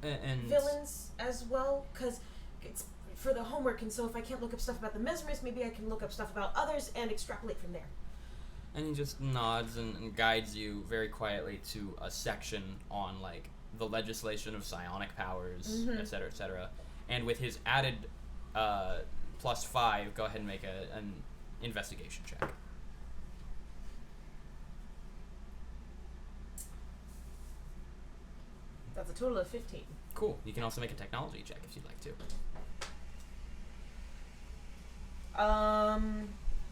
And villains as well? Because it's for the homework, and so if I can't look up stuff about the mesmerist, maybe I can look up stuff about others and extrapolate from there. And he just nods and guides you very quietly to a section on like the legislation of psionic powers, etc., etc. And with his added +5, go ahead and make an investigation check. That's a total of 15. Cool. You can also make a technology check if you'd like to.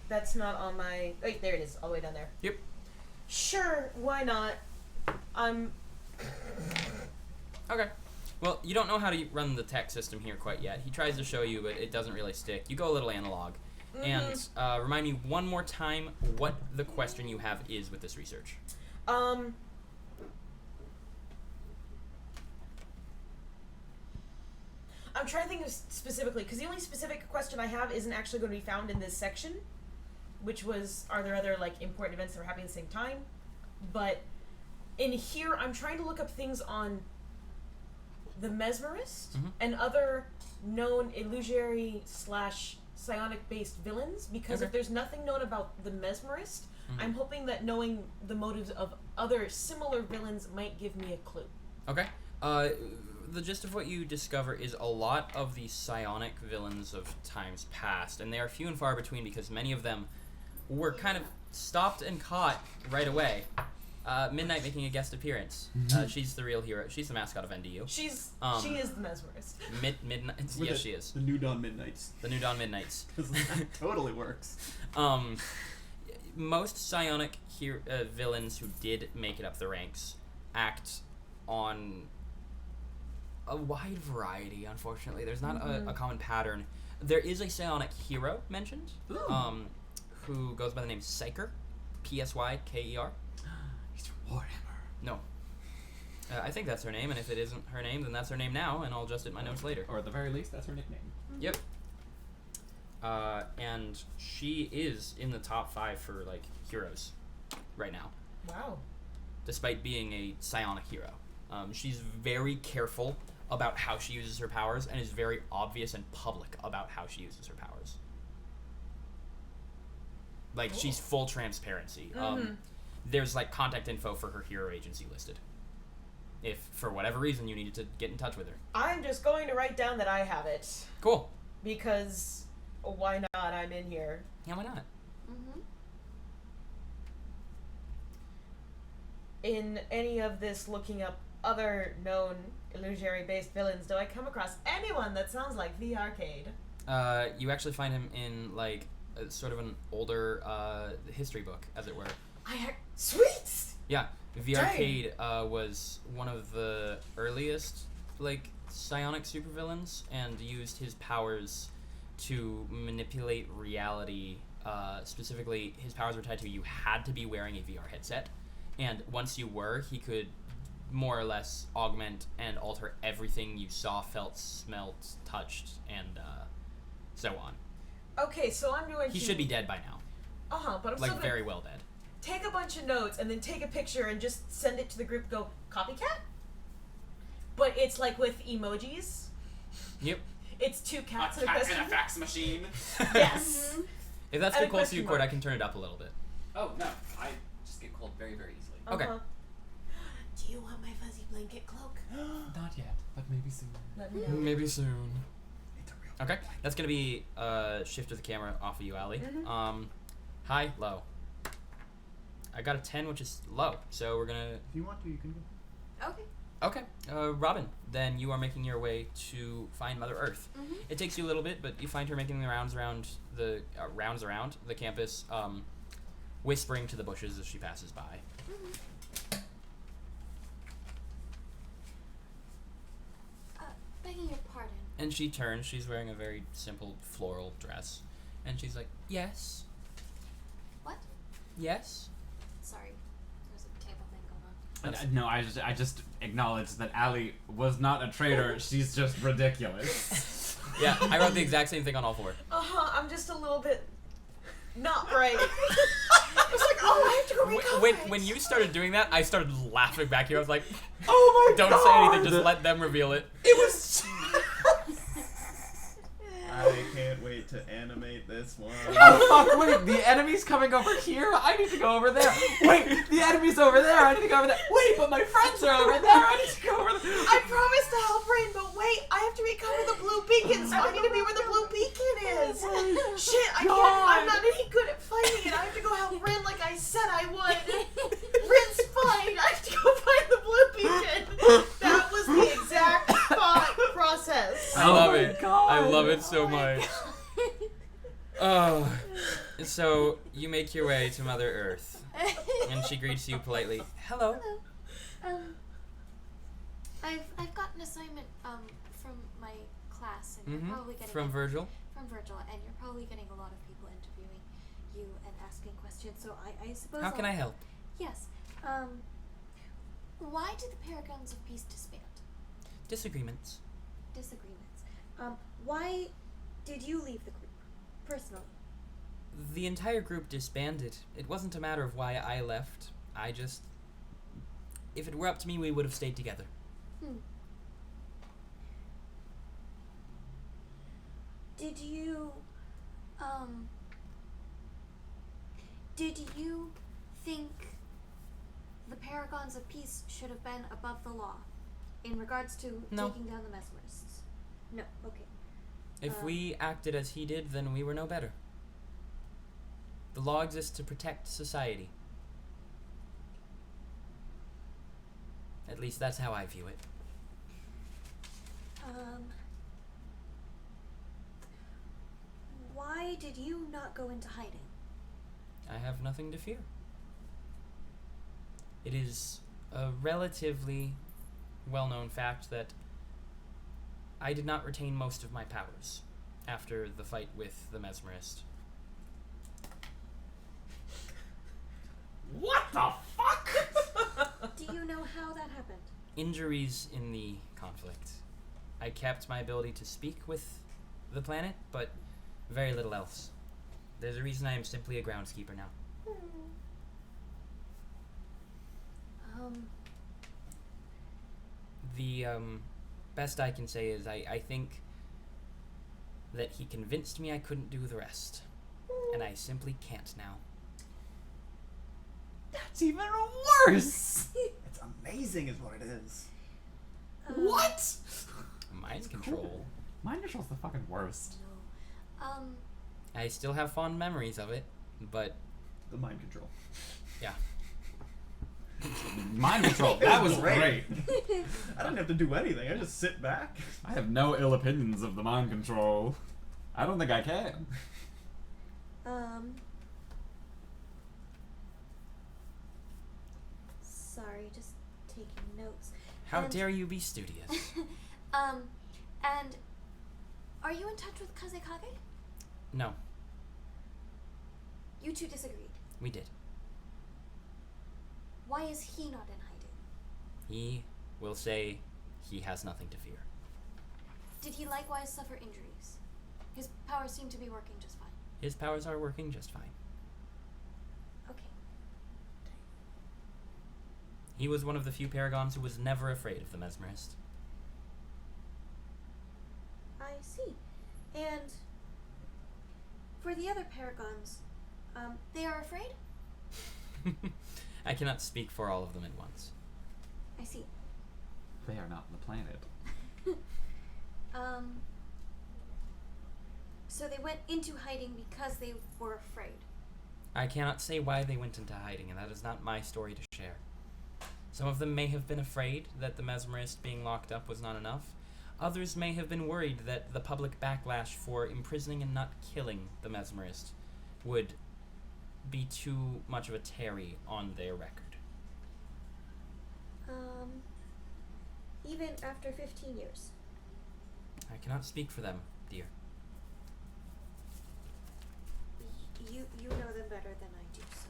That's not on my. Wait, there it is, all the way down there. Yep. Sure, why not? Okay. Well, you don't know how to run the tech system here quite yet. He tries to show you, but it doesn't really stick. You go a little analog. And remind me one more time what the question you have is with this research. I'm trying to think of specifically, because the only specific question I have isn't actually going to be found in this section, which was, are there other, like, important events that are happening at the same time? But in here, I'm trying to look up things on the mesmerist and other known illusory / psionic-based villains, because Okay. if there's nothing known about the mesmerist, I'm hoping that knowing the motives of other similar villains might give me a clue. Okay. The gist of what you discover is a lot of the psionic villains of times past, and they are few and far between because many of them were kind of stopped and caught right away. Midnight making a guest appearance. She's the real hero. She's the mascot of NDU. She is the mesmerist. Midnight. With Yes, it, she is. The New Dawn Midnights. The New Dawn Midnights. That totally works. Most psionic villains who did make it up the ranks act on a wide variety, unfortunately. There's not a common pattern. There is a psionic hero mentioned, who goes by the name Psyker, Psyker. He's from Warhammer. No. I think that's her name, and if it isn't her name, then that's her name now, and I'll adjust it in my notes later. Or at the very least, that's her nickname. Yep. And she is in the top 5 for, like, heroes right now, Wow. despite being a psionic hero. She's very careful about how she uses her powers and is very obvious and public about how she uses her powers. Like, she's full transparency. There's, like, contact info for her hero agency listed. If, for whatever reason, you needed to get in touch with her. I'm just going to write down that I have it, Cool. because why not? I'm in here. Yeah, why not? In any of this looking up other known illusory-based villains, do I come across anyone that sounds like the Arcade? You actually find him in, like, sort of an older history book, as it were. Sweet! Yeah, the Dang. Arcade was one of the earliest, like, psionic supervillains, and used his powers to manipulate reality Specifically, his powers were tied to you had to be wearing a VR headset, and once you were, he could more or less augment and alter everything you saw, felt, smelt, touched, and so on. Okay, so I'm going to... He should be dead by now. But I'm Like, still very well dead. take a bunch of notes and then take a picture and just send it to the group and go, copycat? But it's like with emojis. Yep. It's two cats A and a cat question and a fax machine. Yes. If that's And too a close to you, question Cord, I mark. can turn it up a little bit. Oh no, I just get cold very, very easily. Okay. Do you want my fuzzy blanket cloak? Not yet, but maybe soon. Let me know. Maybe soon. It's a real. Okay, that's gonna be shift of the camera off of you, Allie. Mhm. High, low. I got a 10, which is low, so we're gonna. If you want to, you can go. Okay. Okay, Robin. Then you are making your way to find Mother Earth. Mm-hmm. It takes you a little bit, but you find her making the rounds around the campus, whispering to the bushes as she passes by. Begging your pardon. And she turns. She's wearing a very simple floral dress, and she's like, "Yes, What? yes." Sorry. There's a table thing going on. No, I just acknowledge that Allie was not a traitor. She's just ridiculous. Yeah, I wrote the exact same thing on all four. I'm just a little bit not right. I was like, oh, I have to go recover it. When you started doing that, I started laughing back here. I was like, Oh my "Don't god! say anything. Just let them reveal it." It was. I can't wait to animate this one. Oh fuck! Wait, the enemy's coming over here. I need to go over there. Wait, the enemy's over there. I need to go over there. Wait, but my friends are over there. I need to go over there. I promised to help Rain, but wait, I have to recover the blue beacon, so I need to be where the blue beacon is. Shit, I can't. I'm not any good at fighting it. I have to go help Rin like I said I would. Rin's fine. I have to go find the blue beacon. That was the exact thought process. I love my it. God. I love it so much. Oh, so you make your way to Mother Earth, and she greets you politely. Hello. Hello. I've got an assignment from my class, and you're probably getting From Virgil. from Virgil, and you're probably getting a lot of people interviewing you and asking questions. So I suppose. How can I help? Yes. Why did the Paragons of Peace disband? Disagreements. Disagreements. Why did you leave the group personally? The entire group disbanded. It wasn't a matter of why I left. If it were up to me, we would have stayed together. Did you think the Paragons of Peace should have been above the law in regards to No. taking down the Mesmerists? No. Okay. If we acted as he did, then we were no better. The law exists to protect society. At least that's how I view it. Why did you not go into hiding? I have nothing to fear. It is a relatively well-known fact that I did not retain most of my powers after the fight with the Mesmerist. What the fuck? Do you know how that happened? Injuries in the conflict. I kept my ability to speak with the planet, but very little else. There's a reason I am simply a groundskeeper now. The best I can say is I think that he convinced me I couldn't do the rest. And I simply can't now. That's even worse. It's amazing, is what it is. What? Mind control. Mind control's the fucking worst. I still have fond memories of it, but The mind control. yeah. Mind control. That was great. I didn't have to do anything. I just sit back. I have no ill opinions of the mind control. I don't think I can. Sorry, just taking notes. How And- dare you be studious? And are you in touch with Kazekage? No. You two disagreed. We did. Why is he not in hiding? He will say he has nothing to fear. Did he likewise suffer injuries? His powers seem to be working just fine. His powers are working just fine. Okay. He was one of the few paragons who was never afraid of the mesmerist. I see. And for the other paragons, they are afraid? I cannot speak for all of them at once. I see. They are not on the planet. So they went into hiding because they were afraid. I cannot say why they went into hiding, and that is not my story to share. Some of them may have been afraid that the mesmerist being locked up was not enough. Others may have been worried that the public backlash for imprisoning and not killing the mesmerist would be too much of a tarry on their record. Even after 15 years. I cannot speak for them, dear. You know them better than I do, so.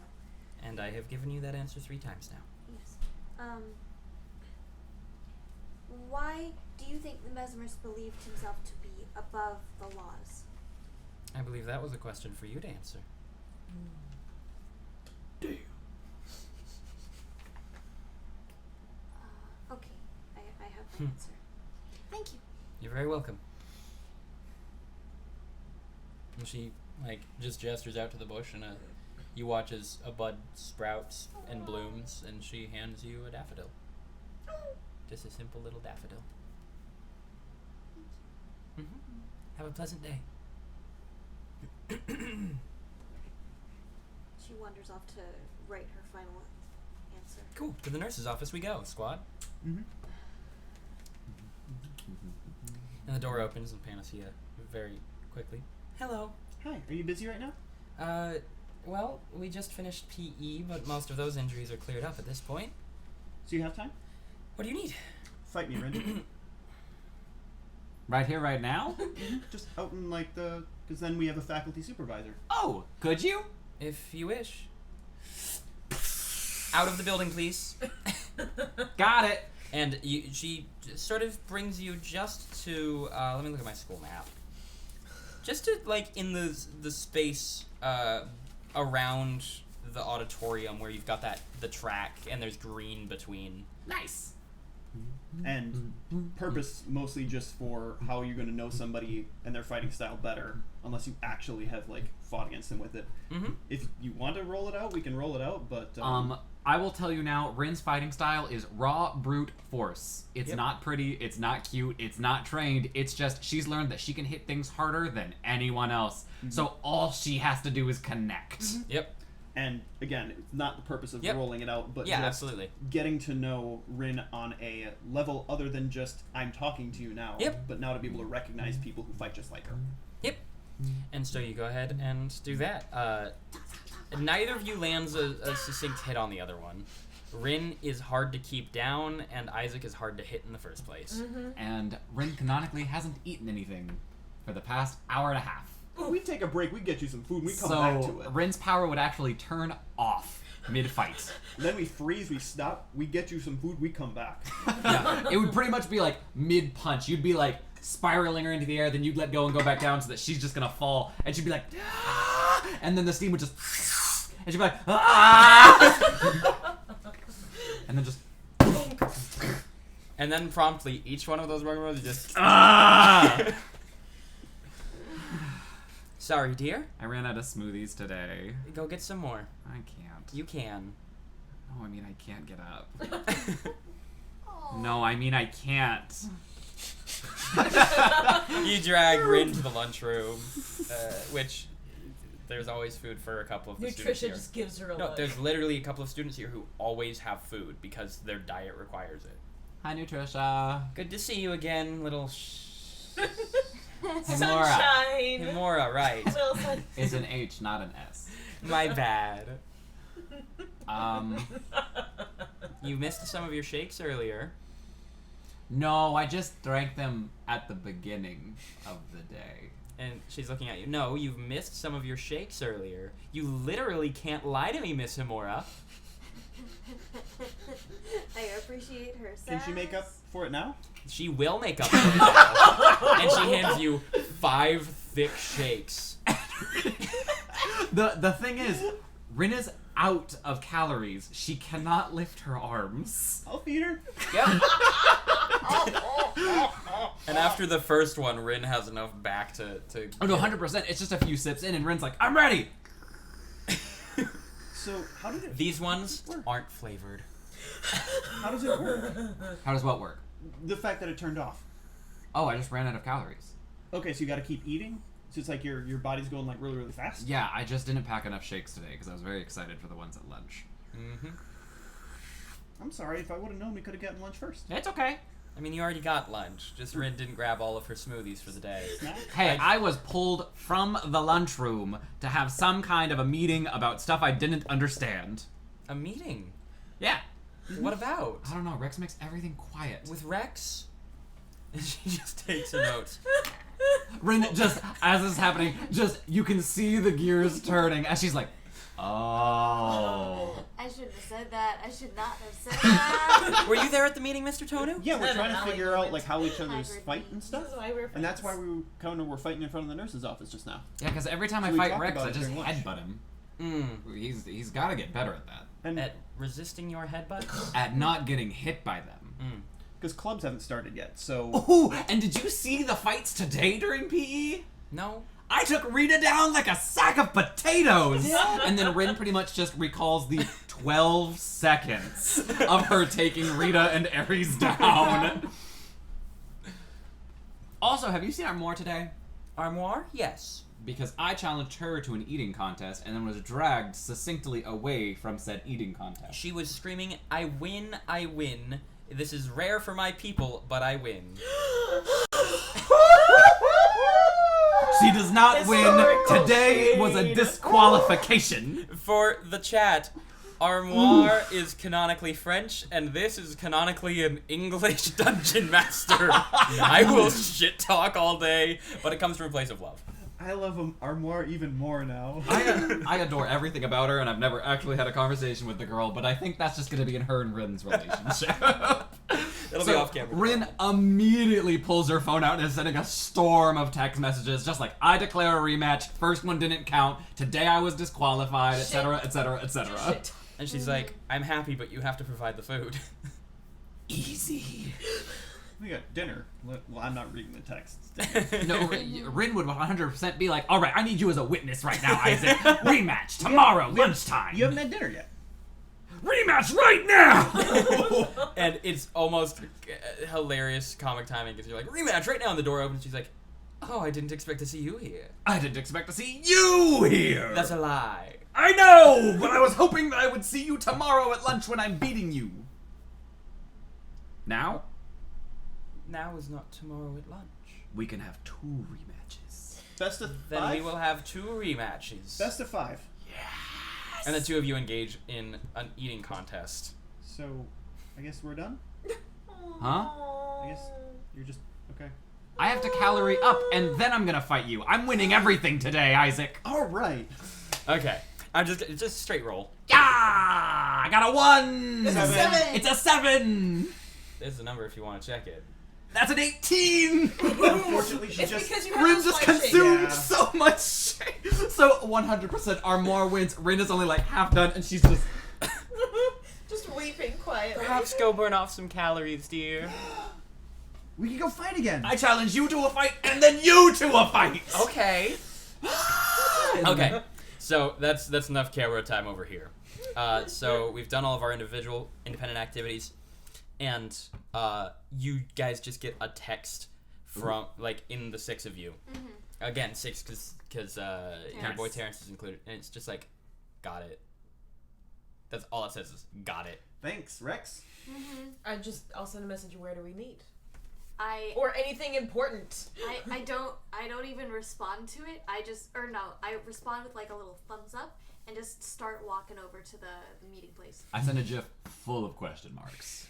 And I have given you that answer 3 times now. Yes. Why do you think the mesmerist believed himself to be above the laws? I believe that was a question for you to answer. Okay. I have my answer. Thank you. You're very welcome. And she, just gestures out to the bush, and you watch as a bud sprouts and blooms, and she hands you a daffodil. Just a simple little daffodil. Have a pleasant day. She wanders off to write her final answer. Cool. To the nurse's office we go, squad. Mm-hmm. And the door opens, and Panacea very quickly. Hello. Hi, are you busy right now? Well, we just finished PE, but most of those injuries are cleared up at this point. So you have time? What do you need? Fight me, Rin. Right here, right now? Just out in because then we have a faculty supervisor. Oh, could you? If you wish. Out of the building, please. Got it. And she sort of brings you just to, let me look at my school map. Just to, in the space around the auditorium where you've got the track and there's green between. Nice. And purpose mostly just for how you're going to know somebody and their fighting style better, unless you actually have fought against them with it. Mm-hmm. If you want to roll it out, we can roll it out. But I will tell you now, Rin's fighting style is raw brute force. It's not pretty, it's not cute, it's not trained. It's just she's learned that she can hit things harder than anyone else. Mm-hmm. So all she has to do is connect. Mm-hmm. Yep. And again, it's not the purpose of rolling it out, but just absolutely getting to know Rin on a level other than just I'm talking to you now. Yep. But now to be able to recognize people who fight just like her. Yep. And so you go ahead and do that. Neither of you lands a succinct hit on the other one. Rin is hard to keep down, and Isaac is hard to hit in the first place. Mm-hmm. And Rin canonically hasn't eaten anything for the past hour and a half. We take a break, we get you some food, and we come back to it. Rin's power would actually turn off mid-fight. Then we freeze, we stop, we get you some food, we come back. Yeah, it would pretty much be mid-punch. You'd be spiraling her into the air, then you'd let go and go back down so that she's just gonna fall, and she'd be like, ah! And then the steam would just, and she'd be like, ah! And then just, and then promptly, each one of those Rugrats just, ah! Sorry, dear. I ran out of smoothies today. Go get some more. I can't. You can. No, I mean I can't get up. No, I mean I can't. You drag Rin to the lunchroom, which there's always food for a couple of the students Nutrition here. just gives her a No, look. there's literally a couple of students here who always have food because their diet requires it. Hi, Nutricia. Good to see you again, little Hey, Laura. Sunshine. Himora, right. Wilson. It's an H, not an S. My bad. Um, You missed some of your shakes earlier. no, I just drank them at the beginning of the day. And she's looking at you. No, you've missed some of your shakes earlier. You literally can't lie to me, Miss Himura. I appreciate her sass. Can she make up for it now? She will make up for it now. And she hands you 5 thick shakes. The thing is, Rin is out of calories. She cannot lift her arms. I'll feed her. Yep. And after the first one, Rin has enough back to Oh no, 100%. It's just a few sips in, and Rin's like, I'm ready. So how did it? These ones aren't flavored. How does it work? How does what work? The fact that it turned off. Oh, I just ran out of calories. Okay, so you got to keep eating. So it's like your body's going like really fast. Yeah, I just didn't pack enough shakes today because I was very excited for the ones at lunch. Mm-hmm. I'm sorry. If I would have known, we could have gotten lunch first. It's okay. I mean, you already got lunch. Just Rin didn't grab all of her smoothies for the day. Snack? Hey, I was pulled from the lunchroom to have some kind of a meeting about stuff I didn't understand. A meeting? Yeah. What about? I don't know. Rex makes everything quiet. With Rex? And she just takes her notes. Rin, just as this is happening, just you can see the gears turning as she's like, oh. I shouldn't have said that. I should not have said that. Were you there at the meeting, Mr. Tonu? Yeah, we're No, trying no, to no, figure we out went. like how each other's Hybrid fight and meetings. stuff. This is why we're And that's why we kind of were fighting in front of the nurse's office just now. Yeah, because every time So I we fight talked Rex, about I it just during lunch. headbutt him. He's got to get better at that. And At resisting your headbutt? At not getting hit by them. because clubs haven't started yet, so Ooh, and did you see the fights today during PE? No. I took Rita down like a sack of potatoes! And then Rin pretty much just recalls the 12 seconds of her taking Rita and Ares down. Also, have you seen Armoire today? Armoire? Yes. Because I challenged her to an eating contest and then was dragged succinctly away from said eating contest. She was screaming, I win, I win. This is rare for my people, but I win. She does not win. Historical Today was a shade. disqualification. For the chat, Armoire is canonically French, and this is canonically an English dungeon master. I will shit talk all day, but it comes from a place of love. I love Armoire even more now. I adore everything about her, and I've never actually had a conversation with the girl, but I think that's just going to be in her and Rin's relationship. It'll be off camera. Rin immediately pulls her phone out and is sending a storm of text messages, just like, I declare a rematch, first one didn't count, today I was disqualified, etc., etc., etc. Shit. And she's like, I'm happy, but you have to provide the food. Easy. We got dinner. Well, I'm not reading the text. No, Rin would 100% be like, alright, I need you as a witness right now, Isaac. Rematch, tomorrow, lunchtime. You haven't had dinner yet. Rematch right now! And it's almost hilarious comic timing because you're like, rematch right now, and the door opens. She's like, oh, I didn't expect to see you here. I didn't expect to see you here! That's a lie. I know, but I was hoping that I would see you tomorrow at lunch when I'm beating you. Now, Now is not tomorrow at lunch. we can have 2 rematches. Best of Then five. we will have 2 rematches. Best of 5. And the 2 of you engage in an eating contest. So, I guess we're done. Huh? I guess you're just okay. I have to calorie up, and then I'm gonna fight you. I'm winning everything today, Isaac. All right. Okay. I'm just straight roll. Yeah! I got a 1! It's a 7. It's a 7! There's the number if you want to check it. That's an 18! Unfortunately, she It's just. because you have Rin those just five shades. consumed Yeah. so much shit. So 100% Armoire wins. Rin is only like half done, and she's just... Just weeping quietly. Perhaps go burn off some calories, dear. We can go fight again. I challenge you to a fight, and then you to a fight! Okay. Okay. So that's enough camera time over here. So we've done all of our individual independent activities, and you guys just get a text from like in the 6 of you. Again, 6 because your boy Terrence is included, and it's just like, got it. That's all it says is got it. Thanks, Rex. I'll send a message. Where do we meet? I Or anything important. I don't even respond to it. I respond with like a little thumbs up and just start walking over to the meeting place. I send a gif full of question marks.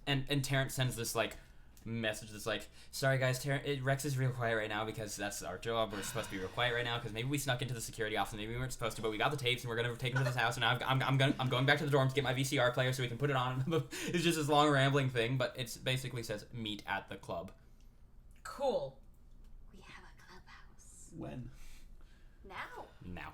And Terrence sends this like message that's like, sorry guys, Rex is real quiet right now because that's our job. We're supposed to be real quiet right now because maybe we snuck into the security office and maybe we weren't supposed to, but we got the tapes and we're gonna take them to this house and now I'm going back to the dorm to get my VCR player so we can put it on. It's just this long rambling thing, but it's basically says meet at the club. Cool. We have a clubhouse. When? Now.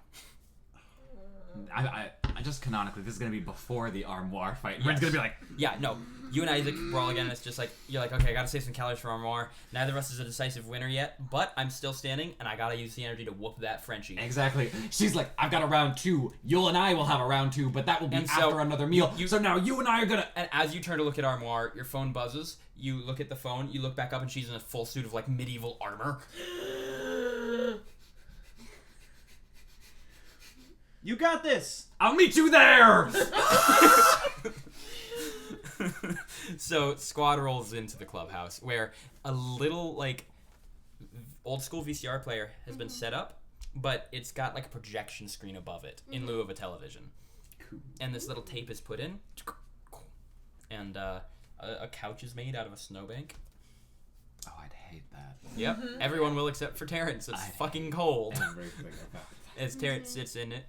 I just canonically, this is gonna be before the armoire fight. Yes. It's gonna be like, yeah, no. You and Isaac brawl again. It's just like you're like, okay, I gotta save some calories for armoire. Neither of us is a decisive winner yet, but I'm still standing, and I gotta use the energy to whoop that Frenchie. Exactly. She's like, I've got a round 2. Yul and I will have a round 2, but that will be after another meal. So now you and I are gonna. And as you turn to look at armoire, your phone buzzes. You look at the phone. You look back up, and she's in a full suit of like medieval armor. You got this! I'll meet you there! So squad rolls into the clubhouse where a little like old school VCR player has been set up, but it's got like a projection screen above it in lieu of a television. Cool. And this little tape is put in, and a couch is made out of a snowbank. Oh, I'd hate that. Yep, everyone will except for Terrence. It's fucking cold. Everything about As Terrence sits in it,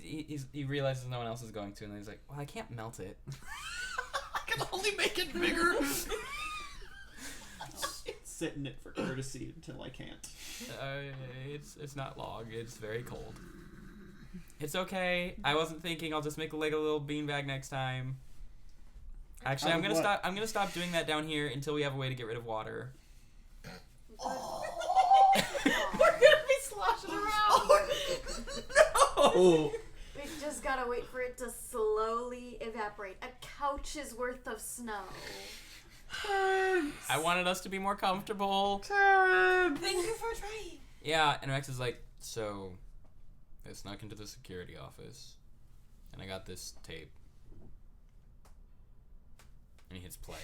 he realizes no one else is going to, and then he's like, well, I can't melt it. I can only make it bigger. Sit in it for courtesy until I can't. It's not long. It's very cold. It's okay. I wasn't thinking. I'll just make like a little beanbag next time. Actually, I'm gonna stop. I'm gonna stop doing that down here until we have a way to get rid of water. We're gonna be sloshing around. No. We just gotta wait for it to slowly evaporate. A couch's worth of snow. I wanted us to be more comfortable. Thank you for trying. Yeah, and Rex is like, so I snuck into the security office, and I got this tape. And he hits play.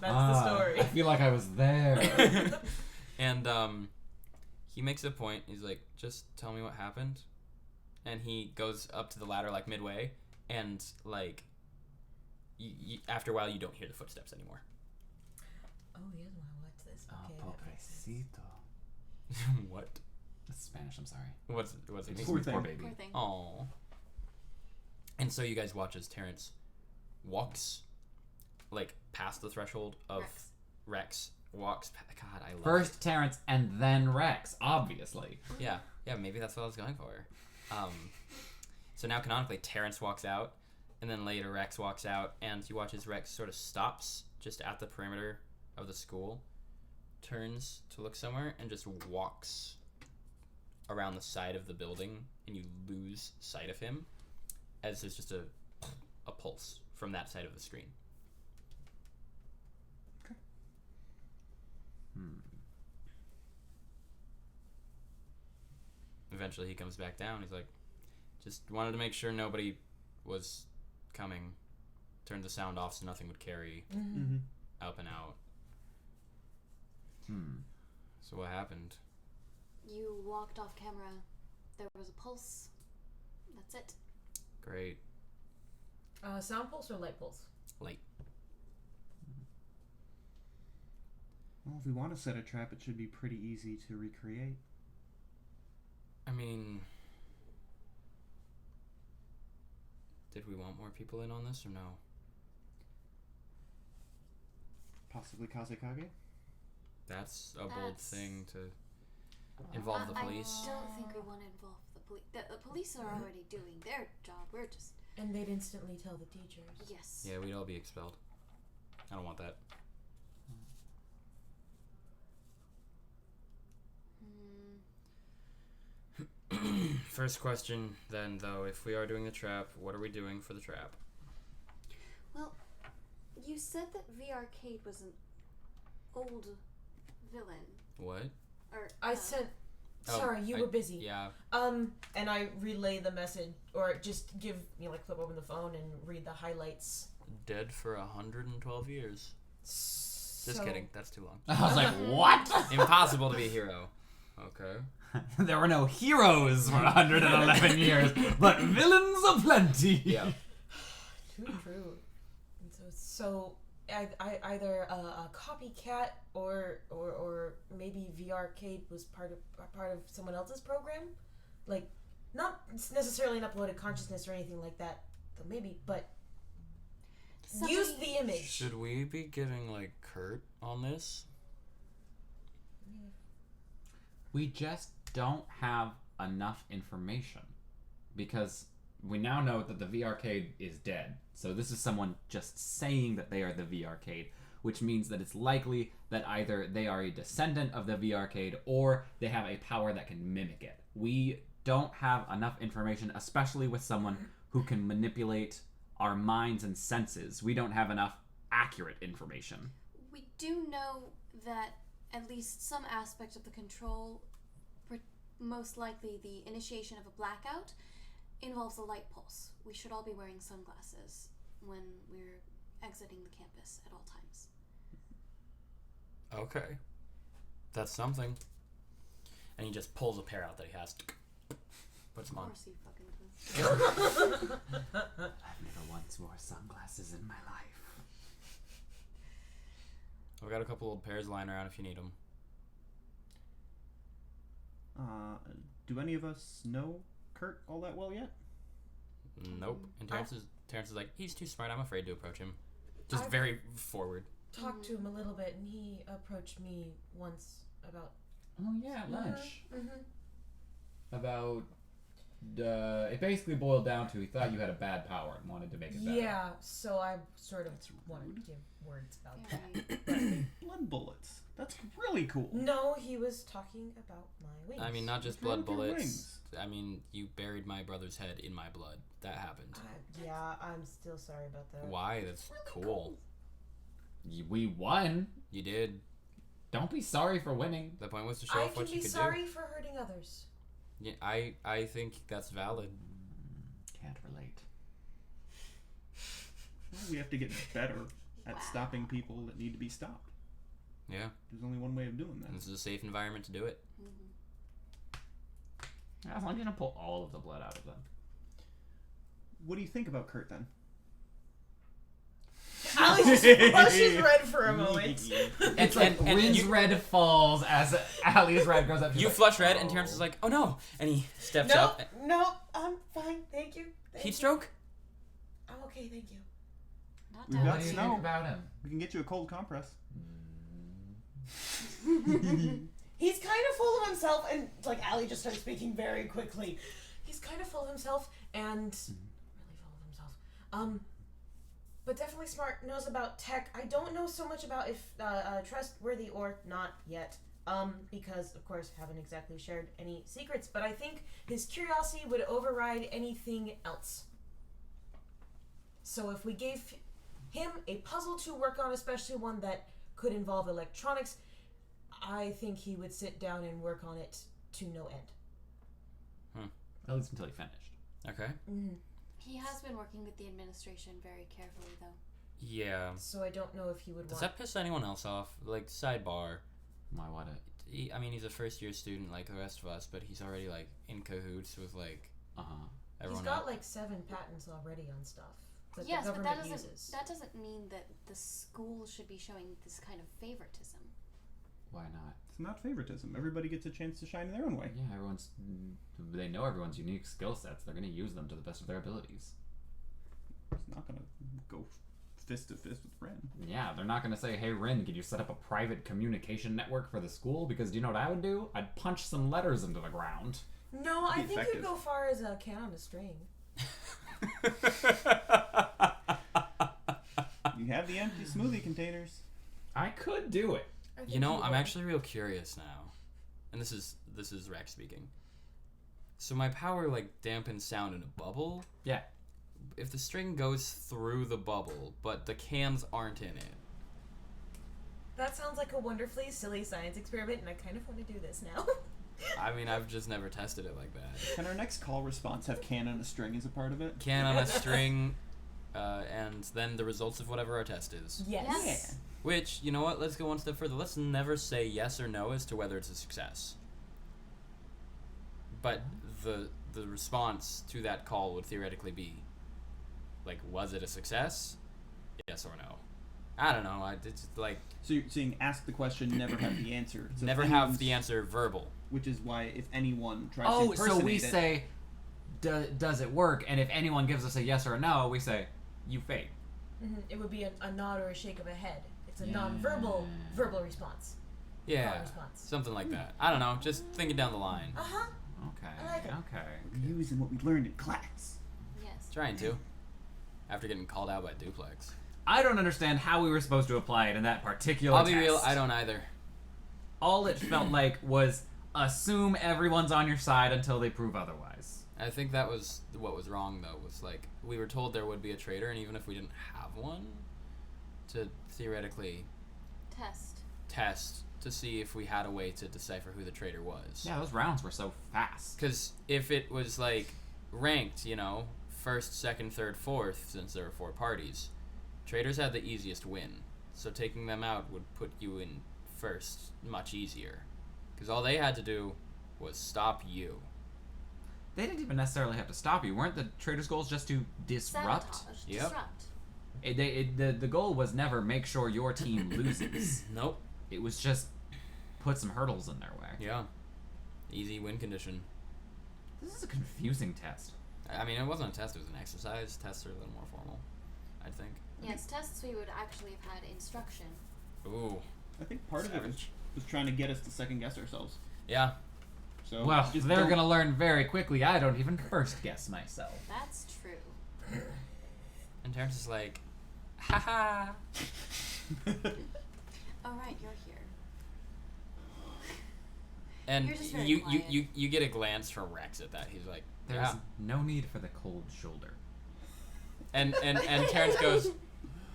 That's the story. I feel like I was there. And he makes a point. He's like, just tell me what happened. And he goes up to the ladder like midway, and like after a while you don't hear the footsteps anymore. Oh, he doesn't want to watch this. Okay, that makes sense. Pobrecito. What? That's Spanish, I'm sorry. What's it mean? Poor thing. Poor baby. Poor thing. Aww. And so you guys watch as Terrence walks like past the threshold of Rex. Walks God, I love First Terrence and then Rex, obviously. it. Yeah, maybe that's what I was going for. So now canonically Terrence walks out, and then later Rex walks out, and you watch as Rex sort of stops just at the perimeter of the school, turns to look somewhere, and just walks around the side of the building, and you lose sight of him as there's just a pulse from that side of the screen. Eventually he comes back down. He's like, just wanted to make sure nobody was coming. Turned the sound off so nothing would carry up and out. So what happened? You walked off camera. There was a pulse. That's it. Great. Sound pulse or light pulse? Light. Well, if we want to set a trap, it should be pretty easy to recreate. I mean, did we want more people in on this or no? Possibly Kazekage? That's a bold thing to involve the police. I don't think we want to involve the police. The police are already doing their job. We're just... And they'd instantly tell the teachers. Yes. Yeah, we'd all be expelled. I don't want that. First question, then, though. If we are doing the trap, what are we doing for the trap? Well, you said that V Arcade was an old villain. What? Or I sent... Oh, Sorry, you were busy. Yeah. And I relay the message, or just give, flip open the phone and read the highlights. Dead for 112 years. Just kidding. That's too long. I was like, what? Impossible to be a hero. Okay. There were no heroes for 111 years, but villains aplenty. Yeah. True. So either a copycat or maybe VRcade was part of someone else's program, like not necessarily an uploaded consciousness or anything like that, though maybe, but use the image. Should we be getting like Kurt on this? We just don't have enough information because we now know that the VRcade is dead. So this is someone just saying that they are the VRcade, which means that it's likely that either they are a descendant of the VRcade or they have a power that can mimic it. We don't have enough information, especially with someone who can manipulate our minds and senses. We don't have enough accurate information. We do know that at least some aspect of the control, most likely the initiation of a blackout, involves a light pulse. We should all be wearing sunglasses when we're exiting the campus at all times. Okay. That's something. And he just pulls a pair out that he has. Puts them Of on. course you fucking do. I've never once wore sunglasses in my life. I've got a couple old pairs lying around if you need them. Do any of us know Kurt all that well yet? Nope. And Terrence is like, he's too smart. I'm afraid to approach him. Just I've- very forward. Talked to him a little bit, and he approached me once about. Oh yeah, at lunch. Mm-hmm. About it basically boiled down to he thought you had a bad power and wanted to make it better. Yeah, so I sort of wanted to give words about that. Very- Blood bullets. That's really cool. No, he was talking about my wings. I mean, not just What's wrong blood with your bullets. wings? I mean, you buried my brother's head in my blood. That happened. Yeah, I'm still sorry about that. Why? That's cool. We won. You did. Don't be sorry for winning. The point was to show I off can what you be could sorry for hurting others. do. Yeah, I think that's valid. Can't relate. Well, we have to get better at Wow. stopping people that need to be stopped. Yeah. There's only one way of doing And that. this is a safe environment to do it. As long as you don't pull all of the blood out of them. What do you think about Kurt then? Allie just flushes red for a moment. It's like and Rin's you- red falls as Allie's red goes up. She's You like, flush red, and "Oh." Terrence is like, oh no! And he steps Nope, up. nope, I'm fine, thank you. Thank Heat you. stroke? I'm okay, thank you. Not We've down. got What do you snow. think about him? We can get you a cold compress. He's kind of full of himself, and like Allie just starts speaking very quickly. He's kind of full of himself and really full of himself. But definitely smart. Knows about tech. I don't know so much about if trustworthy or not yet. Because of course haven't exactly shared any secrets. But I think his curiosity would override anything else. So if we gave him a puzzle to work on, especially one that could involve electronics, I think he would sit down and work on it to no end. At least until he finished. Okay. Mm-hmm. He has been working with the administration very carefully, though. Yeah. So I don't know if he would Does want. that piss anyone else off? Like, sidebar. Why would it? I mean, he's a first year student like the rest of us, but he's already, like, in cahoots with, like, Uh huh. He's everyone got else. like 7 patents already on stuff that Yes, the but government that uses. doesn't mean that the school should be showing this kind of favoritism. Why not? It's not favoritism. Everybody gets a chance to shine in their own way. Yeah, they know everyone's unique skill sets. They're going to use them to the best of their abilities. It's not gonna go fist to fist with Ren. Yeah, they're not going to say, hey, Rin, could you set up a private communication network for the school? Because do you know what I would do? I'd punch some letters into the ground. No, I Be think effective. you'd go far as a can on a string. You have the empty smoothie containers. I could do it. I think You know, you I'm would. actually real curious now, and this is Rex speaking. So my power like dampens sound in a bubble. Yeah. If the string goes through the bubble, but the cans aren't in it, That sounds like a wonderfully silly science experiment, and I kind of want to do this now. I mean, I've just never tested it like that. Can our next call response have can on a string as a part of it? Can on a string, and then the results of whatever our test is. Yes. Yes. Which, you know what? Let's go one step further. Let's never say yes or no as to whether it's a success. But the response to that call would theoretically be, like, was it a success? Yes or no. I don't know. It's just like So you're saying ask the question, never have the answer. So if never have anyone's- the answer verbal. Which is why if anyone tries to Oh, impersonate so we it, say, does it work? And if anyone gives us a yes or a no, we say, you fake. It would be a nod or a shake of a head. It's a Yeah. non-verbal verbal response. Yeah, response. something like that. I don't know. Just thinking down the line. Uh-huh. Okay. I like it. Okay. we're using what we learned in class. Yes. Trying to. After getting called out by Duplex. I don't understand how we were supposed to apply it in that particular I'll be real. test. I don't either. All it felt like was assume everyone's on your side until they prove otherwise. I think that was what was wrong though. Was like we were told there would be a traitor, and even if we didn't have one, to theoretically test to see if we had a way to decipher who the traitor was. Yeah, those rounds were so fast. Because if it was like ranked, you know, first, second, third, fourth, since there were 4 parties, traitors had the easiest win. So taking them out would put you in first much easier. Because all they had to do was stop you. They didn't even necessarily have to stop you. Weren't the traitors' goals just to disrupt? Sabotage. Yep. Disrupt. The goal was never make sure your team loses. Nope. It was just put some hurdles in their way. Yeah. Easy win condition. This is a confusing test. I mean, it wasn't a test, it was an exercise. Tests are a little more formal, I think. Yes, tests we would actually have had instruction. Ooh. I think part of it was trying to get us to second guess ourselves. Yeah. So Well, just they're don't- gonna learn very quickly. I don't even first guess myself. That's true. And Terrence is like, haha. Oh right, you're here. And You're just very you quiet. get a glance from Rex at that. He's like, There's yeah. no need for the cold shoulder. And Terrence goes,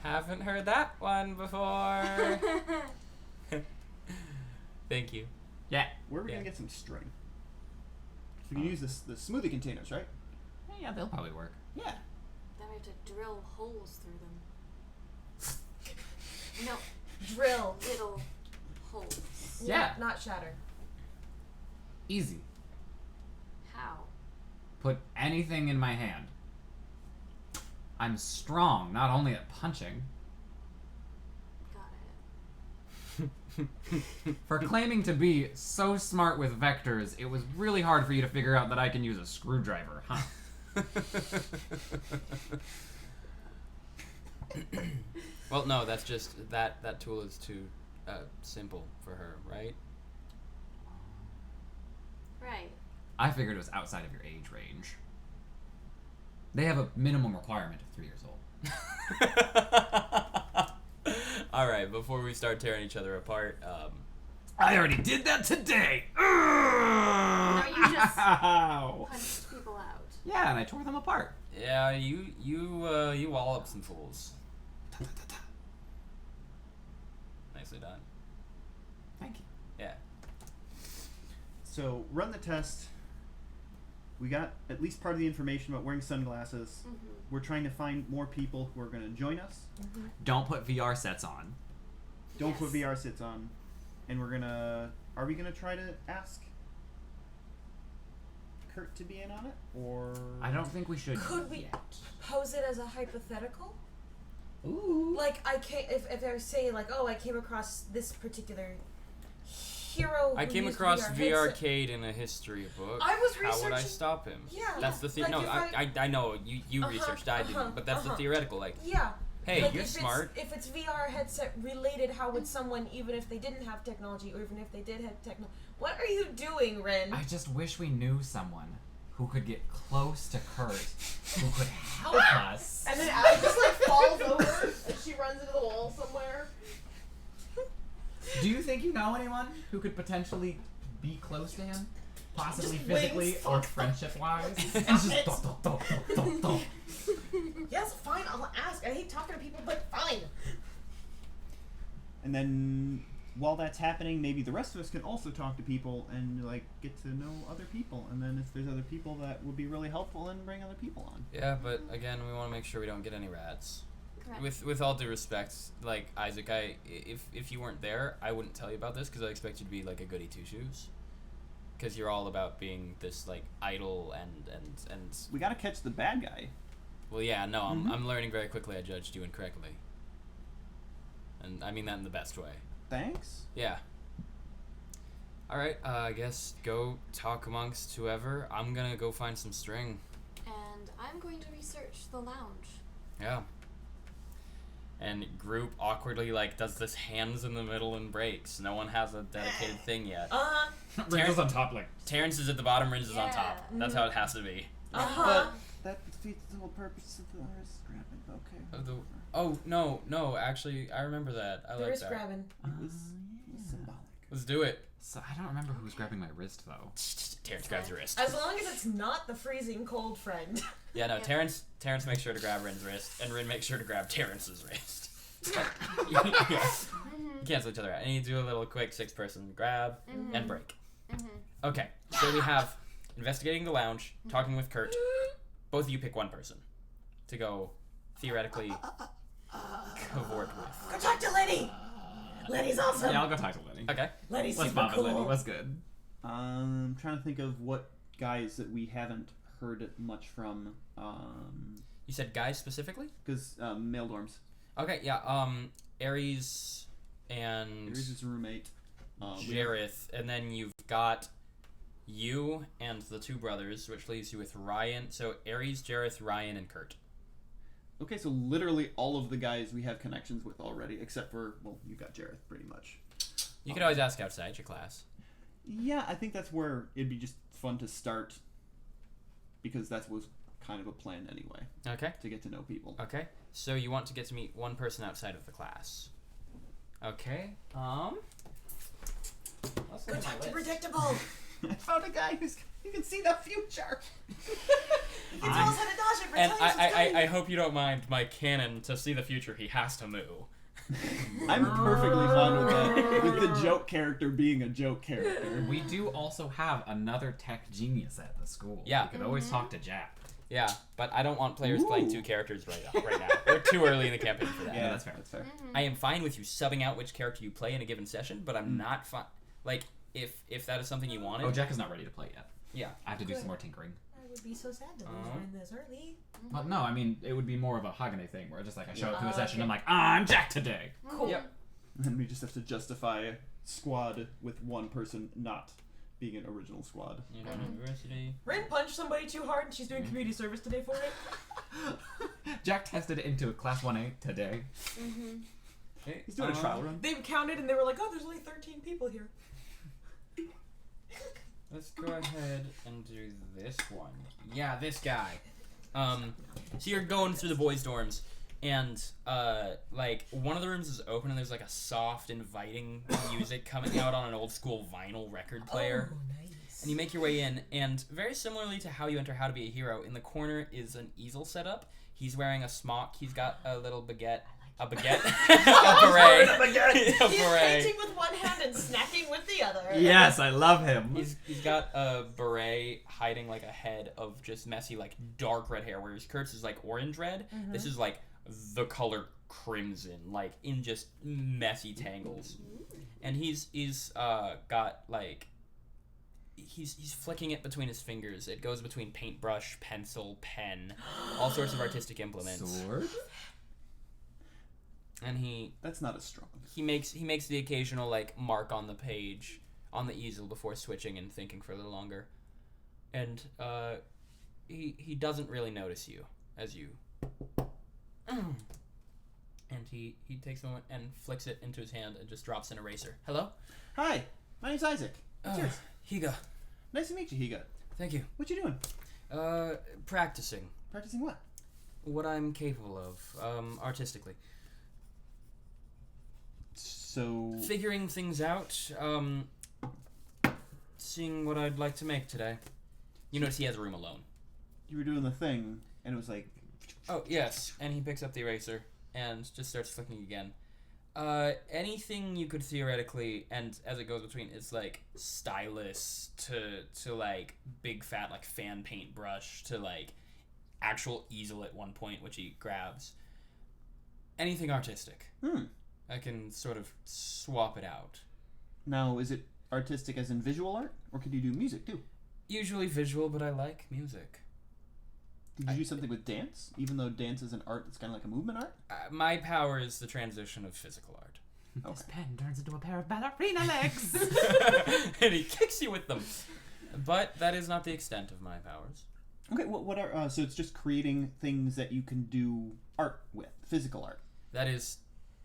haven't heard that one before. Thank you. Yeah. Where are we Yeah. gonna get some string? We can use the smoothie containers, right? Yeah, they'll probably work. Yeah. Then we have to drill holes through them. No, Drill. little holes. Yeah. Not shatter. Easy. How? Put anything in my hand. I'm strong, not only at punching. Got it. For claiming to be so smart with vectors, it was really hard for you to figure out that I can use a screwdriver, huh? Well, no, that's just that tool is too simple for her, right? Right. I figured it was outside of your age range. They have a minimum requirement of 3 years old. All right, before we start tearing each other apart, I already did that today! No, you just Ow! punched people out. Yeah, and I tore them apart. yeah, you wall up some fools. Nicely done. Thank you. Yeah. So run the test. We got at least part of the information about wearing sunglasses. Mm-hmm. We're trying to find more people who are going to join us. Don't put VR sets on. Don't put Yes. VR sits on. And we're gonna... Are we gonna try to ask Kurt to be in on it? Or... I don't think we should Could we yet. pose it as a hypothetical? Ooh. Like if I say like, oh, I came across this particular hero. I who came used across VR VR headset. Arcade in a history book. I was How would I researching- stop him? Yeah. That's the Like no, if I know you researched, I didn't, but that's the theoretical. Like, Yeah. hey, Like you're if smart. If it's VR headset related, how would someone, even if they didn't have technology, or even if they did have technology, what are you doing, Ren? I just wish we knew someone who could get close to Kurt, who could help us. And then Alex just like falls over and she runs into the wall somewhere. Do you think you know anyone who could potentially be close to him? Possibly Just physically wings. or friendship-wise? And it's just Yes, fine, I'll ask. I hate talking to people, but fine. And then while that's happening, maybe the rest of us can also talk to people and like get to know other people. And then if there's other people that would be really helpful, then bring other people on. Yeah, but again, we want to make sure we don't get any rats. Correct. With all due respect, like Isaac, if you weren't there, I wouldn't tell you about this because I expect you to be like a goody two shoes. Because you're all about being this like idol and We gotta catch the bad guy. well, yeah, no, Mhm. I'm learning very quickly. I judged you incorrectly. and I mean that in the best way. Thanks. Yeah. Alright, I guess go talk amongst whoever. I'm gonna go find some string. And I'm going to research the lounge. Yeah. And group awkwardly, like, does this hands in the middle and breaks. No one has a dedicated thing yet. Ringo's on top, like. Terrence is at the bottom, Rins is on Yeah. top. That's how it has to be. But that defeats the whole purpose of the wrist grabbing. Okay. Oh, no, actually, I remember that. I The like wrist that. grabbing. It was symbolic. Let's do it. So I don't remember who was grabbing my wrist though. Terrence grabs your wrist. As long as it's not the freezing cold friend. Yeah, no, Yeah. Terrence makes sure to grab Rin's wrist, and Rin makes sure to grab Terrence's wrist. You cancel each other out. And you do a little quick 6-person grab and break. Okay, so we have investigating the lounge, talking with Kurt. Both of you pick one person to go theoretically cavort with. Go talk to Lenny! Lenny's awesome! Yeah, I'll go talk to Lenny. Okay. Lenny's Let's super bomb cool. it, Lenny. What's good? I'm trying to think of what guys that we haven't heard much from. You said guys specifically? Because male dorms. Okay, yeah. Ares and Here's his roommate. Jareth, and then you've got you and the 2 brothers, which leaves you with Ryan. So Ares, Jareth, Ryan, and Kurt. Okay, so literally all of the guys we have connections with already, except for, well, you got Jareth, pretty much. You could always ask outside your class. Yeah, I think that's where it'd be just fun to start, because that was kind of a plan anyway, Okay. to get to know people. Okay. So you want to get to meet one person outside of the class. Okay. Let's Go look at my talk to list. Predictable! I found a guy who can see the future. He can tell us how to dodge it, And pretend it's coming. I hope you don't mind my canon. To see the future, he has to moo. I'm perfectly fine with that, with the joke character being a joke character. We do also have another tech genius at the school. Yeah. We could always talk to Jack. Yeah, but I don't want players playing 2 Ooh. characters right now. We're too early in the campaign for that. Yeah, that's fair. That's fair. I am fine with you subbing out which character you play in a given session, but I'm not fine. Like, if that is something you wanted. Oh, Jack is not ready to play yet. Yeah. I have to do some more tinkering. I would be so sad to lose Ren this early. Well, no, I mean, it would be more of a Hagane thing where just like I show up to a Oh, session, okay. I'm like, I'm Jack today. Cool. Yep. And then we just have to justify a squad with one person not being an original squad. University. Ren punched somebody too hard and she's doing community service today for it. Jack tested it into a class 1A today. Okay. He's doing a trial run. They counted and they were like, oh, there's only 13 people here. Let's go ahead and do this one. Yeah, this guy. So you're going through the boys' dorms, and like one of the rooms is open, and there's like a soft, inviting music coming out on an old school vinyl record player. Oh, nice. And you make your way in, and very similarly to how you enter How to Be a Hero, in the corner is an easel set up. He's wearing a smock. He's got a little baguette. A baguette? A beret. A He's beret. painting with one hand and snacking with the other. Yes, I love him. He's got a beret hiding like a head of just messy like dark red hair, whereas Kurt's is like orange red. This is like the color crimson, like in just messy tangles. And he's got like he's flicking it between his fingers. It goes between paintbrush, pencil, pen, all sorts of artistic implements. Sword? And That's not as strong. he makes the occasional like mark on the page on the easel before switching and thinking for a little longer. And he doesn't really notice you as you and he takes a moment and flicks it into his hand and just drops an eraser. Hello? Hi, my name's Isaac. Cheers. Higa. Nice to meet you, Higa. Thank you. What you doing? Practicing Practicing what? what I'm capable of, artistically. So Figuring things out, seeing what I'd like to make today. You notice he has a room alone. you were doing the thing, and it was like, Oh, yes. And he picks up the eraser and just starts flicking again. Anything you could theoretically, and as it goes between, it's like stylus to like big fat like fan paint brush to like actual easel at one point, which he grabs. Anything artistic. I can sort of swap it out. Now, is it artistic as in visual art, or could you do music too? Usually visual, but I like music. Did you do something with dance? Even though dance is an art, it's kind of like a movement art? My power is the transition of physical art. This pen turns into a pair of ballerina legs. And he kicks you with them. But that is not the extent of my powers. Okay, what are so it's just creating things that you can do art with, physical art. That is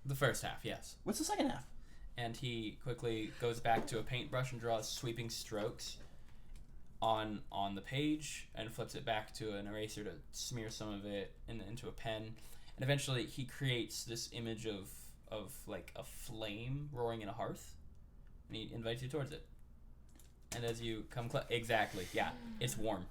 the first half, yes. What's the second half? And he quickly goes back to a paintbrush and draws sweeping strokes on the page and flips it back to an eraser to smear some of it into a pen. And eventually he creates this image of like a flame roaring in a hearth, and he invites you towards it. And as you come exactly, yeah, it's warm.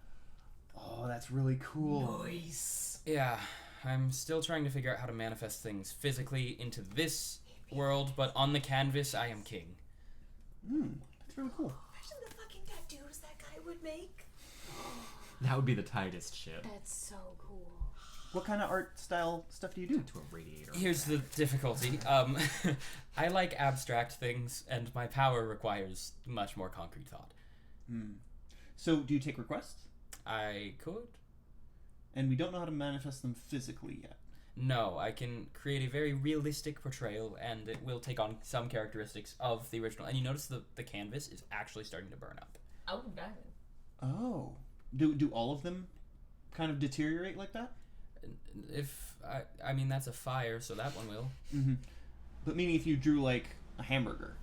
Oh, that's really cool. Nice. Yeah, I'm still trying to figure out how to manifest things physically into this world, but on the canvas, I am king. That's really cool. Imagine the fucking tattoos that guy would make. That would be the tightest shit. That's so cool. What kind of art style stuff do you do? To a radiator. Here's the difficulty. I like abstract things, and my power requires much more concrete thought. So, do you take requests? I could. And we don't know how to manifest them physically yet. No, I can create a very realistic portrayal, and it will take on some characteristics of the original. And you notice the canvas is actually starting to burn up. Oh, damn. Oh. Do all of them kind of deteriorate like that? If I mean that's a fire, so that one will. Mm-hmm. But meaning if you drew like a hamburger,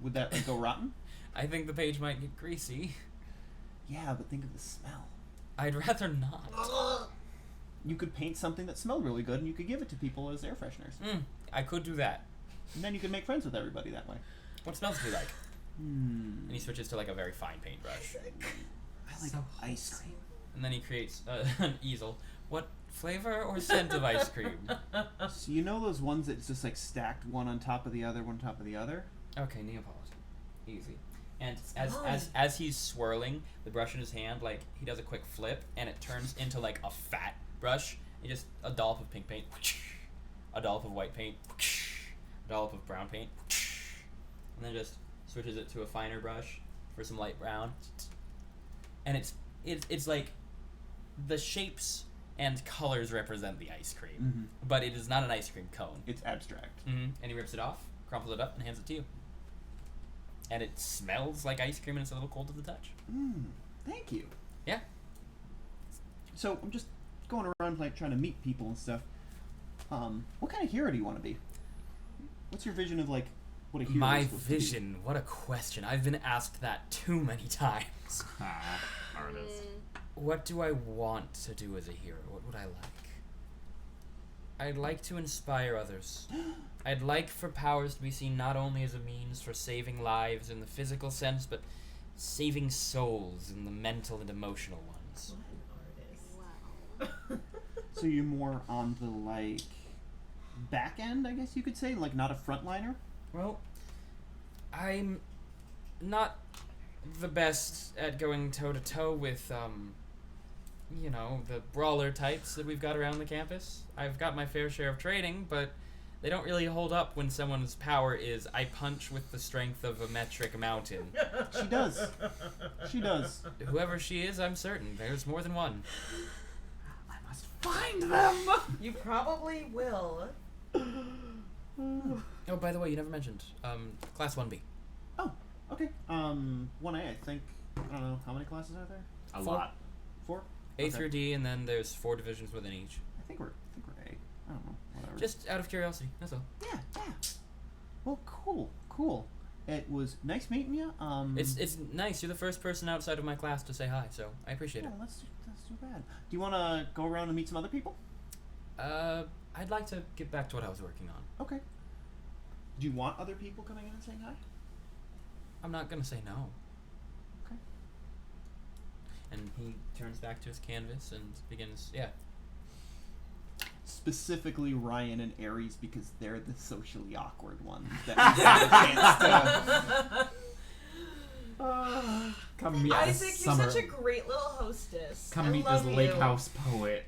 would that like go rotten? I think the page might get greasy. Yeah, but think of the smell. I'd rather not. You could paint something that smelled really good and you could give it to people as air fresheners. I could do that. And then you could make friends with everybody that way. What smells do you like? And he switches to like a very fine paintbrush. I like ice cream. And then he creates an easel. What flavor or scent of ice cream? So you know those ones that's just like stacked one on top of the other, one on top of the other? Okay, Neapolitan. Easy. And as he's swirling the brush in his hand, like he does a quick flip and it turns into like a fat brush. And just a dollop of pink paint, a dollop of white paint, a dollop of brown paint, and then just switches it to a finer brush for some light brown. And it's like the shapes and colors represent the ice cream, but it is not an ice cream cone. It's abstract. And he rips it off, crumples it up, and hands it to you. And it smells like ice cream, and it's a little cold to the touch. Thank you. Yeah. So I'm just going around like trying to meet people and stuff. What kind of hero do you want to be? What's your vision of like what a hero My is supposed to be? vision. What a question. I've been asked that too many times. Artist. What do I want to do as a hero? What would I like? I'd like to inspire others. I'd like for powers to be seen not only as a means for saving lives in the physical sense, but saving souls in the mental and emotional ones. Wow. So you're more on the like back end, I guess you could say, like not a frontliner. Well, I'm not the best at going toe-to-toe with, the brawler types that we've got around the campus. I've got my fair share of training, but they don't really hold up when someone's power is I punch with the strength of a metric mountain. She does. She does. Whoever she is, I'm certain. There's more than one. I must find them. You probably will. Oh, by the way, you never mentioned, Class 1B. Oh, okay. 1A, I think. I don't know how many classes are there. A Four. lot. 4. A Okay. through D, and then there's 4 divisions within each. I think we're A. I don't know. Whatever. Just out of curiosity, that's all. Yeah. Well, cool. It was nice meeting you. It's nice. You're the first person outside of my class to say hi, so I appreciate it. Oh, that's too bad. Do you want to go around and meet some other people? I'd like to get back to what I was working on. Okay. Do you want other people coming in and saying hi? I'm not gonna say no. Okay. And he turns back to his canvas and begins, Specifically Ryan and Aries because they're the socially awkward ones that we have a chance to. Come meet this Isaac, you're summer. such a great little hostess. Come I meet love this you. lake house poet.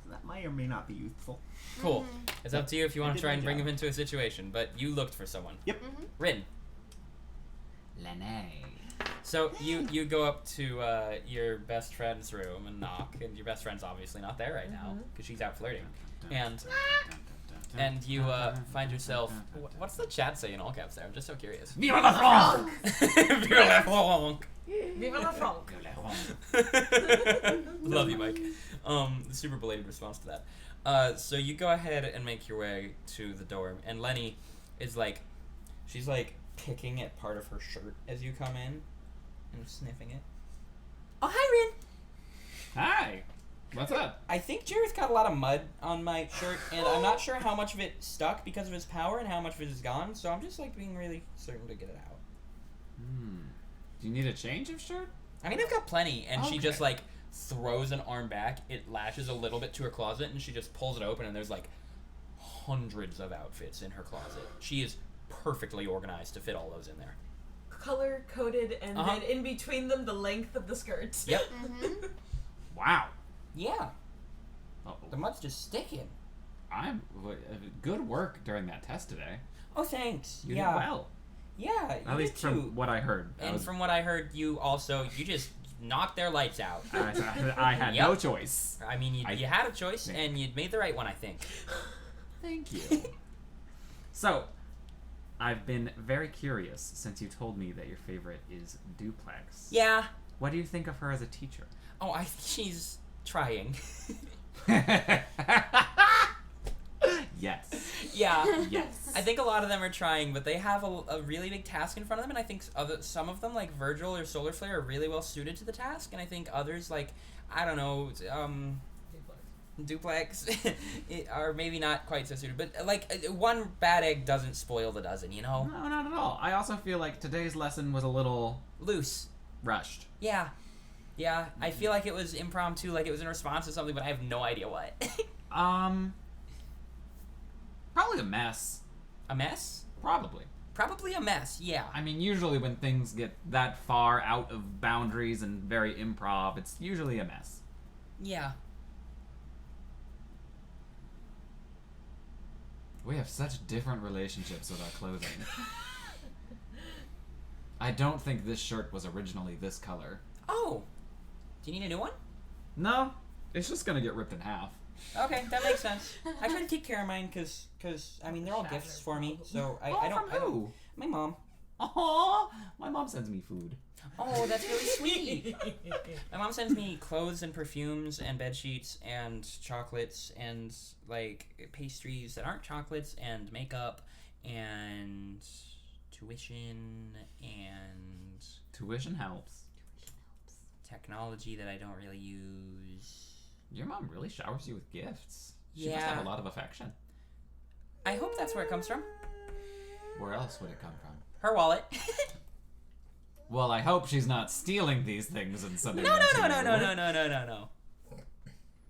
That may or may not be youthful. cool. It's up to you if you I want did to try my and bring job. him into a situation, but you looked for someone. Yep. Rin. Lene. So you go up to your best friend's room and knock, and your best friend's obviously not there right now because she's out flirting, and you find yourself. What's the chat say in all caps there? I'm just so curious. Vive la France! Vive la France! Vive la France! Love you, Mike. Super belated response to that. So you go ahead and make your way to the dorm, and Lenny is like, she's like picking at part of her shirt as you come in, and sniffing it. Oh, hi, Rin. Hi. What's up? I think Jareth got a lot of mud on my shirt, and I'm not sure how much of it stuck because of his power and how much of it is gone, so I'm just like being really certain to get it out. Do you need a change of shirt? I mean, I've got plenty, and she Okay. just like throws an arm back, it lashes a little bit to her closet, and she just pulls it open, and there's like hundreds of outfits in her closet. She is perfectly organized to fit all those in there. Color coded, and then in between them, the length of the skirt. Yep. Wow. Yeah. Oh, The mud's just sticking. good work during that test today. Oh, thanks. You yeah. did well. Yeah, you At least did from too. what I heard. And from what I heard, you just knocked their lights out. I had no Yep. choice. I mean, you had a choice, and you'd made the right one, I think. Thank you. So, I've been very curious since you told me that your favorite is Duplex. Yeah. What do you think of her as a teacher? Oh, I think she's trying. Yes. Yeah. Yes. I think a lot of them are trying, but they have a really big task in front of them, and I think some of them, like Virgil or Solar Flare, are really well suited to the task, and I think others, like, I don't know, Duplex, are maybe not quite so suited. But, like, one bad egg doesn't spoil the dozen, you know? No, not at all. I also feel like today's lesson was a little Loose. rushed. Yeah. Yeah, I feel like it was impromptu, like it was in response to something, but I have no idea what. Probably a mess. A mess? Probably. Probably a mess, yeah. I mean, usually when things get that far out of boundaries and very improv, it's usually a mess. Yeah. We have such different relationships with our clothing. I don't think this shirt was originally this color. Oh. Do you need a new one? No, it's just gonna get ripped in half. Okay, that makes sense. I try to take care of mine because I mean, they're all gifts for me, so I don't... From who? My mom. Aww, my mom sends me food. Oh, that's really sweet. My mom sends me clothes and perfumes and bed sheets and chocolates and, like, pastries that aren't chocolates and makeup and tuition and... Tuition helps. technology that I don't really use. Your mom really showers you with gifts. She must Yeah. have a lot of affection. I hope that's where it comes from. Where else would it come from? Her wallet. Well, I hope she's not stealing these things and sending No. them to you.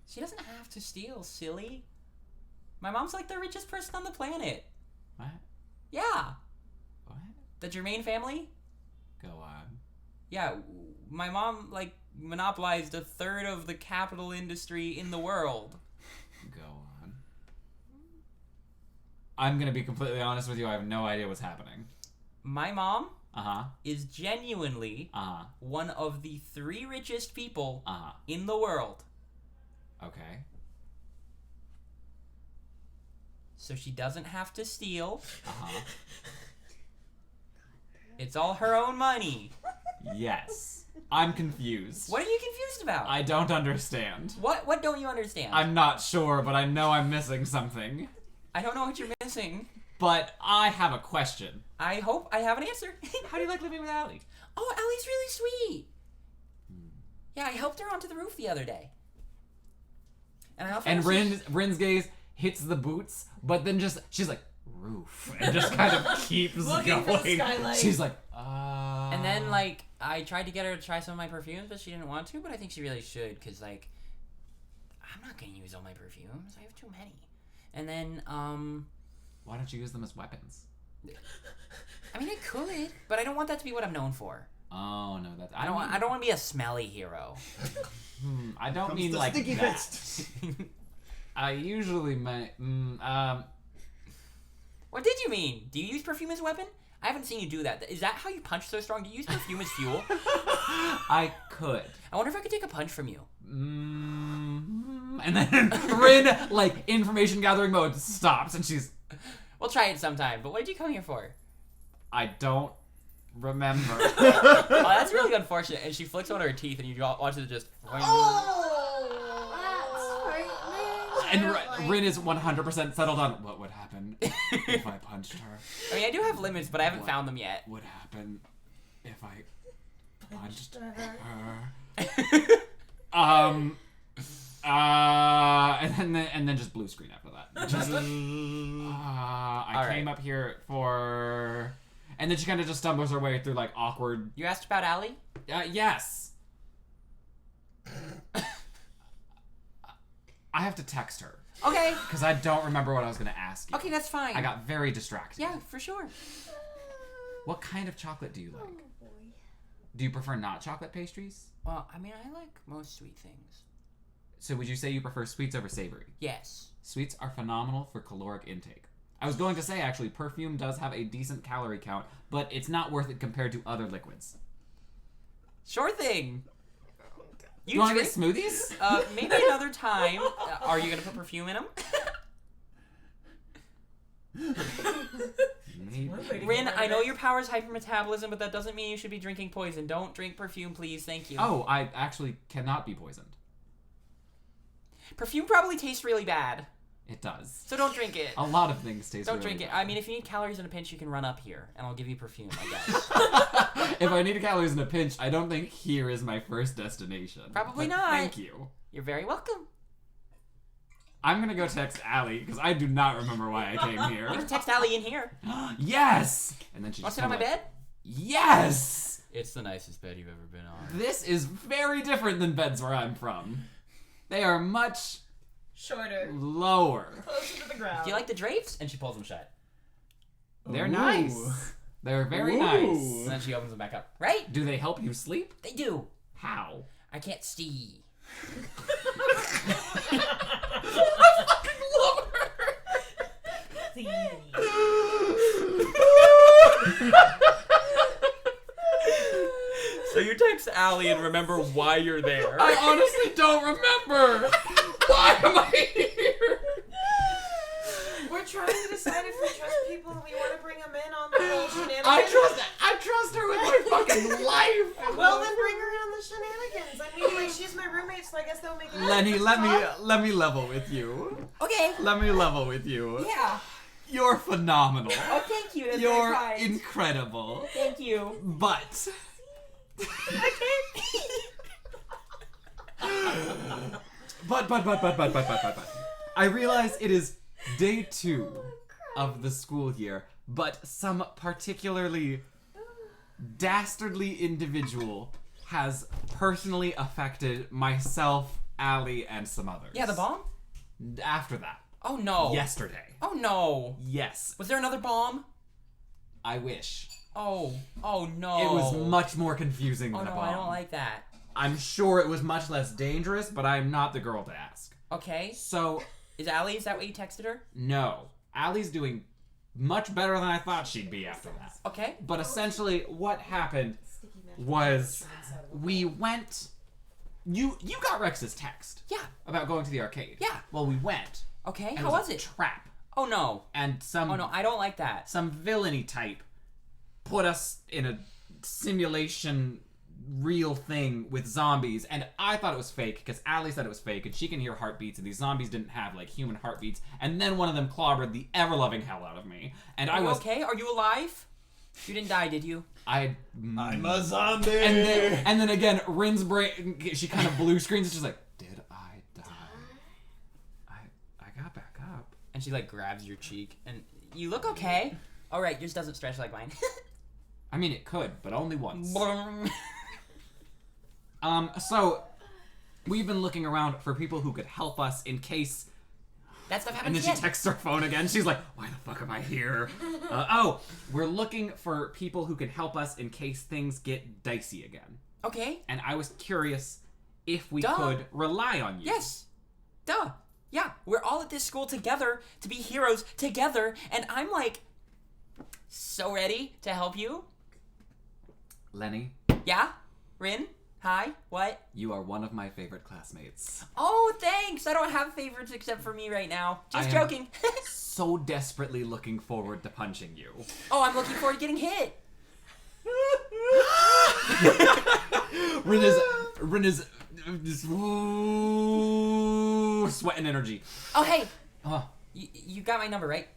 She doesn't have to steal, silly. My mom's like the richest person on the planet. What? Yeah. What? The Germain family? Go on. Yeah, my mom, like, monopolized a third of the capital industry in the world. Go on. I'm gonna be completely honest with you, I have no idea what's happening. My mom Uh-huh. is genuinely Uh-huh. one of the 3 richest people Uh-huh. in the world. Okay. So she doesn't have to steal. Uh-huh. It's all her own money. Yes. I'm confused. What are you confused about? I don't understand. What don't you understand? I'm not sure, but I know I'm missing something. I don't know what you're missing. But I have a question. I hope I have an answer. How do you like living with Allie? Oh, Allie's really sweet. Yeah, I helped her onto the roof the other day. And I often And Rin's gaze hits the boots, but then she's like, roof, and just kind of keeps Looking going. for the skylight. She's like, And then, like, I tried to get her to try some of my perfumes, but she didn't want to, but I think she really should, because, like, I'm not going to use all my perfumes. I have too many. And then, why don't you use them as weapons? I mean, I could, but I don't want that to be what I'm known for. Oh no, that's I don't want to be a smelly hero. I don't Comes mean the like sticky that. fist. I usually What did you mean? Do you use perfume as a weapon? I haven't seen you do that. Is that how you punch so strong? Do you use perfume as fuel? I could. I wonder if I could take a punch from you. And then Rin, like, information gathering mode stops, and she's... We'll try it sometime, but what did you come here for? I don't remember. Oh, that's really unfortunate. And she flicks one of her teeth, and you watch it just... And Rin is 100% settled on what would happen if I punched her. I mean, I do have limits, but I haven't found them yet. What would happen if I punched her? And then just blue screen after that. Just, I came up here for... And then she kind of just stumbles her way through, like, awkward... You asked about Allie? Yes. I have to text her. Okay. Because I don't remember what I was going to ask you. Okay, that's fine. I got very distracted. Yeah, for sure. What kind of chocolate do you like? Oh boy. Do you prefer not chocolate pastries? Well, I mean, I like most sweet things. So would you say you prefer sweets over savory? Yes. Sweets are phenomenal for caloric intake. I was going to say, actually, perfume does have a decent calorie count, but it's not worth it compared to other liquids. Sure thing. You want to get smoothies? Maybe another time. Are you going to put perfume in them? Rin, I know your power is hypermetabolism, but that doesn't mean you should be drinking poison. Don't drink perfume, please. Thank you. Oh, I actually cannot be poisoned. Perfume probably tastes really bad. It does. So don't drink it. A lot of things taste Don't really drink it. bad. I mean, if you need calories in a pinch, you can run up here, and I'll give you perfume, I guess. If I need calories in a pinch, I don't think here is my first destination. Probably But not. Thank you. You're very welcome. I'm gonna go text Allie, because I do not remember why I came You here. can text Allie in here. Yes! And then she Want just to sit on my kinda bed? Yes! It's the nicest bed you've ever been on. This is very different than beds where I'm from. They are much Shorter. lower. Closer to the ground. Do you like the drapes? And she pulls them shut. They're Ooh. nice. They're very Ooh. nice. And then she opens them back up. Right? Do they help you sleep? They do. How? I can't see. So you text Allie and remember why you're there. I honestly don't remember. Why am I here? We're trying to decide if we trust people and we want to bring them in on the whole shenanigans. I trust her with my fucking life. Well, then bring her in on the shenanigans. I mean, like, she's my roommate, so I guess they'll make it. Lenny, let me level with you. Okay. Let me level with you. Yeah. You're phenomenal. Oh, thank you. That's You're very kind. incredible. Thank you. But but I realize it is day 2 of the school year, but some particularly dastardly individual has personally affected myself, Allie, and some others. Yeah, the bomb? After that. Oh, no. Yesterday. Oh, no. Yes. Was there another bomb? I wish. Oh. Oh, no. It was much more confusing Oh, than no, a bomb. I don't like that. I'm sure it was much less dangerous, but I'm not the girl to ask. Okay. So, Is Allie, is that what you texted her? no. Allie's doing much better than I thought she'd be after that. Okay. But essentially, what happened was we went... You got Rex's text. Yeah. About going to the arcade. Yeah. Well, we went. Okay. And How was a it? Trap. Oh, no. And some... Oh, no, I don't like that. Some villainy type put us in a simulation real thing with zombies, and I thought it was fake because Allie said it was fake, and she can hear heartbeats, and these zombies didn't have like human heartbeats. And then one of them clobbered the ever loving hell out of me, and I Are you was okay? Are you alive? You didn't die, did you? I'm a zombie. and then again, Rin's brain, she kind of blue screens. It's just like, did I die? I got back up. And she like grabs your cheek, and you look okay. All right, yours doesn't stretch like mine. I mean, it could, but only once. So we've been looking around for people who could help us in case. That stuff And happens then she again. texts her phone again. She's like, why the fuck am I here? Oh, we're looking for people who can help us in case things get dicey again. Okay. And I was curious if we Duh. could rely on you. Yes. Duh. Yeah, we're all at this school together to be heroes together, and I'm like, so ready to help you. Lenny, Yeah? Rin? Hi? What? you are one of my favorite classmates. Oh, thanks. I don't have favorites except for me right now. Just I am- joking. So desperately looking forward to punching you. Oh, I'm looking forward to getting hit. Rin is just sweating energy. Oh, hey. Oh, You got my number, right?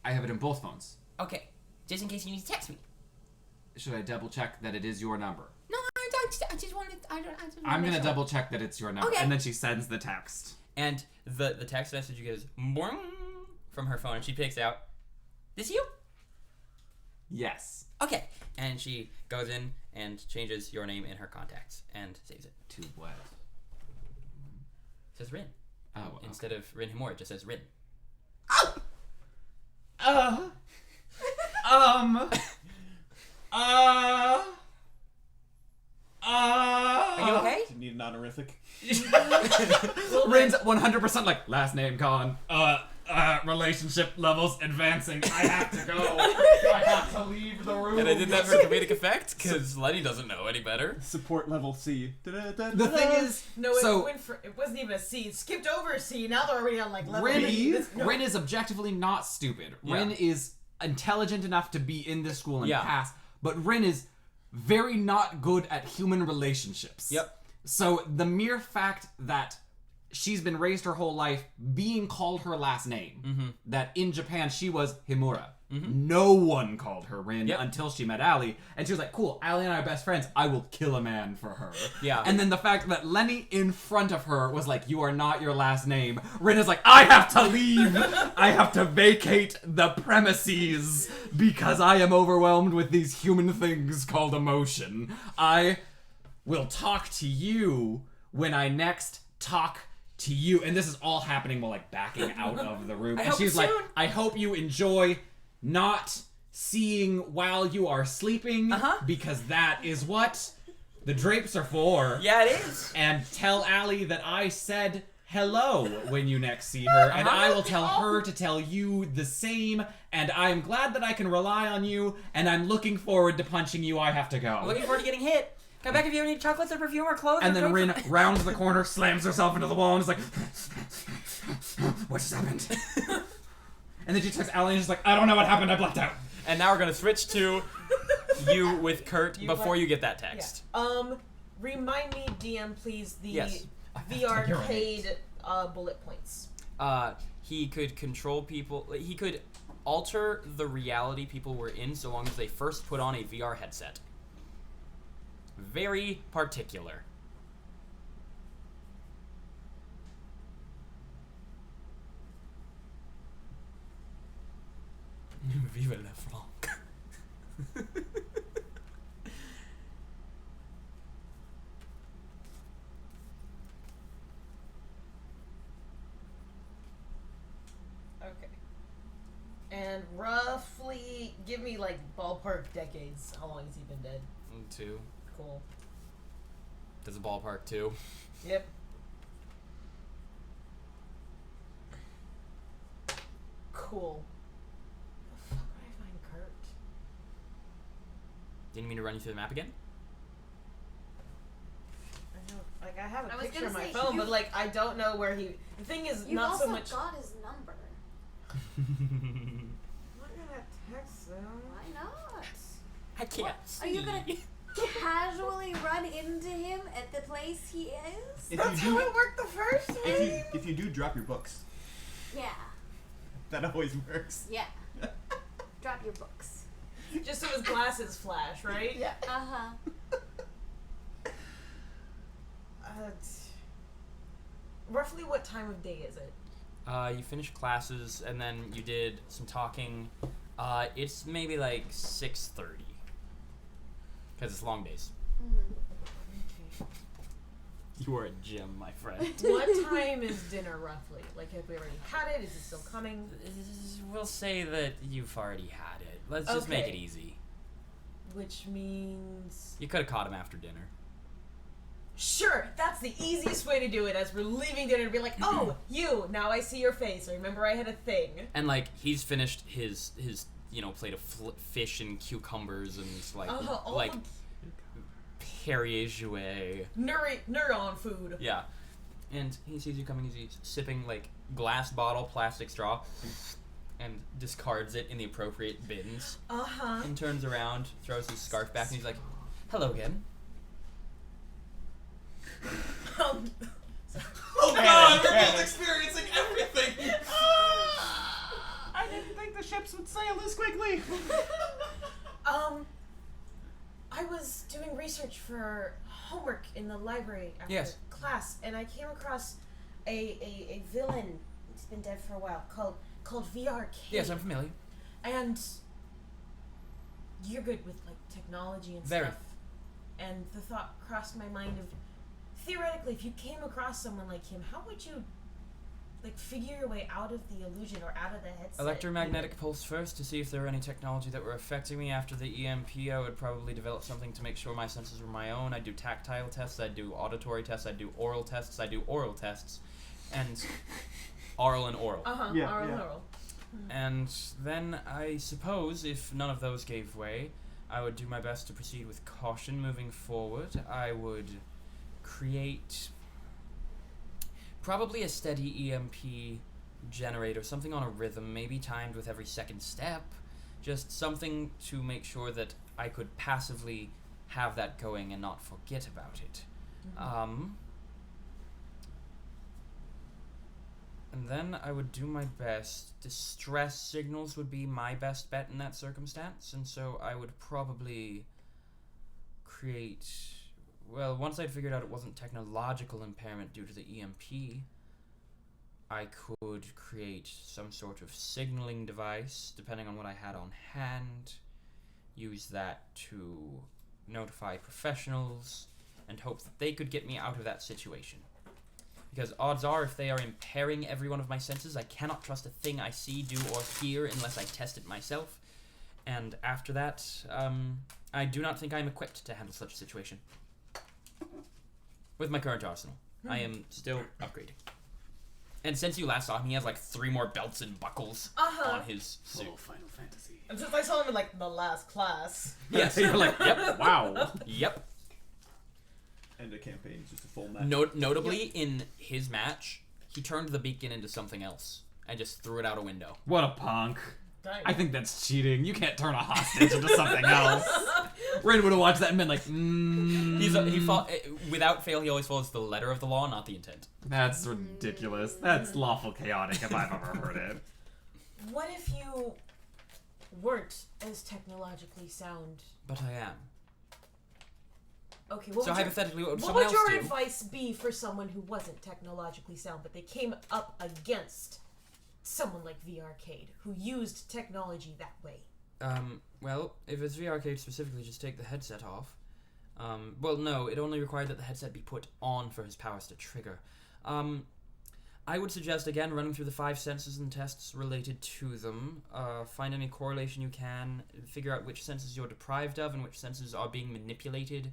I have it in both phones. Okay. Just in case you need to text me. Should I double check that it is your number? No, I just wanted. I just wanted I'm to gonna make sure. double check that it's your number, Okay. and then she sends the text. And the text message goes boing from her phone, and she picks out, This you? Yes. Okay. and she goes in and changes your name in her contacts and saves it. To what? It says Rin. Oh, okay. Instead of Rin Himura, it just says Rin. Are you okay? Do you need an honorific? Rin's 100% like, last name gone. Relationship levels advancing. I have to go. I have to leave the room. And I did that for comedic effect because Lenny doesn't know any better. Support level C. The thing is, No, it so went for, it wasn't even a C. It skipped over a C. Now they're already on like level Rin, B. Rin is objectively not stupid. Yeah. Rin is intelligent enough to be in this school and Yeah. pass, but Rin is very not good at human relationships. Yep. So the mere fact that she's been raised her whole life being called her last name, that in Japan she was Himura. No one called her Rin Yep. until she met Ali, and she was like, cool, Ali and I are best friends, I will kill a man for her. Yeah. And then the fact that Lenny in front of her was like, you are not your last name, Rin is like, I have to leave! I have to vacate the premises because I am overwhelmed with these human things called emotion. I will talk to you when I next talk to you. And this is all happening while like backing out of the room. And hope she's like, soon. I hope you enjoy not seeing while you are sleeping, because that is what the drapes are for. Yeah, it is. And tell Allie that I said hello when you next see her, and I will tell her to tell you the same, and I'm glad that I can rely on you, and I'm looking forward to punching you. I have to go. Looking forward to getting hit. Come back if you ever need chocolates or perfume or clothes. And or then drugs. Rin rounds the corner, slams herself into the wall, and is like, what just happened? And then she texts Allie and she's like, I don't know what happened, I blacked out. And now we're going to switch to you with Kurt before you get that Yeah. text. Remind me, DM, please, the Yes. VR arcade bullet points. He could control people. He could alter the reality people were in so long as they first put on a VR headset. Very particular. Vive la France. Okay. And roughly, give me like ballpark decades. How long has he been dead? 2. Cool. There's a ballpark too. Yep. Cool. The fuck would I find Kurt? Didn't you mean to run you through the map again? I know, like I have a I was picture on gonna my say, phone, you- but like I don't know where he. The thing is, You not also so much. got his number. I'm not gonna text him. Why not? I can't. Are you gonna casually run into him at the place he is? If That's you how do, it worked the first time. if you do drop your books, Yeah. that always works. Yeah. Drop your books. Just so his glasses flash, right? Yeah. Uh-huh. Roughly what time of day is it? You finished classes and then you did some talking. It's maybe like 6:30 because it's long days. Okay. You are a gem, my friend. What time is dinner roughly? Like, have we already had it? Is it still coming? We'll say that you've already had it. Let's just make it Okay. easy. Which means... You could have caught him after dinner. Sure, that's the easiest way to do it, as we're leaving dinner to be like, oh, you, now I see your face. I remember I had a thing. And like he's finished his plate of fish and cucumbers and all like the Perrier neuron food. Yeah. And he sees you coming, he's sipping like glass bottle, plastic straw, and discards it in the appropriate bins. And turns around, throws his scarf back, and he's like, "Hello again." Oh god, we're both experiencing everything! I didn't think the ships would sail this quickly. I was doing research for homework in the library after Yes. class, and I came across a villain. It's been dead for a while, called VRK. Yes, I'm familiar. And you're good with like technology and Very. stuff. And the thought crossed my mind of, theoretically, if you came across someone like him, how would you like figure your way out of the illusion or out of the headset? Electromagnetic pulse first to see if there were any technology that were affecting me. After the EMP, I would probably develop something to make sure my senses were my own. I'd do tactile tests, I'd do auditory tests, I'd do oral tests, I'd do oral tests, and oral and oral. Yeah, Oral, yeah. oral. And then I suppose if none of those gave way, I would do my best to proceed with caution moving forward. I would create probably a steady EMP generator, something on a rhythm, maybe timed with every second step. Just something to make sure that I could passively have that going and not forget about it. And then I would do my best. Distress signals would be my best bet in that circumstance, and so I would probably create... Well, once I'd figured out it wasn't technological impairment due to the EMP, I could create some sort of signaling device, depending on what I had on hand, use that to notify professionals, and hope that they could get me out of that situation. Because odds are, if they are impairing every one of my senses, I cannot trust a thing I see, do, or hear unless I test it myself. And after that, I do not think I am equipped to handle such a situation. With my current arsenal. I am still upgrading. And since you last saw him, he has like 3 more belts and buckles on his suit. Oh, Final Fantasy. And since I saw him in like the last class. Yes. You're like, Yep. Wow. Yep. End of campaign, just a full match. Notably, in his match, he turned the beacon into something else and just threw it out a window. what a punk. Dang. I think that's cheating. You can't turn a hostage into something else. Ren would have watched that and been like, Without fail, he always follows the letter of the law, not the intent. that's ridiculous. That's lawful chaotic if I've ever heard it. What if you weren't as technologically sound? But I am. Okay, what So would your, hypothetically, what would what someone would else your do? advice be for someone who wasn't technologically sound, but they came up against someone like VRcade, who used technology that way? Well, if it's VRcade specifically, just take the headset off. Well, no, it only required that the headset be put on for his powers to trigger. I would suggest, again, running through the 5 senses and tests related to them. Find any correlation you can. Figure out which senses you're deprived of and which senses are being manipulated.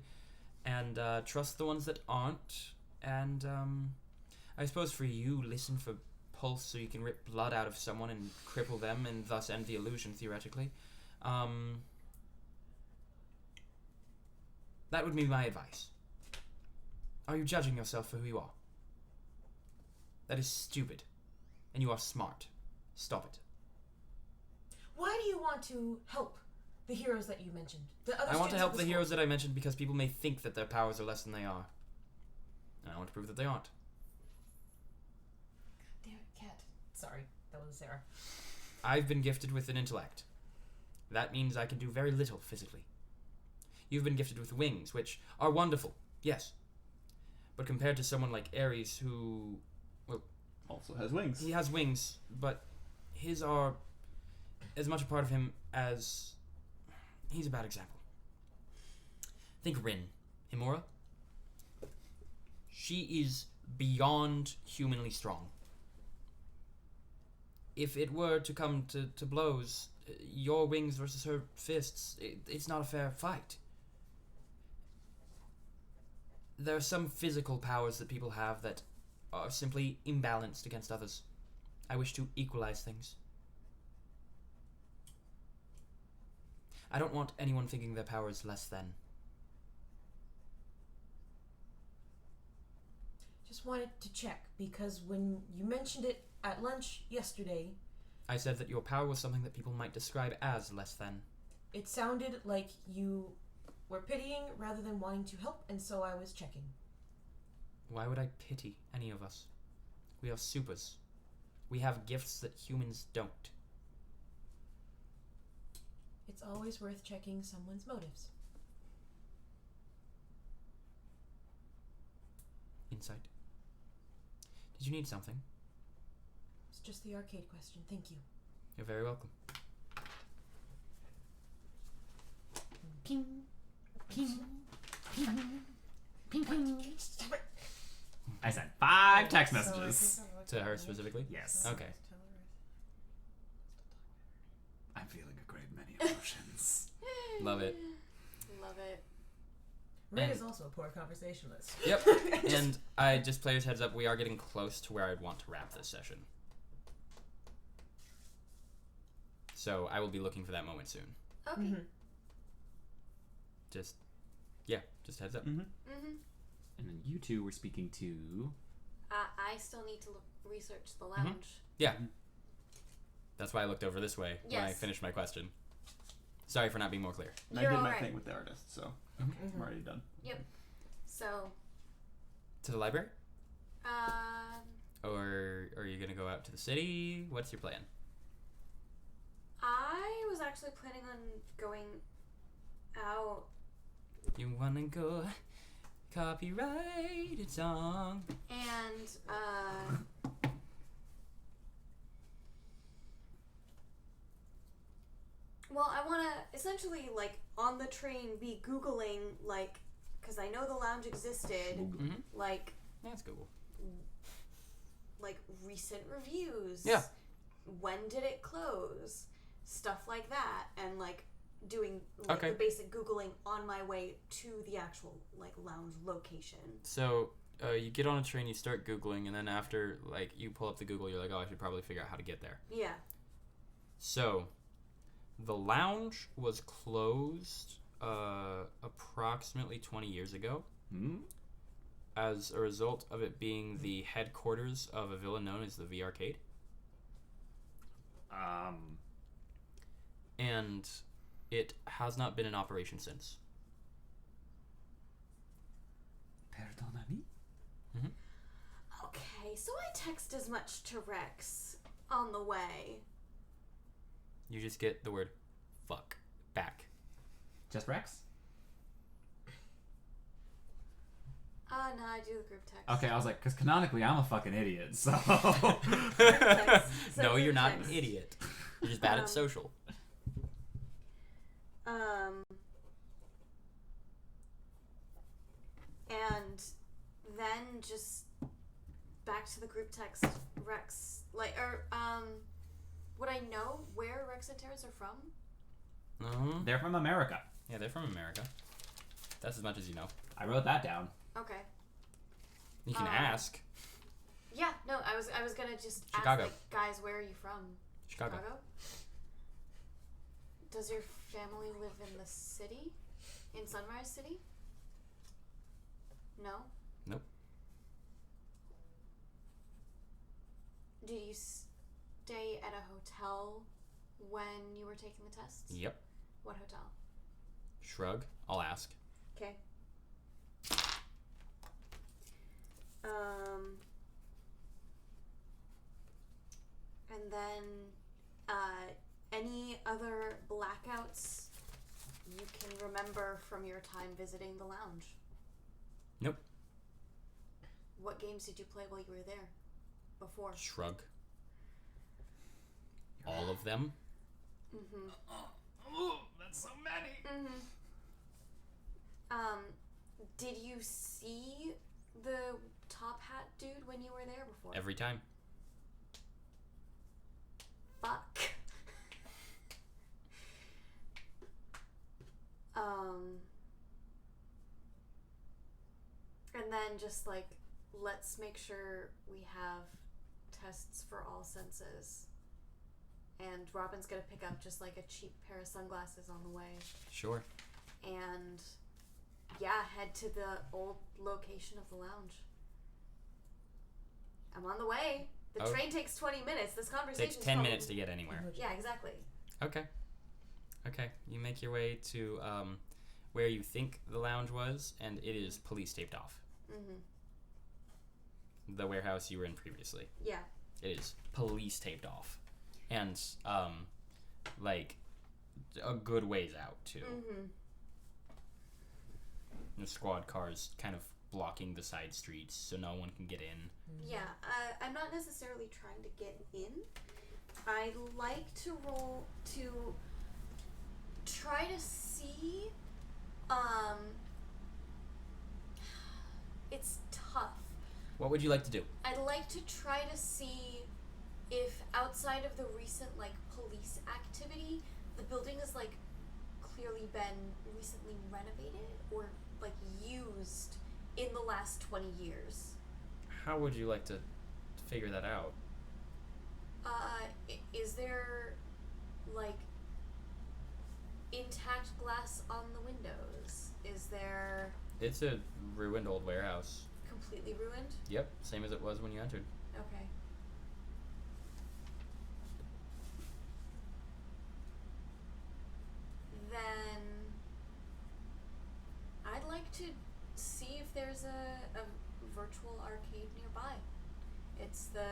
And trust the ones that aren't. And I suppose for you, listen for pulse so you can rip blood out of someone and cripple them and thus end the illusion, theoretically. That would be my advice. Are you judging yourself for who you are? That is stupid. And you are smart. Stop it. Why do you want to help the heroes that you mentioned? The other I want to students help of the school? heroes that I mentioned because people may think that their powers are less than they are. And I want to prove that they aren't. Damn it, cat. Sorry, that was Sarah. I've been gifted with an intellect. That means I can do very little physically. You've been gifted with wings, which are wonderful, yes. But compared to someone like Ares, who... Also has wings. He has wings, but his are as much a part of him as... He's a bad example. Think Rin, Himura. She is beyond humanly strong. If it were to come to blows, your wings versus her fists, it's not a fair fight. There are some physical powers that people have that are simply imbalanced against others. I wish to equalize things. I don't want anyone thinking their power is less than. Just wanted to check, because when you mentioned it at lunch yesterday, I said that your power was something that people might describe as less than. it sounded like you were pitying rather than wanting to help, and so I was checking. Why would I pity any of us? We are supers. We have gifts that humans don't. It's always worth checking someone's motives. Insight. Did you need something? It's just the arcade question. Thank you. You're very welcome. Ping, ping, ping, ping, ping. I sent 5 text messages. To her specifically? Yes. Okay. I'm feeling a great many emotions. Love it. Love it. Ray And- is also a poor conversationalist. Yep. And I just players heads up, we are getting close to where I'd want to wrap this session. So I will be looking for that moment soon. Okay. Mm-hmm. Just heads up. Mm-hmm. Mm-hmm. And then you two were speaking to... I still need to research the lounge. Yeah. That's why I looked over this way when I Yes. finished my question. Sorry for not being more clear. And I You're did all my right. thing with the artist, so Mm-hmm. I'm already done. So, To the library? um, Or are you going to go out to the city? What's your plan? I was actually planning on going out. You want to go copyrighted song? And, well, I want to essentially, like, on the train be Googling, like, because I know the lounge existed, Mm-hmm. like, Yeah, it's Google. recent reviews. Yeah. When did it close? Stuff like that. And, like, doing, like, Okay. the basic Googling on my way to the actual, like, lounge location. So you get on a train, you start Googling, and then after, like, you pull up the Google, you're like, oh, I should probably figure out how to get there. Yeah. So the lounge was closed approximately 20 years ago as a result of it being the headquarters of a villain known as the V Arcade. And it has not been in operation since. Perdonami? Okay, so I text as much to Rex on the way. You just get the word fuck back. Just Rex? No, I do the group text. Okay, I was like, because canonically I'm a fucking idiot, so... Text. So No, group you're not text. an idiot. You're just bad Um, at social. And then just back to the group text, Rex, would I know where Rex and Terrence are from? Uh-huh. They're from America. Yeah, they're from America. That's as much as you know. I wrote that down. Okay. You can ask. Yeah, no, I was gonna just Chicago. ask, like, guys, where are you from? Chicago. Does your family live in the city? In Sunrise City? No? Nope. Did you stay at a hotel when you were taking the tests? Yep. What hotel? Shrug. I'll ask. Okay. And then, any other blackouts you can remember from your time visiting the lounge? Nope. What games did you play while you were there? Before? Shrug. All of them. Mm-hmm. Oh, that's so many. Mm-hmm. Did you see the top hat dude when you were there before? Every time. Fuck. And then just, like, let's make sure we have tests for all senses and Robin's gonna pick up just like a cheap pair of sunglasses on the way. Sure. And yeah, head to the old location of the lounge. I'm on the way. The Oh. train takes 20 minutes. This conversation Takes 10 minutes to get anywhere. Yeah, exactly. Okay. Okay. You make your way to where you think the lounge was, and it is police taped off. Mm-hmm. The warehouse you were in previously. Yeah. It is police taped off. And, like, a good ways out, too. Mm-hmm. The squad cars kind of blocking the side streets so no one can get in. Yeah, I'm not necessarily trying to get in. I like to roll to try to see, it's tough. What would you like to do? I'd like to try to see if outside of the recent, like, police activity, the building has, like, clearly been recently renovated or, like, used in the last 20 years. How would you like to figure that out? Is there, like, intact glass on the windows? Is there It's a ruined old warehouse. completely ruined? Yep, same as it was when you entered. Okay. Then I'd like to see if there's a virtual arcade nearby. It's the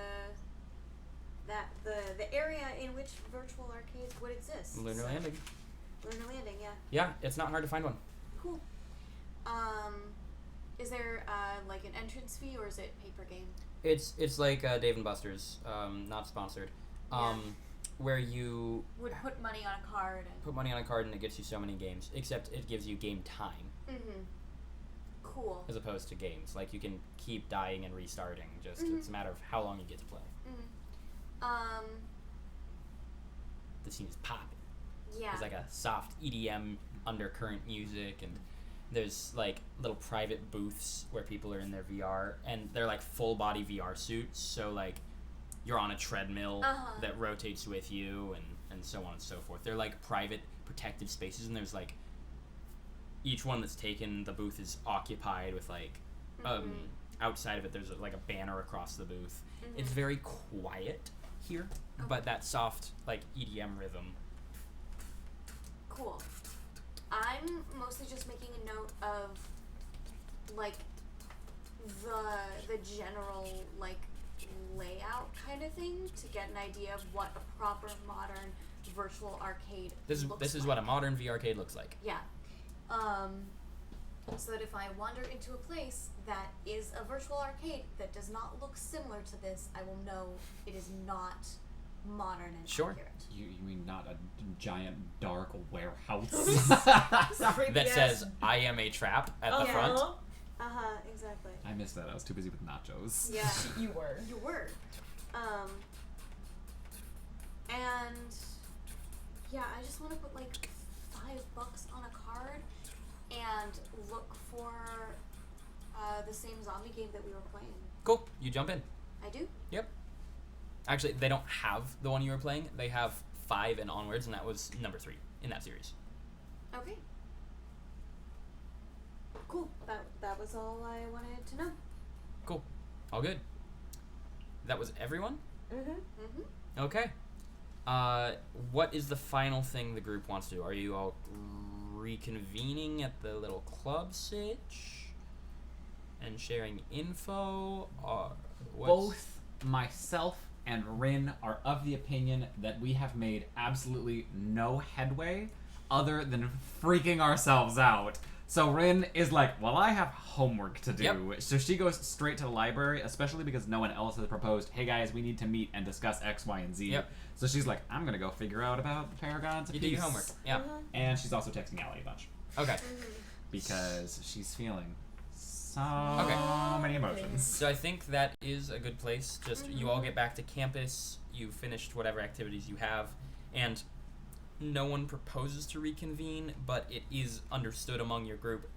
area in which virtual arcades would exist. Lunar So- Landing. Lunar Landing, yeah. Yeah, it's not hard to find one. Cool. Is there like an entrance fee or is it paper game? It's like Dave & Buster's, not sponsored. Where you Would put money on a card and put money on a card and it gets you so many games, except it gives you game time mm-hmm. Cool. as opposed to games. Like you can keep dying and restarting, just Mhm. it's a matter of how long you get to play. Mm-hmm. The scene is popping. Yeah. There's like a soft EDM undercurrent music, and there's like little private booths where people are in their VR, and they're like full body VR suits, so like you're on a treadmill Uh-huh. that rotates with you, and so on and so forth. They're like private protected spaces, and there's like each one that's taken, the booth is occupied with like outside of it there's like a banner across the booth. Mhm. It's very quiet here, but that soft like EDM rhythm. Cool. I'm mostly just making a note of like the general like layout kind of thing to get an idea of what a proper modern virtual arcade This looks is like. what a modern VR arcade looks like. Yeah. So that if I wander into a place that is a virtual arcade that does not look similar to this, I will know it is not modern and Sure. accurate. You mean not a giant dark warehouse? That says "I am a trap" at the yeah. front. Exactly. I missed that. I was too busy with nachos. Yeah. You were. You were. And yeah, I just want to put like $5 on a card and look for the same zombie game that we were playing. Cool. You jump in. I do? Yep. Actually, they don't have the one you were playing. They have 5 and onwards, and that was number 3 in that series. Okay. Cool. That was all I wanted to know. Cool. All good. That was everyone? Mm-hmm. Okay. What is the final thing the group wants to do? Are you all reconvening at the little club sitch and sharing info? Or what's... Both myself and Rin are of the opinion that we have made absolutely no headway other than freaking ourselves out. So Rin is like, well, I have homework to do. Yep. So she goes straight to the library, especially because no one else has proposed, hey guys, we need to meet and discuss X, Y, and Z. Yep. So she's like, I'm going to go figure out about the Paragons of You Peace. do your homework. Yeah. And she's also texting Allie a bunch. Okay. Because she's feeling so Okay. many emotions. So I think that is a good place. Just you all get back to campus, you finished whatever activities you have, and no one proposes to reconvene, but it is understood among your group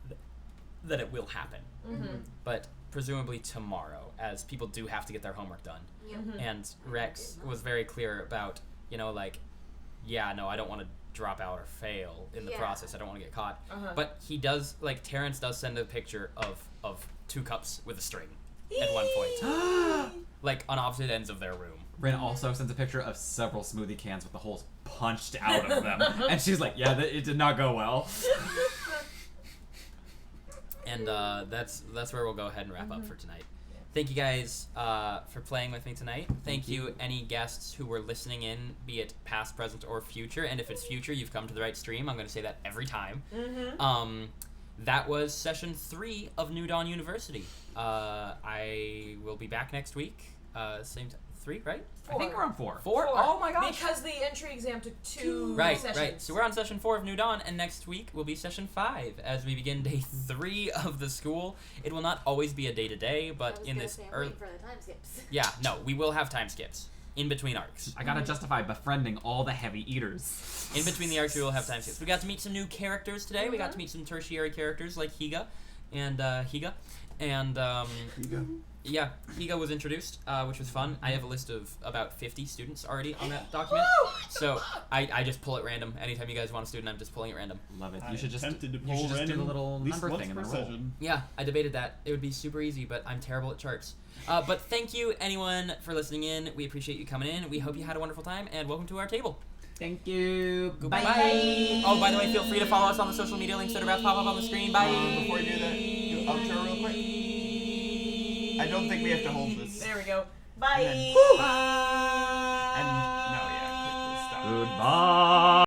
that it will happen. Mm-hmm. But presumably tomorrow, as people do have to get their homework done. Yep. And Rex was very clear about you know, like, yeah, no, I don't want to drop out or fail in the Yeah. process. I don't want to get caught. Uh-huh. But he does, like, Terrence does send a picture of 2 cups with a string at one point. Like, on opposite ends of their room. Rin also sends a picture of several smoothie cans with the holes punched out of them. And she's like, yeah, it did not go well. And that's where we'll go ahead and wrap up for tonight. Thank you guys for playing with me tonight. Thank you, any guests who were listening in, be it past, present, or future. And if it's future, you've come to the right stream. I'm going to say that every time. That was session 3 of New Dawn University. I will be back next week. Same 3, right? I think we're on 4. 4? Oh my gosh. Because the entry exam took 2 Right, sessions. right. So we're on session 4 of New Dawn, and next week will be session 5 as we begin day 3 of the school. It will not always be a day-to-day, but in this early... for the time skips. Yeah, no, we will have time skips in between arcs. I gotta justify befriending all the heavy eaters. In between the arcs, we will have time skips. We got to meet some new characters today. We got to meet some tertiary characters like Higa and Higa. And, yeah, Higa was introduced, which was fun. I have a list of about 50 students already on that document. So I just pull it random. Anytime you guys want a student, I'm just pulling it random. Love it. I You should just attempted to you pull should just do the random little at least number once thing in the per roll. session. Yeah, I debated that. It would be super easy, but I'm terrible at charts. But thank you, anyone, for listening in. We appreciate you coming in. We hope you had a wonderful time, and welcome to our table. Thank you. Goodbye. Bye. Oh, by the way, feel free to follow us on the social media links that are about to pop up on the screen. Bye. Before you do that, do outro real quick. I don't think we have to hold this. There we go. Bye. And no, yeah, click this stop. Goodbye.